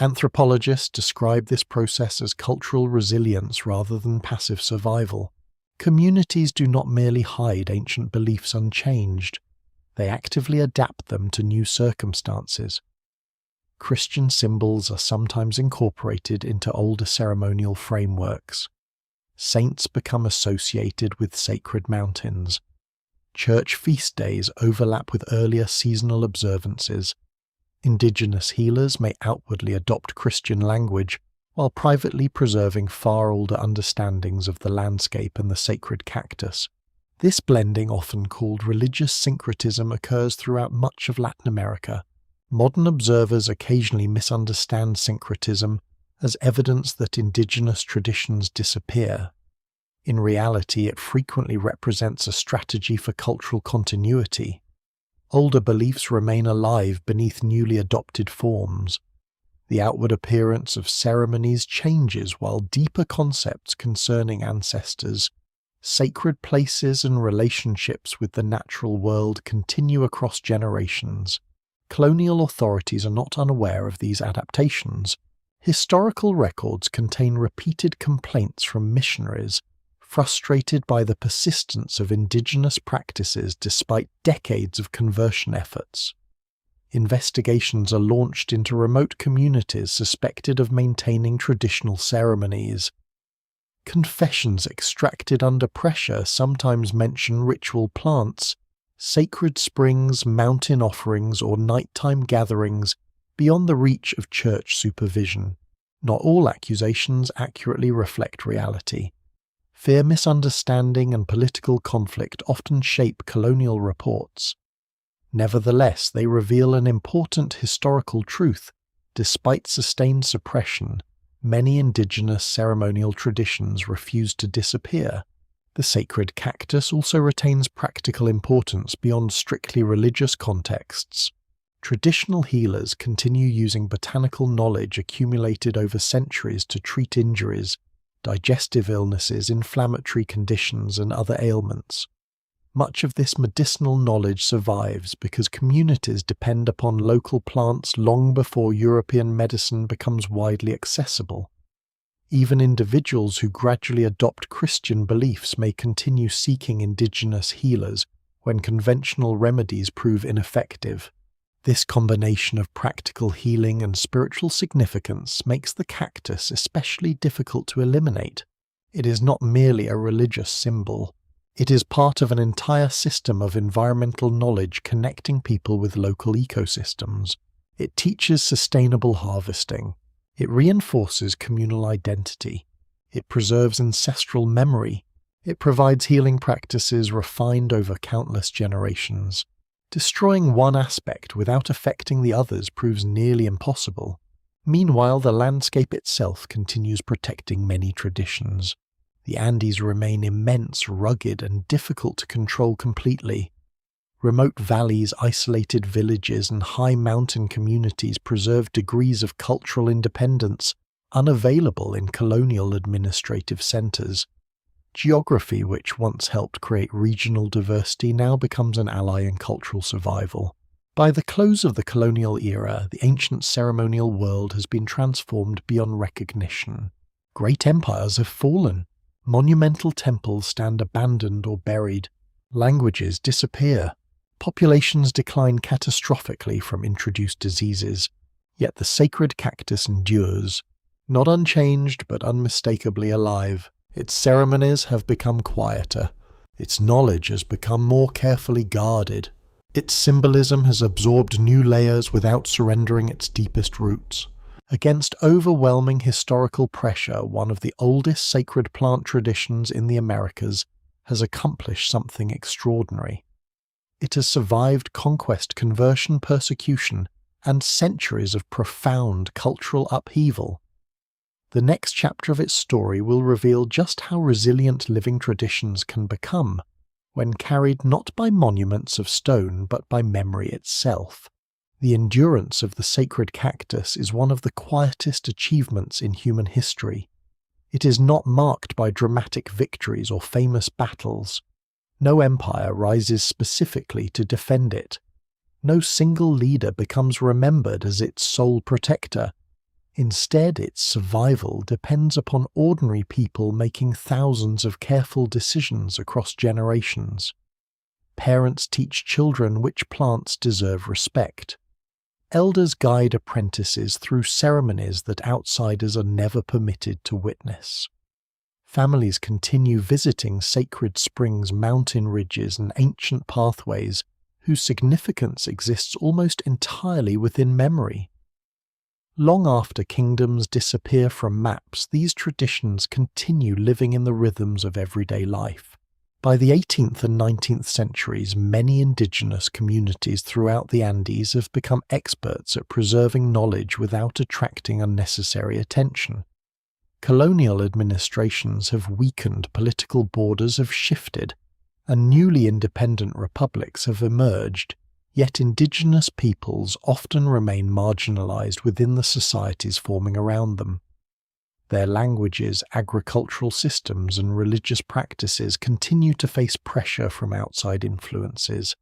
Anthropologists describe this process as cultural resilience rather than passive survival. Communities do not merely hide ancient beliefs unchanged, they actively adapt them to new circumstances. Christian symbols are sometimes incorporated into older ceremonial frameworks. Saints become associated with sacred mountains. Church feast days overlap with earlier seasonal observances. Indigenous healers may outwardly adopt Christian language, while privately preserving far older understandings of the landscape and the sacred cactus. This blending, often called religious syncretism, occurs throughout much of Latin America. Modern observers occasionally misunderstand syncretism as evidence that indigenous traditions disappear. In reality, it frequently represents a strategy for cultural continuity. Older beliefs remain alive beneath newly adopted forms. The outward appearance of ceremonies changes while deeper concepts concerning ancestors, sacred places and relationships with the natural world continue across generations. Colonial authorities are not unaware of these adaptations. Historical records contain repeated complaints from missionaries, frustrated by the persistence of indigenous practices despite decades of conversion efforts. Investigations are launched into remote communities suspected of maintaining traditional ceremonies. Confessions extracted under pressure sometimes mention ritual plants, sacred springs, mountain offerings, or nighttime gatherings beyond the reach of church supervision. Not all accusations accurately reflect reality. Fear, misunderstanding, and political conflict often shape colonial reports. Nevertheless, they reveal an important historical truth. Despite sustained suppression, many indigenous ceremonial traditions refuse to disappear. The sacred cactus also retains practical importance beyond strictly religious contexts. Traditional healers continue using botanical knowledge accumulated over centuries to treat injuries, digestive illnesses, inflammatory conditions, and other ailments. Much of this medicinal knowledge survives because communities depend upon local plants long before European medicine becomes widely accessible. Even individuals who gradually adopt Christian beliefs may continue seeking indigenous healers when conventional remedies prove ineffective. This combination of practical healing and spiritual significance makes the cactus especially difficult to eliminate. It is not merely a religious symbol. It is part of an entire system of environmental knowledge connecting people with local ecosystems. It teaches sustainable harvesting. It reinforces communal identity. It preserves ancestral memory. It provides healing practices refined over countless generations. Destroying one aspect without affecting the others proves nearly impossible. Meanwhile, the landscape itself continues protecting many traditions. The Andes remain immense, rugged, and difficult to control completely. Remote valleys, isolated villages, and high mountain communities preserve degrees of cultural independence unavailable in colonial administrative centers. Geography, which once helped create regional diversity, now becomes an ally in cultural survival. By the close of the colonial era, the ancient ceremonial world has been transformed beyond recognition. Great empires have fallen. Monumental temples stand abandoned or buried. Languages disappear. Populations decline catastrophically from introduced diseases. Yet the sacred cactus endures, not unchanged but unmistakably alive. Its ceremonies have become quieter. Its knowledge has become more carefully guarded. Its symbolism has absorbed new layers without surrendering its deepest roots. Against overwhelming historical pressure, one of the oldest sacred plant traditions in the Americas has accomplished something extraordinary. It has survived conquest, conversion, persecution, and centuries of profound cultural upheaval. The next chapter of its story will reveal just how resilient living traditions can become when carried not by monuments of stone but by memory itself. The endurance of the sacred cactus is one of the quietest achievements in human history. It is not marked by dramatic victories or famous battles. No empire rises specifically to defend it. No single leader becomes remembered as its sole protector. Instead, its survival depends upon ordinary people making thousands of careful decisions across generations. Parents teach children which plants deserve respect. Elders guide apprentices through ceremonies that outsiders are never permitted to witness. Families continue visiting sacred springs, mountain ridges, and ancient pathways whose significance exists almost entirely within memory. Long after kingdoms disappear from maps, these traditions continue living in the rhythms of everyday life. By the 18th and 19th centuries, many indigenous communities throughout the Andes have become experts at preserving knowledge without attracting unnecessary attention. Colonial administrations have weakened, political borders have shifted, and newly independent republics have emerged, yet indigenous peoples often remain marginalized within the societies forming around them. Their languages, agricultural systems, and religious practices continue to face pressure from outside influences.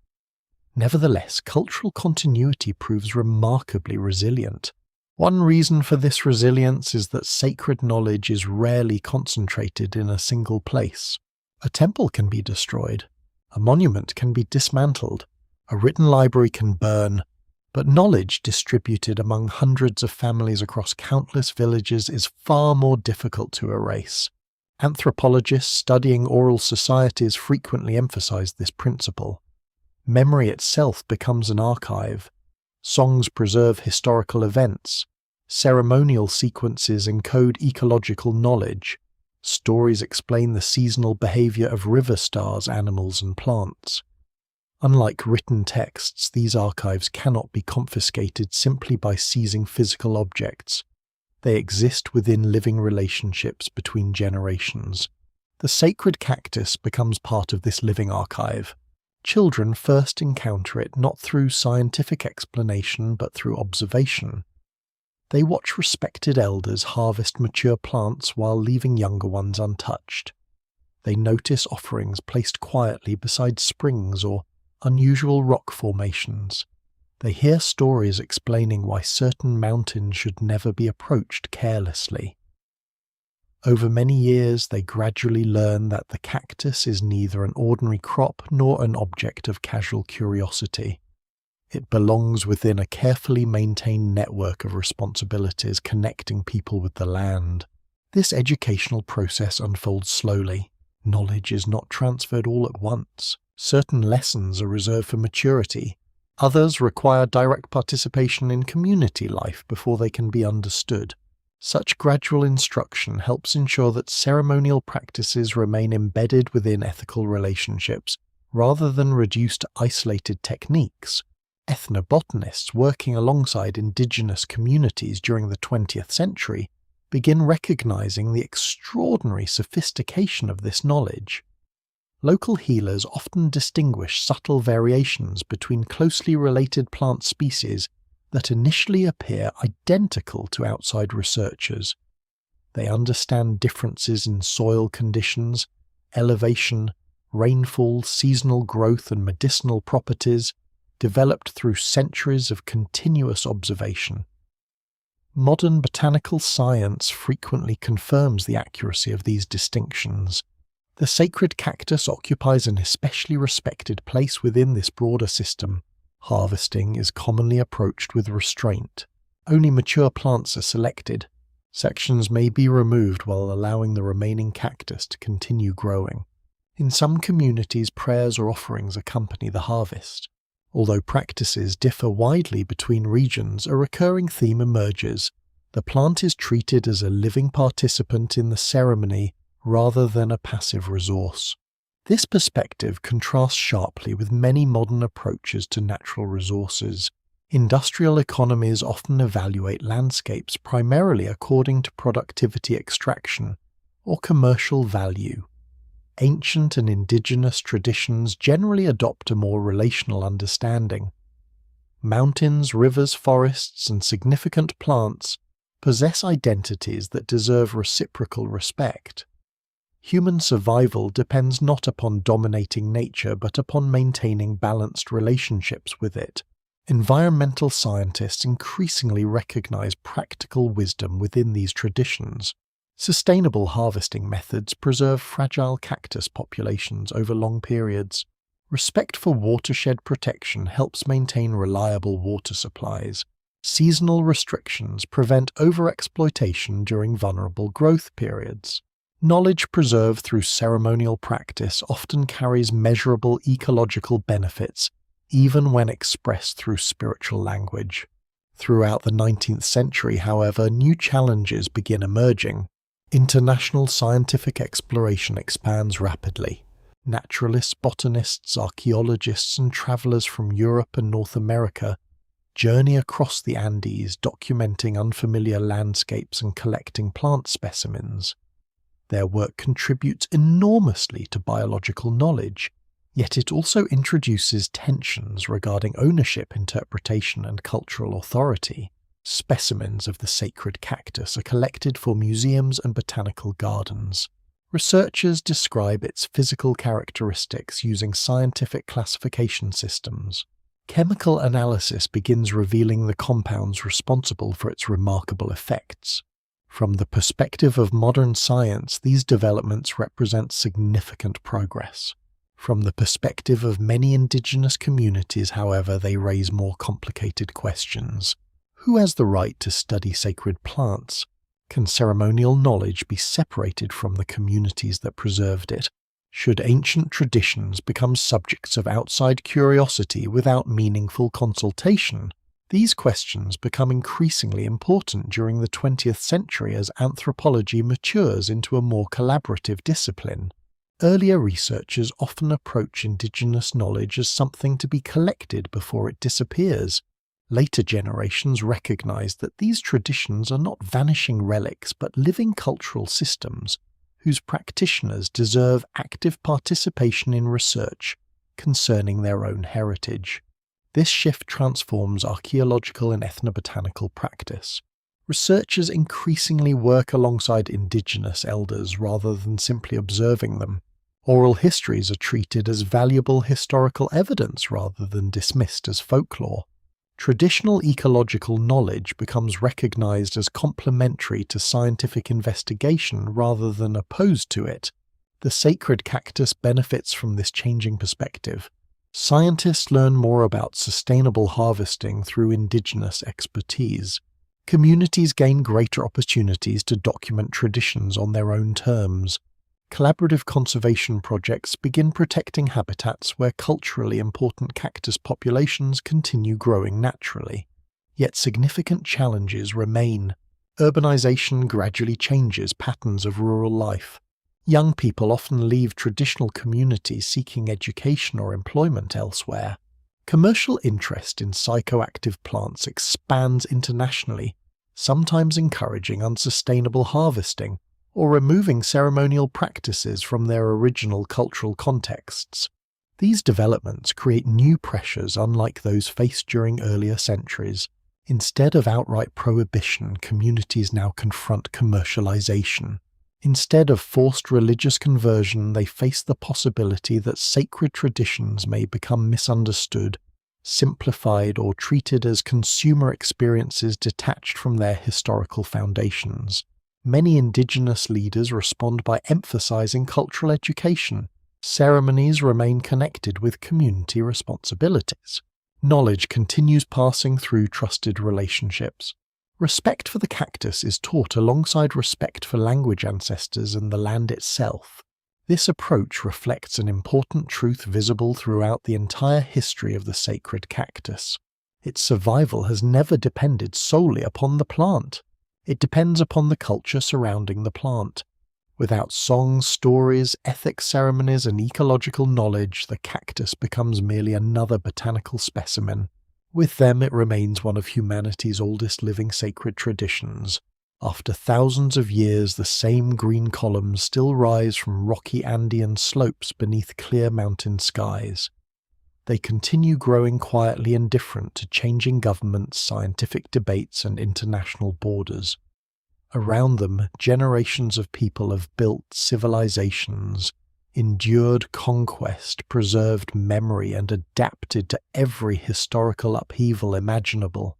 Nevertheless, cultural continuity proves remarkably resilient. One reason for this resilience is that sacred knowledge is rarely concentrated in a single place. A temple can be destroyed, a monument can be dismantled, a written library can burn, but knowledge distributed among hundreds of families across countless villages is far more difficult to erase. Anthropologists studying oral societies frequently emphasize this principle. Memory itself becomes an archive. Songs preserve historical events. Ceremonial sequences encode ecological knowledge. Stories explain the seasonal behavior of river stars, animals, and plants. Unlike written texts, these archives cannot be confiscated simply by seizing physical objects. They exist within living relationships between generations. The sacred cactus becomes part of this living archive. Children first encounter it not through scientific explanation but through observation. They watch respected elders harvest mature plants while leaving younger ones untouched. They notice offerings placed quietly beside springs or unusual rock formations. They hear stories explaining why certain mountains should never be approached carelessly. Over many years, they gradually learn that the cactus is neither an ordinary crop nor an object of casual curiosity. It belongs within a carefully maintained network of responsibilities connecting people with the land. This educational process unfolds slowly. Knowledge is not transferred all at once. Certain lessons are reserved for maturity. Others require direct participation in community life before they can be understood. Such gradual instruction helps ensure that ceremonial practices remain embedded within ethical relationships, rather than reduced to isolated techniques. Ethnobotanists working alongside indigenous communities during the 20th century begin recognizing the extraordinary sophistication of this knowledge. Local healers often distinguish subtle variations between closely related plant species that initially appear identical to outside researchers. They understand differences in soil conditions, elevation, rainfall, seasonal growth, and medicinal properties, developed through centuries of continuous observation. Modern botanical science frequently confirms the accuracy of these distinctions. The sacred cactus occupies an especially respected place within this broader system. Harvesting is commonly approached with restraint. Only mature plants are selected. Sections may be removed while allowing the remaining cactus to continue growing. In some communities, prayers or offerings accompany the harvest. Although practices differ widely between regions, a recurring theme emerges. The plant is treated as a living participant in the ceremony rather than a passive resource. This perspective contrasts sharply with many modern approaches to natural resources. Industrial economies often evaluate landscapes primarily according to productivity extraction or commercial value. Ancient and indigenous traditions generally adopt a more relational understanding. Mountains, rivers, forests, and significant plants possess identities that deserve reciprocal respect. Human survival depends not upon dominating nature but upon maintaining balanced relationships with it. Environmental scientists increasingly recognize practical wisdom within these traditions. Sustainable harvesting methods preserve fragile cactus populations over long periods. Respect for watershed protection helps maintain reliable water supplies. Seasonal restrictions prevent overexploitation during vulnerable growth periods. Knowledge preserved through ceremonial practice often carries measurable ecological benefits, even when expressed through spiritual language. Throughout the 19th century, however, new challenges begin emerging. International scientific exploration expands rapidly. Naturalists, botanists, archaeologists, and travelers from Europe and North America journey across the Andes, documenting unfamiliar landscapes and collecting plant specimens. Their work contributes enormously to biological knowledge, yet it also introduces tensions regarding ownership, interpretation, and cultural authority. Specimens of the sacred cactus are collected for museums and botanical gardens. Researchers describe its physical characteristics using scientific classification systems. Chemical analysis begins revealing the compounds responsible for its remarkable effects. From the perspective of modern science, these developments represent significant progress. From the perspective of many indigenous communities, however, they raise more complicated questions. Who has the right to study sacred plants? Can ceremonial knowledge be separated from the communities that preserved it? Should ancient traditions become subjects of outside curiosity without meaningful consultation? These questions become increasingly important during the 20th century as anthropology matures into a more collaborative discipline. Earlier researchers often approach indigenous knowledge as something to be collected before it disappears. Later generations recognize that these traditions are not vanishing relics but living cultural systems whose practitioners deserve active participation in research concerning their own heritage. This shift transforms archaeological and ethnobotanical practice. Researchers increasingly work alongside indigenous elders rather than simply observing them. Oral histories are treated as valuable historical evidence rather than dismissed as folklore. Traditional ecological knowledge becomes recognized as complementary to scientific investigation rather than opposed to it. The sacred cactus benefits from this changing perspective. Scientists learn more about sustainable harvesting through indigenous expertise. Communities gain greater opportunities to document traditions on their own terms. Collaborative conservation projects begin protecting habitats where culturally important cactus populations continue growing naturally. Yet significant challenges remain. Urbanization gradually changes patterns of rural life. Young people often leave traditional communities seeking education or employment elsewhere. Commercial interest in psychoactive plants expands internationally, sometimes encouraging unsustainable harvesting or removing ceremonial practices from their original cultural contexts. These developments create new pressures unlike those faced during earlier centuries. Instead of outright prohibition, communities now confront commercialization. Instead of forced religious conversion, they face the possibility that sacred traditions may become misunderstood, simplified, or treated as consumer experiences detached from their historical foundations. Many indigenous leaders respond by emphasizing cultural education. Ceremonies remain connected with community responsibilities. Knowledge continues passing through trusted relationships. Respect for the cactus is taught alongside respect for language ancestors and the land itself. This approach reflects an important truth visible throughout the entire history of the sacred cactus. Its survival has never depended solely upon the plant. It depends upon the culture surrounding the plant. Without songs, stories, ethics ceremonies, and ecological knowledge, the cactus becomes merely another botanical specimen. With them, it remains one of humanity's oldest living sacred traditions. After thousands of years, the same green columns still rise from rocky Andean slopes beneath clear mountain skies. They continue growing quietly indifferent to changing governments, scientific debates, and international borders. Around them, generations of people have built civilizations, endured conquest, preserved memory, and adapted to every historical upheaval imaginable.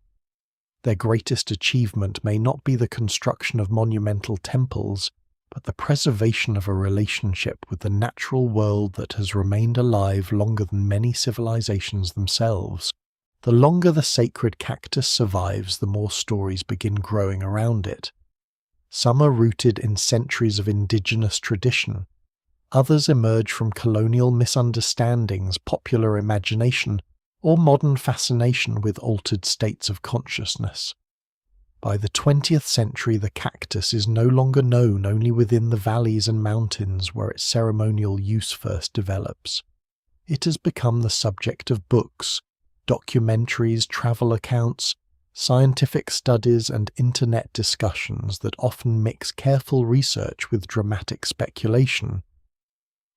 Their greatest achievement may not be the construction of monumental temples, but the preservation of a relationship with the natural world that has remained alive longer than many civilizations themselves. The longer the sacred cactus survives, the more stories begin growing around it. Some are rooted in centuries of indigenous tradition. Others emerge from colonial misunderstandings, popular imagination, or modern fascination with altered states of consciousness. By the 20th century, the cactus is no longer known only within the valleys and mountains where its ceremonial use first develops. It has become the subject of books, documentaries, travel accounts, scientific studies, and internet discussions that often mix careful research with dramatic speculation.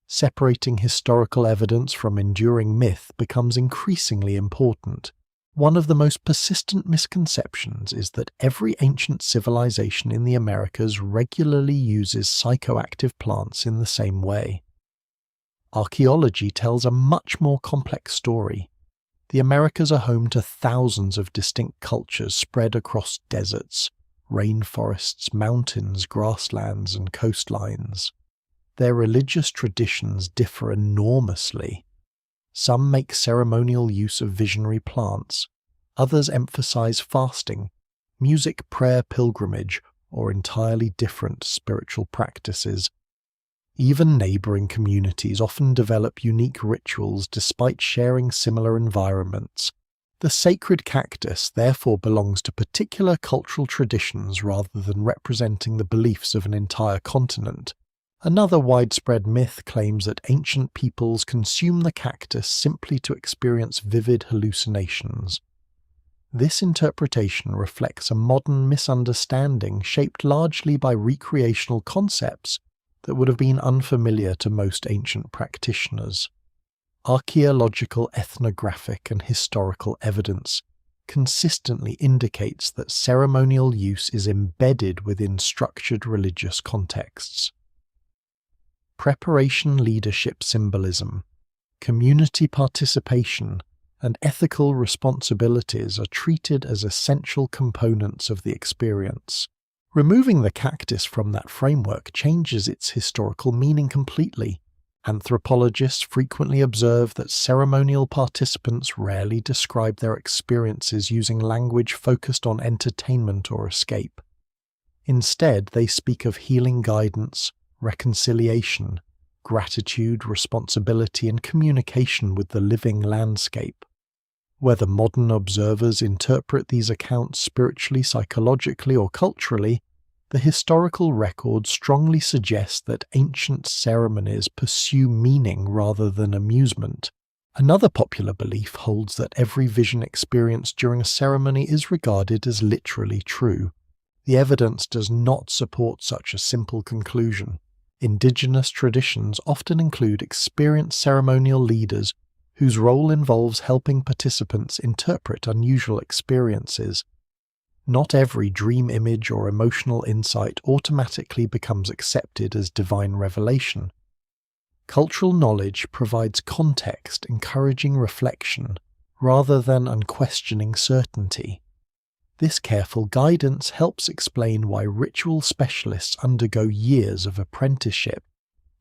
Separating historical evidence from enduring myth becomes increasingly important. One of the most persistent misconceptions is that every ancient civilization in the Americas regularly uses psychoactive plants in the same way. Archaeology tells a much more complex story. The Americas are home to thousands of distinct cultures spread across deserts, rainforests, mountains, grasslands, and coastlines. Their religious traditions differ enormously. Some make ceremonial use of visionary plants, others emphasize fasting, music, prayer, pilgrimage, or entirely different spiritual practices. Even neighboring communities often develop unique rituals despite sharing similar environments. The sacred cactus therefore belongs to particular cultural traditions rather than representing the beliefs of an entire continent. Another widespread myth claims that ancient peoples consume the cactus simply to experience vivid hallucinations. This interpretation reflects a modern misunderstanding shaped largely by recreational concepts that would have been unfamiliar to most ancient practitioners. Archaeological, ethnographic, and historical evidence consistently indicates that ceremonial use is embedded within structured religious contexts. Preparation, leadership, symbolism, community participation, and ethical responsibilities are treated as essential components of the experience. Removing the cactus from that framework changes its historical meaning completely. Anthropologists frequently observe that ceremonial participants rarely describe their experiences using language focused on entertainment or escape. Instead, they speak of healing guidance, reconciliation, gratitude, responsibility, and communication with the living landscape. Whether modern observers interpret these accounts spiritually, psychologically, or culturally, the historical record strongly suggests that ancient ceremonies pursue meaning rather than amusement. Another popular belief holds that every vision experienced during a ceremony is regarded as literally true. The evidence does not support such a simple conclusion. Indigenous traditions often include experienced ceremonial leaders whose role involves helping participants interpret unusual experiences. Not every dream image or emotional insight automatically becomes accepted as divine revelation. Cultural knowledge provides context, encouraging reflection, rather than unquestioning certainty. This careful guidance helps explain why ritual specialists undergo years of apprenticeship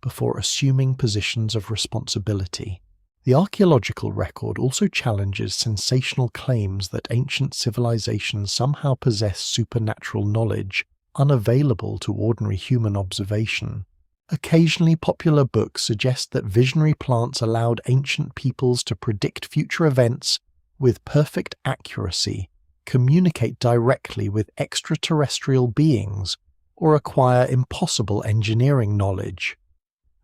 before assuming positions of responsibility. The archaeological record also challenges sensational claims that ancient civilizations somehow possess supernatural knowledge unavailable to ordinary human observation. Occasionally, popular books suggest that visionary plants allowed ancient peoples to predict future events with perfect accuracy, communicate directly with extraterrestrial beings, or acquire impossible engineering knowledge.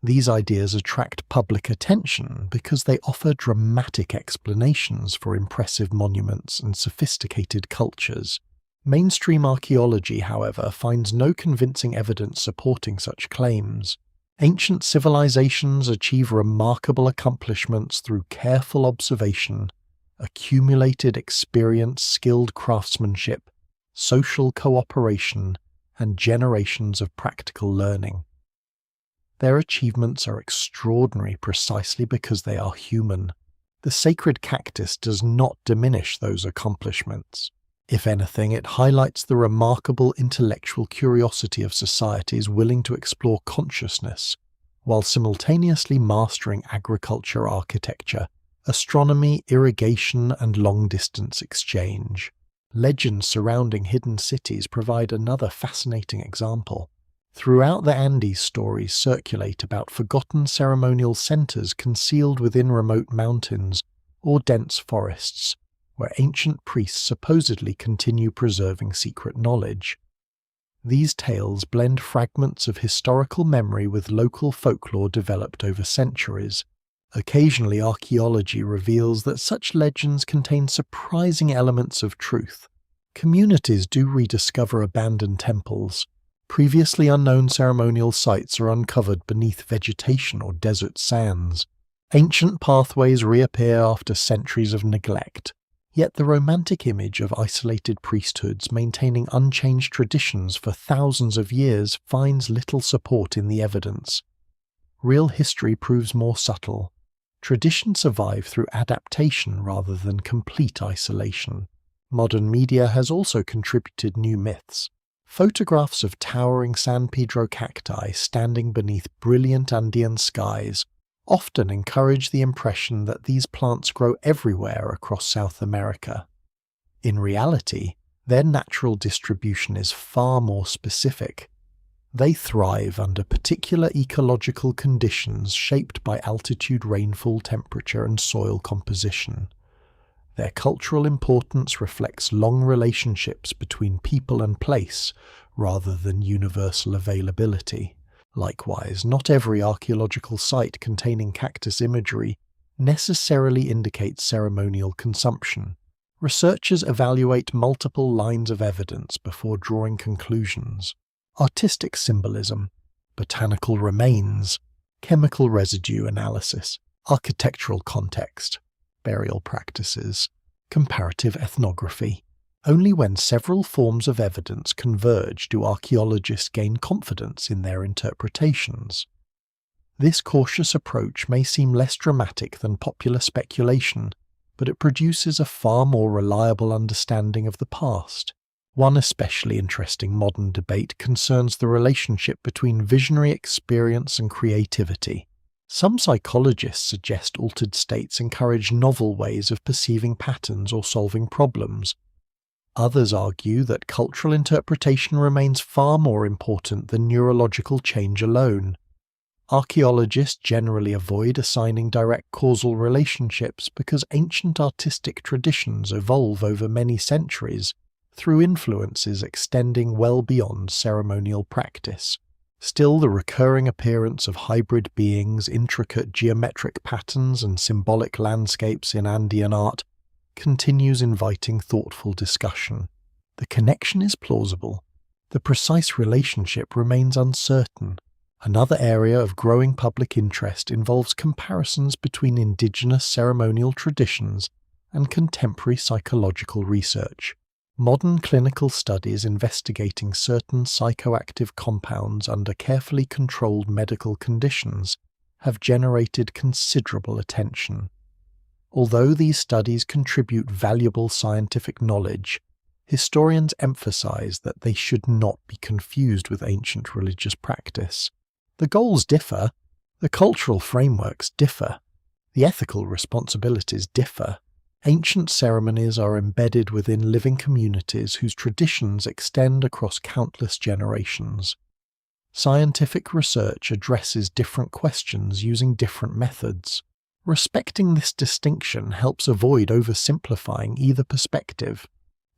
These ideas attract public attention because they offer dramatic explanations for impressive monuments and sophisticated cultures. Mainstream archaeology, however, finds no convincing evidence supporting such claims. Ancient civilizations achieve remarkable accomplishments through careful observation, accumulated experience, skilled craftsmanship, social cooperation, and generations of practical learning. Their achievements are extraordinary precisely because they are human. The sacred cactus does not diminish those accomplishments. If anything, it highlights the remarkable intellectual curiosity of societies willing to explore consciousness, while simultaneously mastering agriculture, architecture, astronomy, irrigation, and long-distance exchange. Legends surrounding hidden cities provide another fascinating example. Throughout the Andes, stories circulate about forgotten ceremonial centers concealed within remote mountains or dense forests, where ancient priests supposedly continue preserving secret knowledge. These tales blend fragments of historical memory with local folklore developed over centuries. Occasionally, archaeology reveals that such legends contain surprising elements of truth. Communities do rediscover abandoned temples. Previously unknown ceremonial sites are uncovered beneath vegetation or desert sands. Ancient pathways reappear after centuries of neglect. Yet the romantic image of isolated priesthoods maintaining unchanged traditions for thousands of years finds little support in the evidence. Real history proves more subtle. Traditions survive through adaptation rather than complete isolation. Modern media has also contributed new myths. Photographs of towering San Pedro cacti standing beneath brilliant Andean skies often encourage the impression that these plants grow everywhere across South America. In reality, their natural distribution is far more specific. They thrive under particular ecological conditions shaped by altitude, rainfall, temperature, and soil composition. Their cultural importance reflects long relationships between people and place, rather than universal availability. Likewise, not every archaeological site containing cactus imagery necessarily indicates ceremonial consumption. Researchers evaluate multiple lines of evidence before drawing conclusions. Artistic symbolism, botanical remains, chemical residue analysis, architectural context, burial practices, comparative ethnography. Only when several forms of evidence converge do archaeologists gain confidence in their interpretations. This cautious approach may seem less dramatic than popular speculation, but it produces a far more reliable understanding of the past. One especially interesting modern debate concerns the relationship between visionary experience and creativity. Some psychologists suggest altered states encourage novel ways of perceiving patterns or solving problems. Others argue that cultural interpretation remains far more important than neurological change alone. Archaeologists generally avoid assigning direct causal relationships because ancient artistic traditions evolve over many centuries through influences extending well beyond ceremonial practice. Still, the recurring appearance of hybrid beings, intricate geometric patterns, and symbolic landscapes in Andean art continues inviting thoughtful discussion. The connection is plausible. The precise relationship remains uncertain. Another area of growing public interest involves comparisons between indigenous ceremonial traditions and contemporary psychological research. Modern clinical studies investigating certain psychoactive compounds under carefully controlled medical conditions have generated considerable attention. Although these studies contribute valuable scientific knowledge, historians emphasize that they should not be confused with ancient religious practice. The goals differ, the cultural frameworks differ, the ethical responsibilities differ. Ancient ceremonies are embedded within living communities whose traditions extend across countless generations. Scientific research addresses different questions using different methods. Respecting this distinction helps avoid oversimplifying either perspective.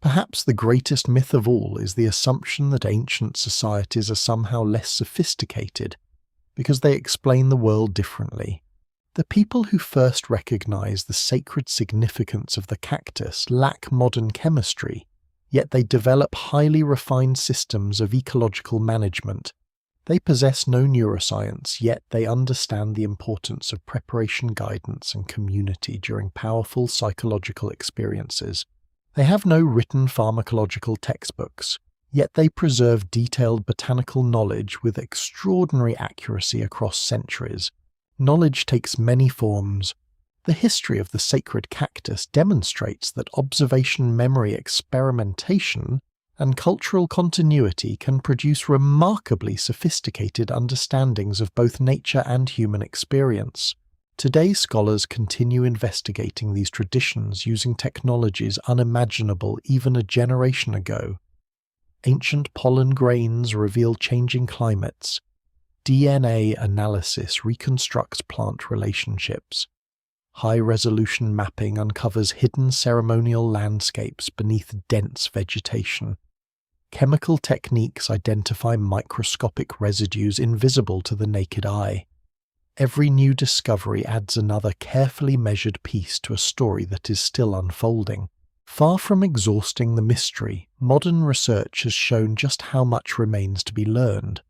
Perhaps the greatest myth of all is the assumption that ancient societies are somehow less sophisticated because they explain the world differently. The people who first recognize the sacred significance of the cactus lack modern chemistry, yet they develop highly refined systems of ecological management. They possess no neuroscience, yet they understand the importance of preparation, guidance, and community during powerful psychological experiences. They have no written pharmacological textbooks, Yet they preserve detailed botanical knowledge with extraordinary accuracy across centuries. Knowledge takes many forms. The history of the sacred cactus demonstrates that observation, memory, experimentation, and cultural continuity can produce remarkably sophisticated understandings of both nature and human experience. Today, scholars continue investigating these traditions using technologies unimaginable even a generation ago. Ancient pollen grains reveal changing climates. DNA analysis reconstructs plant relationships. High-resolution mapping uncovers hidden ceremonial landscapes beneath dense vegetation. Chemical techniques identify microscopic residues invisible to the naked eye. Every new discovery adds another carefully measured piece to a story that is still unfolding. Far from exhausting the mystery, modern research has shown just how much remains to be learned.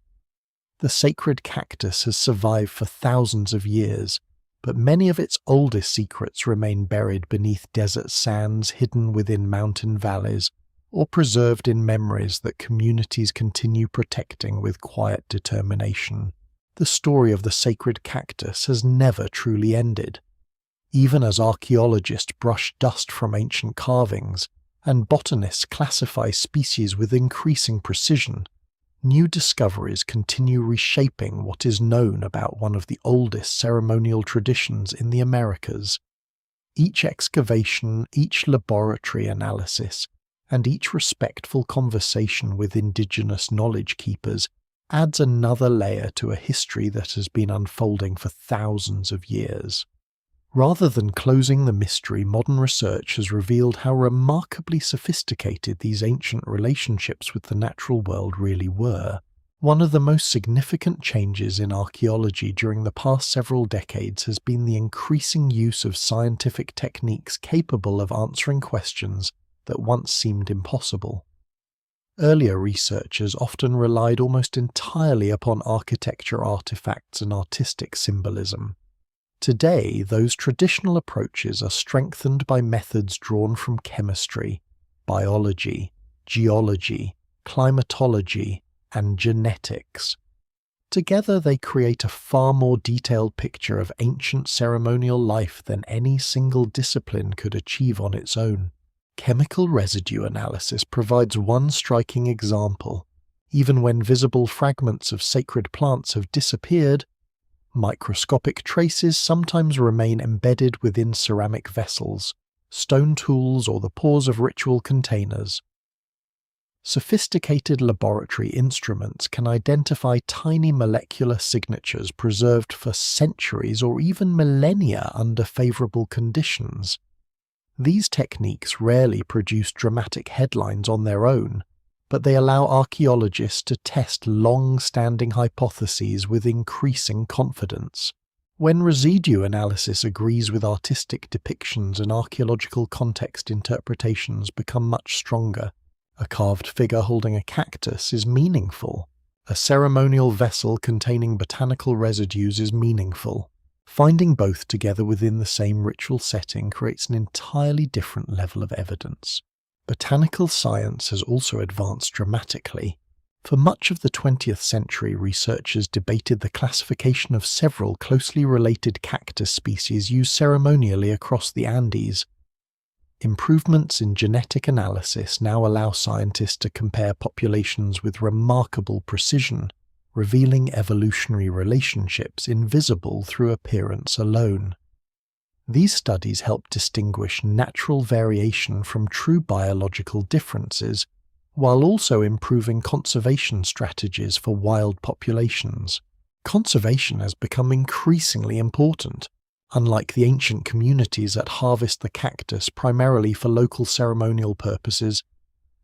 The sacred cactus has survived for thousands of years, but many of its oldest secrets remain buried beneath desert sands, hidden within mountain valleys, or preserved in memories that communities continue protecting with quiet determination. The story of the sacred cactus has never truly ended. Even as archaeologists brush dust from ancient carvings and botanists classify species with increasing precision, new discoveries continue reshaping what is known about one of the oldest ceremonial traditions in the Americas. Each excavation, each laboratory analysis, and each respectful conversation with indigenous knowledge keepers adds another layer to a history that has been unfolding for thousands of years. Rather than closing the mystery, modern research has revealed how remarkably sophisticated these ancient relationships with the natural world really were. One of the most significant changes in archaeology during the past several decades has been the increasing use of scientific techniques capable of answering questions that once seemed impossible. Earlier researchers often relied almost entirely upon architecture artifacts and artistic symbolism. Today, those traditional approaches are strengthened by methods drawn from chemistry, biology, geology, climatology, and genetics. Together, they create a far more detailed picture of ancient ceremonial life than any single discipline could achieve on its own. Chemical residue analysis provides one striking example. Even when visible fragments of sacred plants have disappeared, microscopic traces sometimes remain embedded within ceramic vessels, stone tools, or the pores of ritual containers. Sophisticated laboratory instruments can identify tiny molecular signatures preserved for centuries or even millennia under favorable conditions. These techniques rarely produce dramatic headlines on their own, but they allow archaeologists to test long-standing hypotheses with increasing confidence. When residue analysis agrees with artistic depictions and archaeological context interpretations become much stronger. A carved figure holding a cactus is meaningful. A ceremonial vessel containing botanical residues is meaningful. Finding both together within the same ritual setting creates an entirely different level of evidence. Botanical science has also advanced dramatically. For much of the 20th century, researchers debated the classification of several closely related cactus species used ceremonially across the Andes. Improvements in genetic analysis now allow scientists to compare populations with remarkable precision, revealing evolutionary relationships invisible through appearance alone. These studies help distinguish natural variation from true biological differences, while also improving conservation strategies for wild populations. Conservation has become increasingly important. Unlike the ancient communities that harvest the cactus primarily for local ceremonial purposes,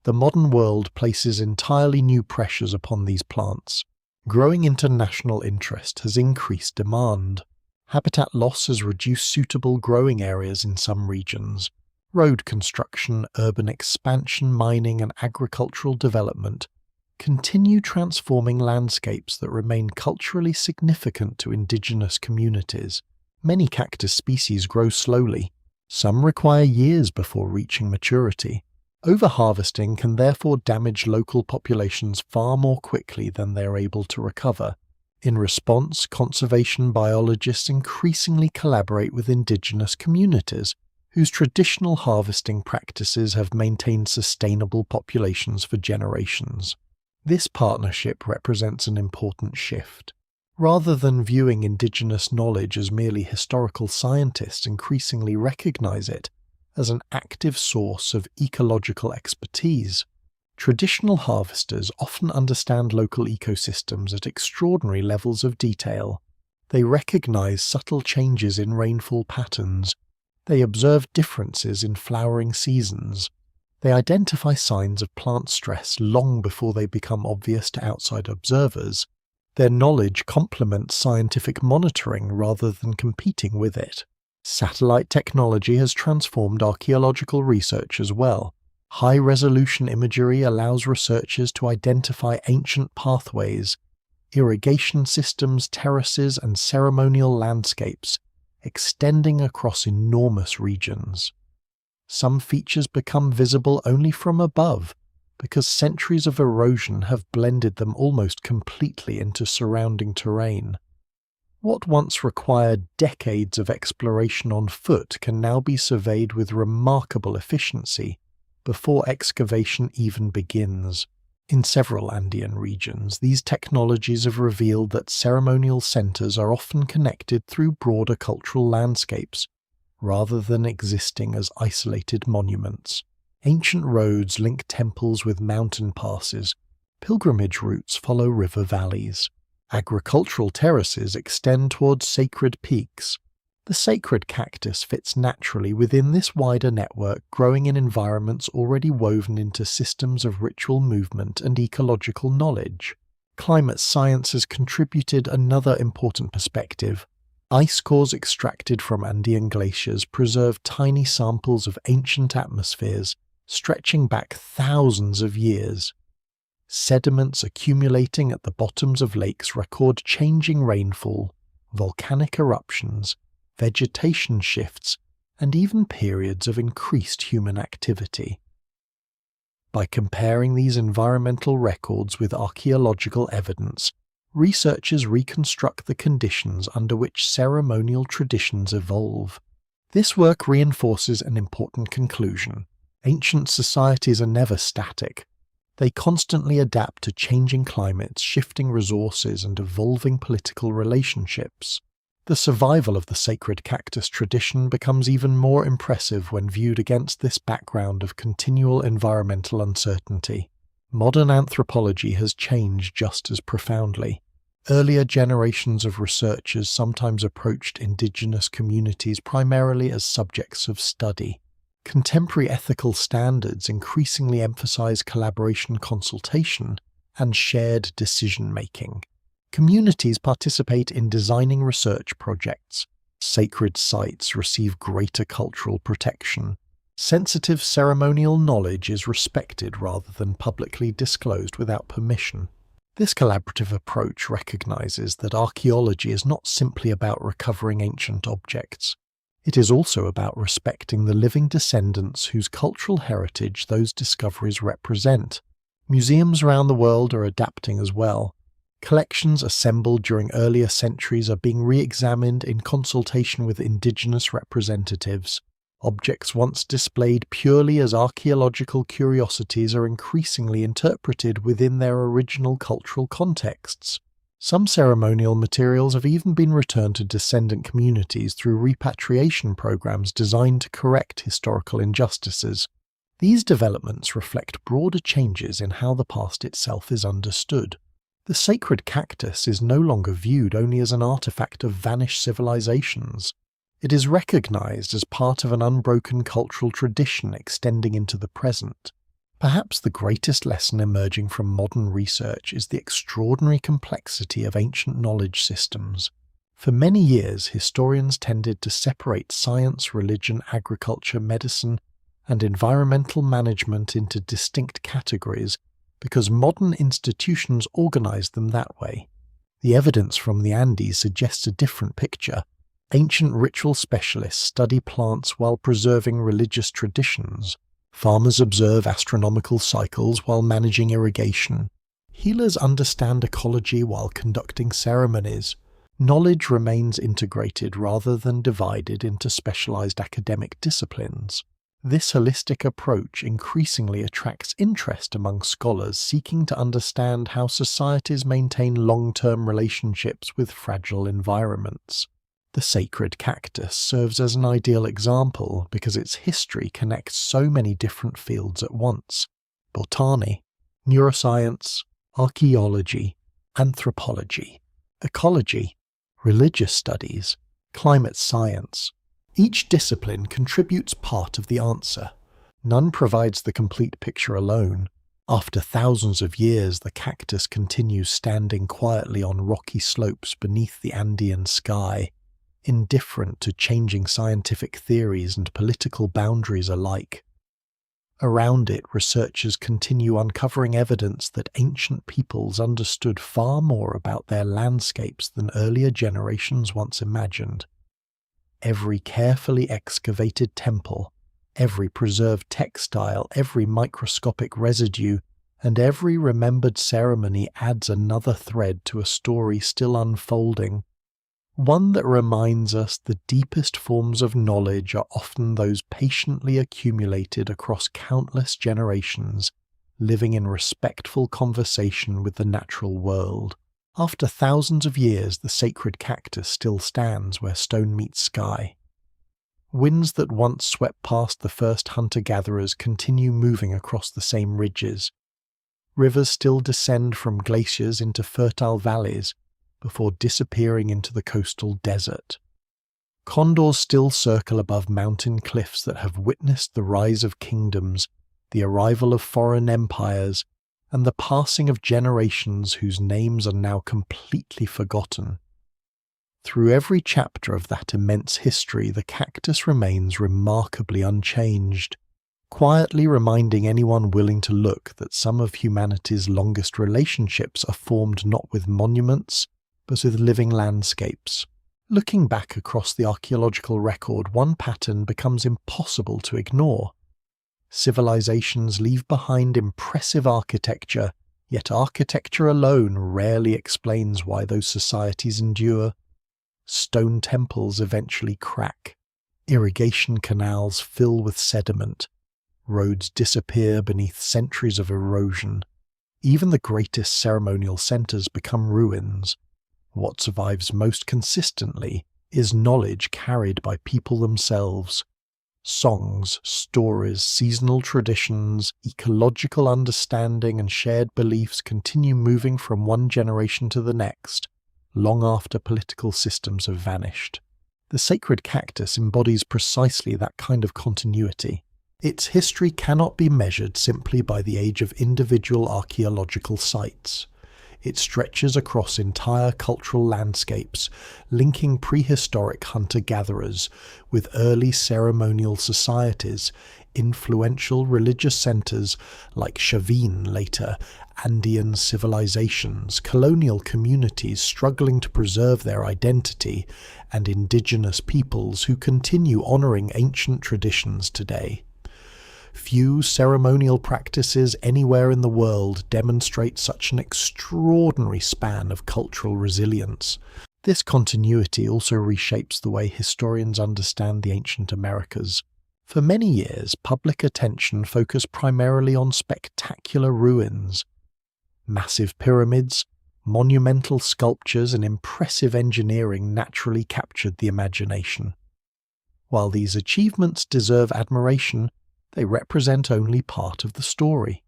the modern world places entirely new pressures upon these plants. Growing international interest has increased demand. Habitat loss has reduced suitable growing areas in some regions. Road construction, urban expansion, mining, and agricultural development continue transforming landscapes that remain culturally significant to indigenous communities. Many cactus species grow slowly. Some require years before reaching maturity. Overharvesting can therefore damage local populations far more quickly than they are able to recover. In response, conservation biologists increasingly collaborate with indigenous communities, whose traditional harvesting practices have maintained sustainable populations for generations. This partnership represents an important shift. Rather than viewing indigenous knowledge as merely historical, scientists increasingly recognize it as an active source of ecological expertise. Traditional harvesters often understand local ecosystems at extraordinary levels of detail. They recognize subtle changes in rainfall patterns. They observe differences in flowering seasons. They identify signs of plant stress long before they become obvious to outside observers. Their knowledge complements scientific monitoring rather than competing with it. Satellite technology has transformed archaeological research as well. High-resolution imagery allows researchers to identify ancient pathways, irrigation systems, terraces, and ceremonial landscapes, extending across enormous regions. Some features become visible only from above, because centuries of erosion have blended them almost completely into surrounding terrain. What once required decades of exploration on foot can now be surveyed with remarkable efficiency before excavation even begins. In several Andean regions, these technologies have revealed that ceremonial centers are often connected through broader cultural landscapes, rather than existing as isolated monuments. Ancient roads link temples with mountain passes. Pilgrimage routes follow river valleys. Agricultural terraces extend towards sacred peaks. The sacred cactus fits naturally within this wider network, growing in environments already woven into systems of ritual movement and ecological knowledge. Climate science has contributed another important perspective. Ice cores extracted from Andean glaciers preserve tiny samples of ancient atmospheres, stretching back thousands of years. Sediments accumulating at the bottoms of lakes record changing rainfall, volcanic eruptions, vegetation shifts, and even periods of increased human activity. By comparing these environmental records with archaeological evidence, researchers reconstruct the conditions under which ceremonial traditions evolve. This work reinforces an important conclusion. Ancient societies are never static. They constantly adapt to changing climates, shifting resources, and evolving political relationships. The survival of the sacred cactus tradition becomes even more impressive when viewed against this background of continual environmental uncertainty. Modern anthropology has changed just as profoundly. Earlier generations of researchers sometimes approached indigenous communities primarily as subjects of study. Contemporary ethical standards increasingly emphasize collaboration, consultation, and shared decision-making. Communities participate in designing research projects. Sacred sites receive greater cultural protection. Sensitive ceremonial knowledge is respected rather than publicly disclosed without permission. This collaborative approach recognizes that archaeology is not simply about recovering ancient objects. It is also about respecting the living descendants whose cultural heritage those discoveries represent. Museums around the world are adapting as well. Collections assembled during earlier centuries are being re-examined in consultation with indigenous representatives. Objects once displayed purely as archaeological curiosities are increasingly interpreted within their original cultural contexts. Some ceremonial materials have even been returned to descendant communities through repatriation programs designed to correct historical injustices. These developments reflect broader changes in how the past itself is understood. The sacred cactus is no longer viewed only as an artifact of vanished civilizations. It is recognized as part of an unbroken cultural tradition extending into the present. Perhaps the greatest lesson emerging from modern research is the extraordinary complexity of ancient knowledge systems. For many years, historians tended to separate science, religion, agriculture, medicine, and environmental management into distinct categories because modern institutions organized them that way. The evidence from the Andes suggests a different picture. Ancient ritual specialists study plants while preserving religious traditions. Farmers observe astronomical cycles while managing irrigation. Healers understand ecology while conducting ceremonies. Knowledge remains integrated rather than divided into specialized academic disciplines. This holistic approach increasingly attracts interest among scholars seeking to understand how societies maintain long-term relationships with fragile environments. The sacred cactus serves as an ideal example because its history connects so many different fields at once: botany, neuroscience, archaeology, anthropology, ecology, religious studies, climate science. Each discipline contributes part of the answer. None provides the complete picture alone. After thousands of years, the cactus continues standing quietly on rocky slopes beneath the Andean sky, indifferent to changing scientific theories and political boundaries alike. Around it, researchers continue uncovering evidence that ancient peoples understood far more about their landscapes than earlier generations once imagined. Every carefully excavated temple, every preserved textile, every microscopic residue, and every remembered ceremony adds another thread to a story still unfolding. One that reminds us the deepest forms of knowledge are often those patiently accumulated across countless generations, living in respectful conversation with the natural world. After thousands of years, the sacred cactus still stands where stone meets sky. Winds that once swept past the first hunter-gatherers continue moving across the same ridges. Rivers still descend from glaciers into fertile valleys, before disappearing into the coastal desert. Condors still circle above mountain cliffs that have witnessed the rise of kingdoms, the arrival of foreign empires, and the passing of generations whose names are now completely forgotten. Through every chapter of that immense history, the cactus remains remarkably unchanged, quietly reminding anyone willing to look that some of humanity's longest relationships are formed not with monuments, but with living landscapes. Looking back across the archaeological record, one pattern becomes impossible to ignore. Civilizations leave behind impressive architecture, yet architecture alone rarely explains why those societies endure. Stone temples eventually crack. Irrigation canals fill with sediment. Roads disappear beneath centuries of erosion. Even the greatest ceremonial centers become ruins. What survives most consistently is knowledge carried by people themselves. Songs, stories, seasonal traditions, ecological understanding, and shared beliefs continue moving from one generation to the next, long after political systems have vanished. The sacred cactus embodies precisely that kind of continuity. Its history cannot be measured simply by the age of individual archaeological sites. It stretches across entire cultural landscapes, linking prehistoric hunter-gatherers with early ceremonial societies, influential religious centers like Chavin later, Andean civilizations, colonial communities struggling to preserve their identity, and indigenous peoples who continue honoring ancient traditions today. Few ceremonial practices anywhere in the world demonstrate such an extraordinary span of cultural resilience. This continuity also reshapes the way historians understand the ancient Americas. For many years, public attention focused primarily on spectacular ruins. Massive pyramids, monumental sculptures, and impressive engineering naturally captured the imagination. While these achievements deserve admiration, they represent only part of the story.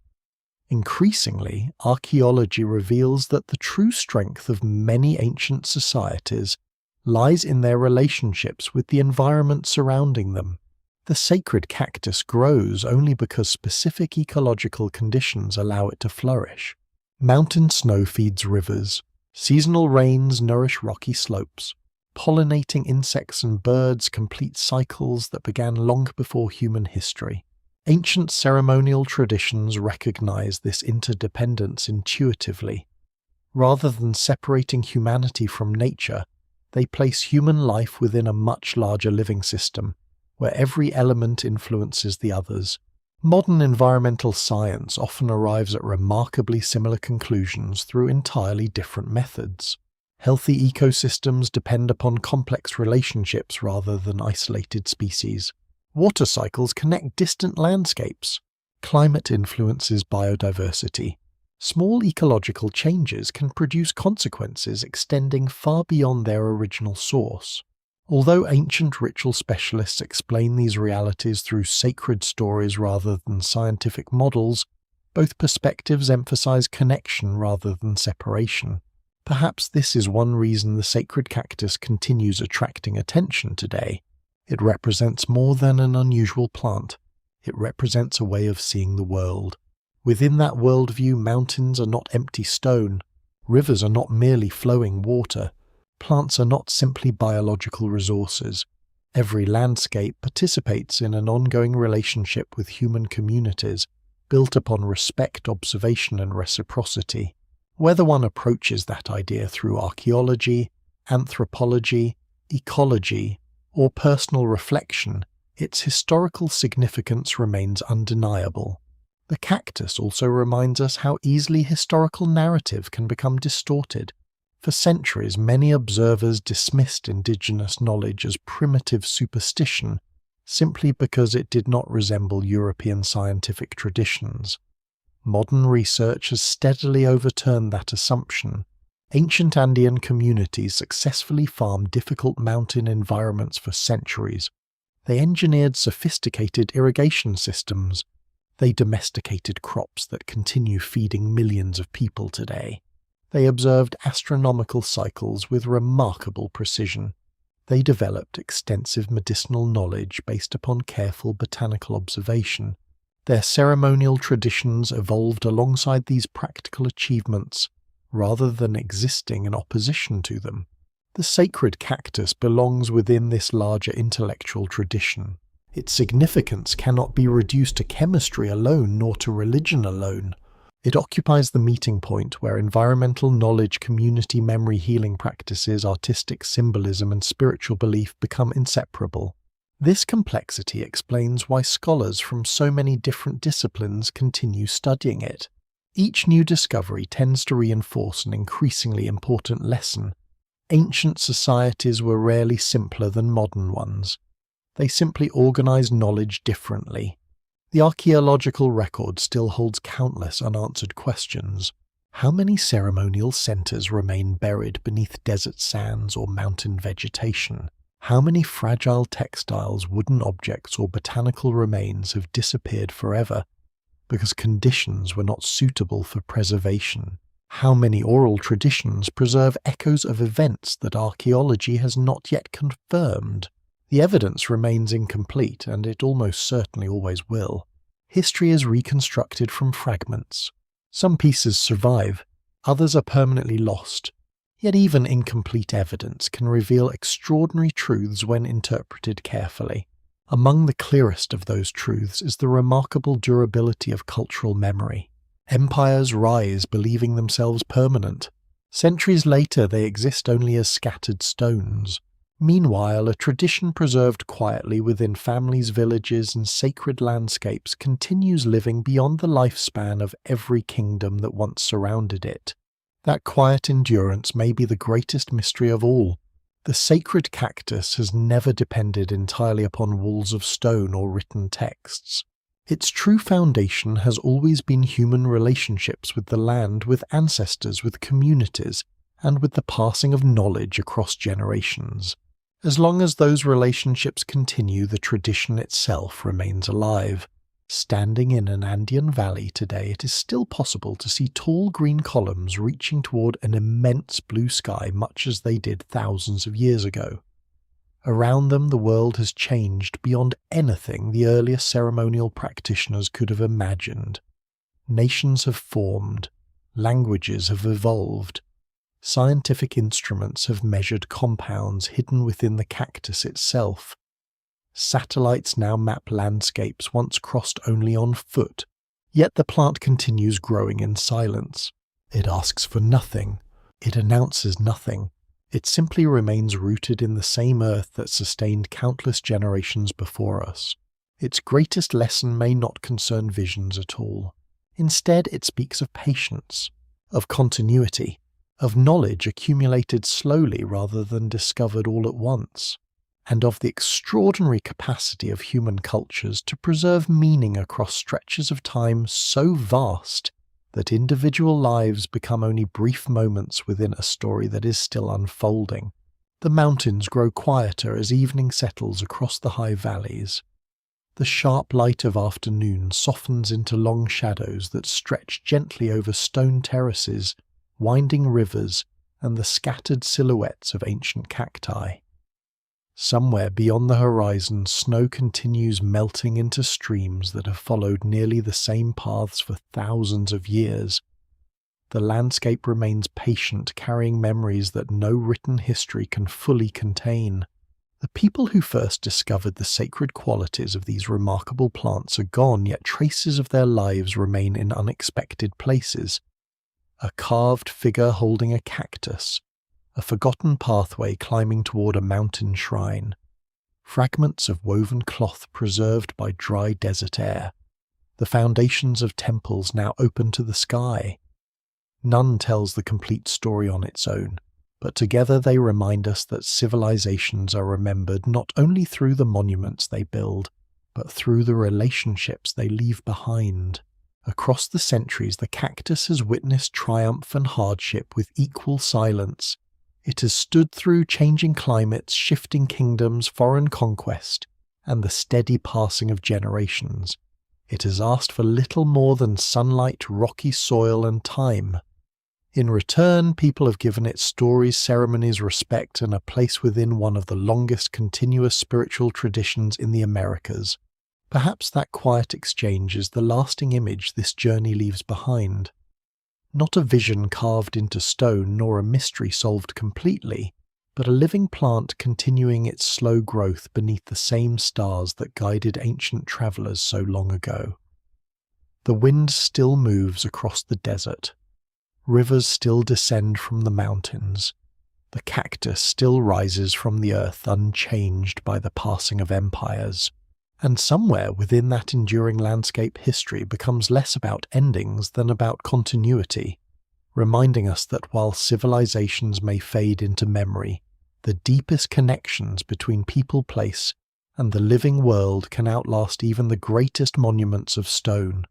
Increasingly, archaeology reveals that the true strength of many ancient societies lies in their relationships with the environment surrounding them. The sacred cactus grows only because specific ecological conditions allow it to flourish. Mountain snow feeds rivers. Seasonal rains nourish rocky slopes. Pollinating insects and birds complete cycles that began long before human history. Ancient ceremonial traditions recognize this interdependence intuitively. Rather than separating humanity from nature, they place human life within a much larger living system, where every element influences the others. Modern environmental science often arrives at remarkably similar conclusions through entirely different methods. Healthy ecosystems depend upon complex relationships rather than isolated species. Water cycles connect distant landscapes. Climate influences biodiversity. Small ecological changes can produce consequences extending far beyond their original source. Although ancient ritual specialists explain these realities through sacred stories rather than scientific models, both perspectives emphasize connection rather than separation. Perhaps this is one reason the sacred cactus continues attracting attention today. It represents more than an unusual plant. It represents a way of seeing the world. Within that worldview, mountains are not empty stone. Rivers are not merely flowing water. Plants are not simply biological resources. Every landscape participates in an ongoing relationship with human communities, built upon respect, observation, and reciprocity. Whether one approaches that idea through archaeology, anthropology, ecology, or personal reflection, its historical significance remains undeniable. The cactus also reminds us how easily historical narrative can become distorted. For centuries, many observers dismissed indigenous knowledge as primitive superstition simply because it did not resemble European scientific traditions. Modern research has steadily overturned that assumption. Ancient Andean communities successfully farmed difficult mountain environments for centuries. They engineered sophisticated irrigation systems. They domesticated crops that continue feeding millions of people today. They observed astronomical cycles with remarkable precision. They developed extensive medicinal knowledge based upon careful botanical observation. Their ceremonial traditions evolved alongside these practical achievements, rather than existing in opposition to them. The sacred cactus belongs within this larger intellectual tradition. Its significance cannot be reduced to chemistry alone nor to religion alone. It occupies the meeting point where environmental knowledge, community memory, healing practices, artistic symbolism, and spiritual belief become inseparable. This complexity explains why scholars from so many different disciplines continue studying it. Each new discovery tends to reinforce an increasingly important lesson. Ancient societies were rarely simpler than modern ones. They simply organized knowledge differently. The archaeological record still holds countless unanswered questions. How many ceremonial centers remain buried beneath desert sands or mountain vegetation? How many fragile textiles, wooden objects, or botanical remains have disappeared forever because conditions were not suitable for preservation? How many oral traditions preserve echoes of events that archaeology has not yet confirmed? The evidence remains incomplete, and it almost certainly always will. History is reconstructed from fragments. Some pieces survive, others are permanently lost. Yet even incomplete evidence can reveal extraordinary truths when interpreted carefully. Among the clearest of those truths is the remarkable durability of cultural memory. Empires rise believing themselves permanent. Centuries later they exist only as scattered stones. Meanwhile, a tradition preserved quietly within families, villages, and sacred landscapes continues living beyond the lifespan of every kingdom that once surrounded it. That quiet endurance may be the greatest mystery of all. The sacred cactus has never depended entirely upon walls of stone or written texts. Its true foundation has always been human relationships with the land, with ancestors, with communities, and with the passing of knowledge across generations. As long as those relationships continue, the tradition itself remains alive. Standing in an Andean valley today, it is still possible to see tall green columns reaching toward an immense blue sky, much as they did thousands of years ago. Around them, the world has changed beyond anything the earliest ceremonial practitioners could have imagined. Nations have formed, languages have evolved, scientific instruments have measured compounds hidden within the cactus itself. Satellites now map landscapes once crossed only on foot, yet the plant continues growing in silence. It asks for nothing. It announces nothing. It simply remains rooted in the same earth that sustained countless generations before us. Its greatest lesson may not concern visions at all. Instead, it speaks of patience, of continuity, of knowledge accumulated slowly rather than discovered all at once, and of the extraordinary capacity of human cultures to preserve meaning across stretches of time so vast that individual lives become only brief moments within a story that is still unfolding. The mountains grow quieter as evening settles across the high valleys. The sharp light of afternoon softens into long shadows that stretch gently over stone terraces, winding rivers, and the scattered silhouettes of ancient cacti. Somewhere beyond the horizon, snow continues melting into streams that have followed nearly the same paths for thousands of years. The landscape remains patient, carrying memories that no written history can fully contain. The people who first discovered the sacred qualities of these remarkable plants are gone, yet traces of their lives remain in unexpected places. A carved figure holding a cactus, a forgotten pathway climbing toward a mountain shrine, fragments of woven cloth preserved by dry desert air, the foundations of temples now open to the sky. None tells the complete story on its own, but together they remind us that civilizations are remembered not only through the monuments they build, but through the relationships they leave behind. Across the centuries, the cactus has witnessed triumph and hardship with equal silence. It has stood through changing climates, shifting kingdoms, foreign conquest, and the steady passing of generations. It has asked for little more than sunlight, rocky soil, and time. In return, people have given it stories, ceremonies, respect, and a place within one of the longest continuous spiritual traditions in the Americas. Perhaps that quiet exchange is the lasting image this journey leaves behind. Not a vision carved into stone, nor a mystery solved completely, but a living plant continuing its slow growth beneath the same stars that guided ancient travelers so long ago. The wind still moves across the desert. Rivers still descend from the mountains. The cactus still rises from the earth unchanged by the passing of empires. And somewhere within that enduring landscape, history becomes less about endings than about continuity, reminding us that while civilizations may fade into memory, the deepest connections between people, place, and the living world can outlast even the greatest monuments of stone.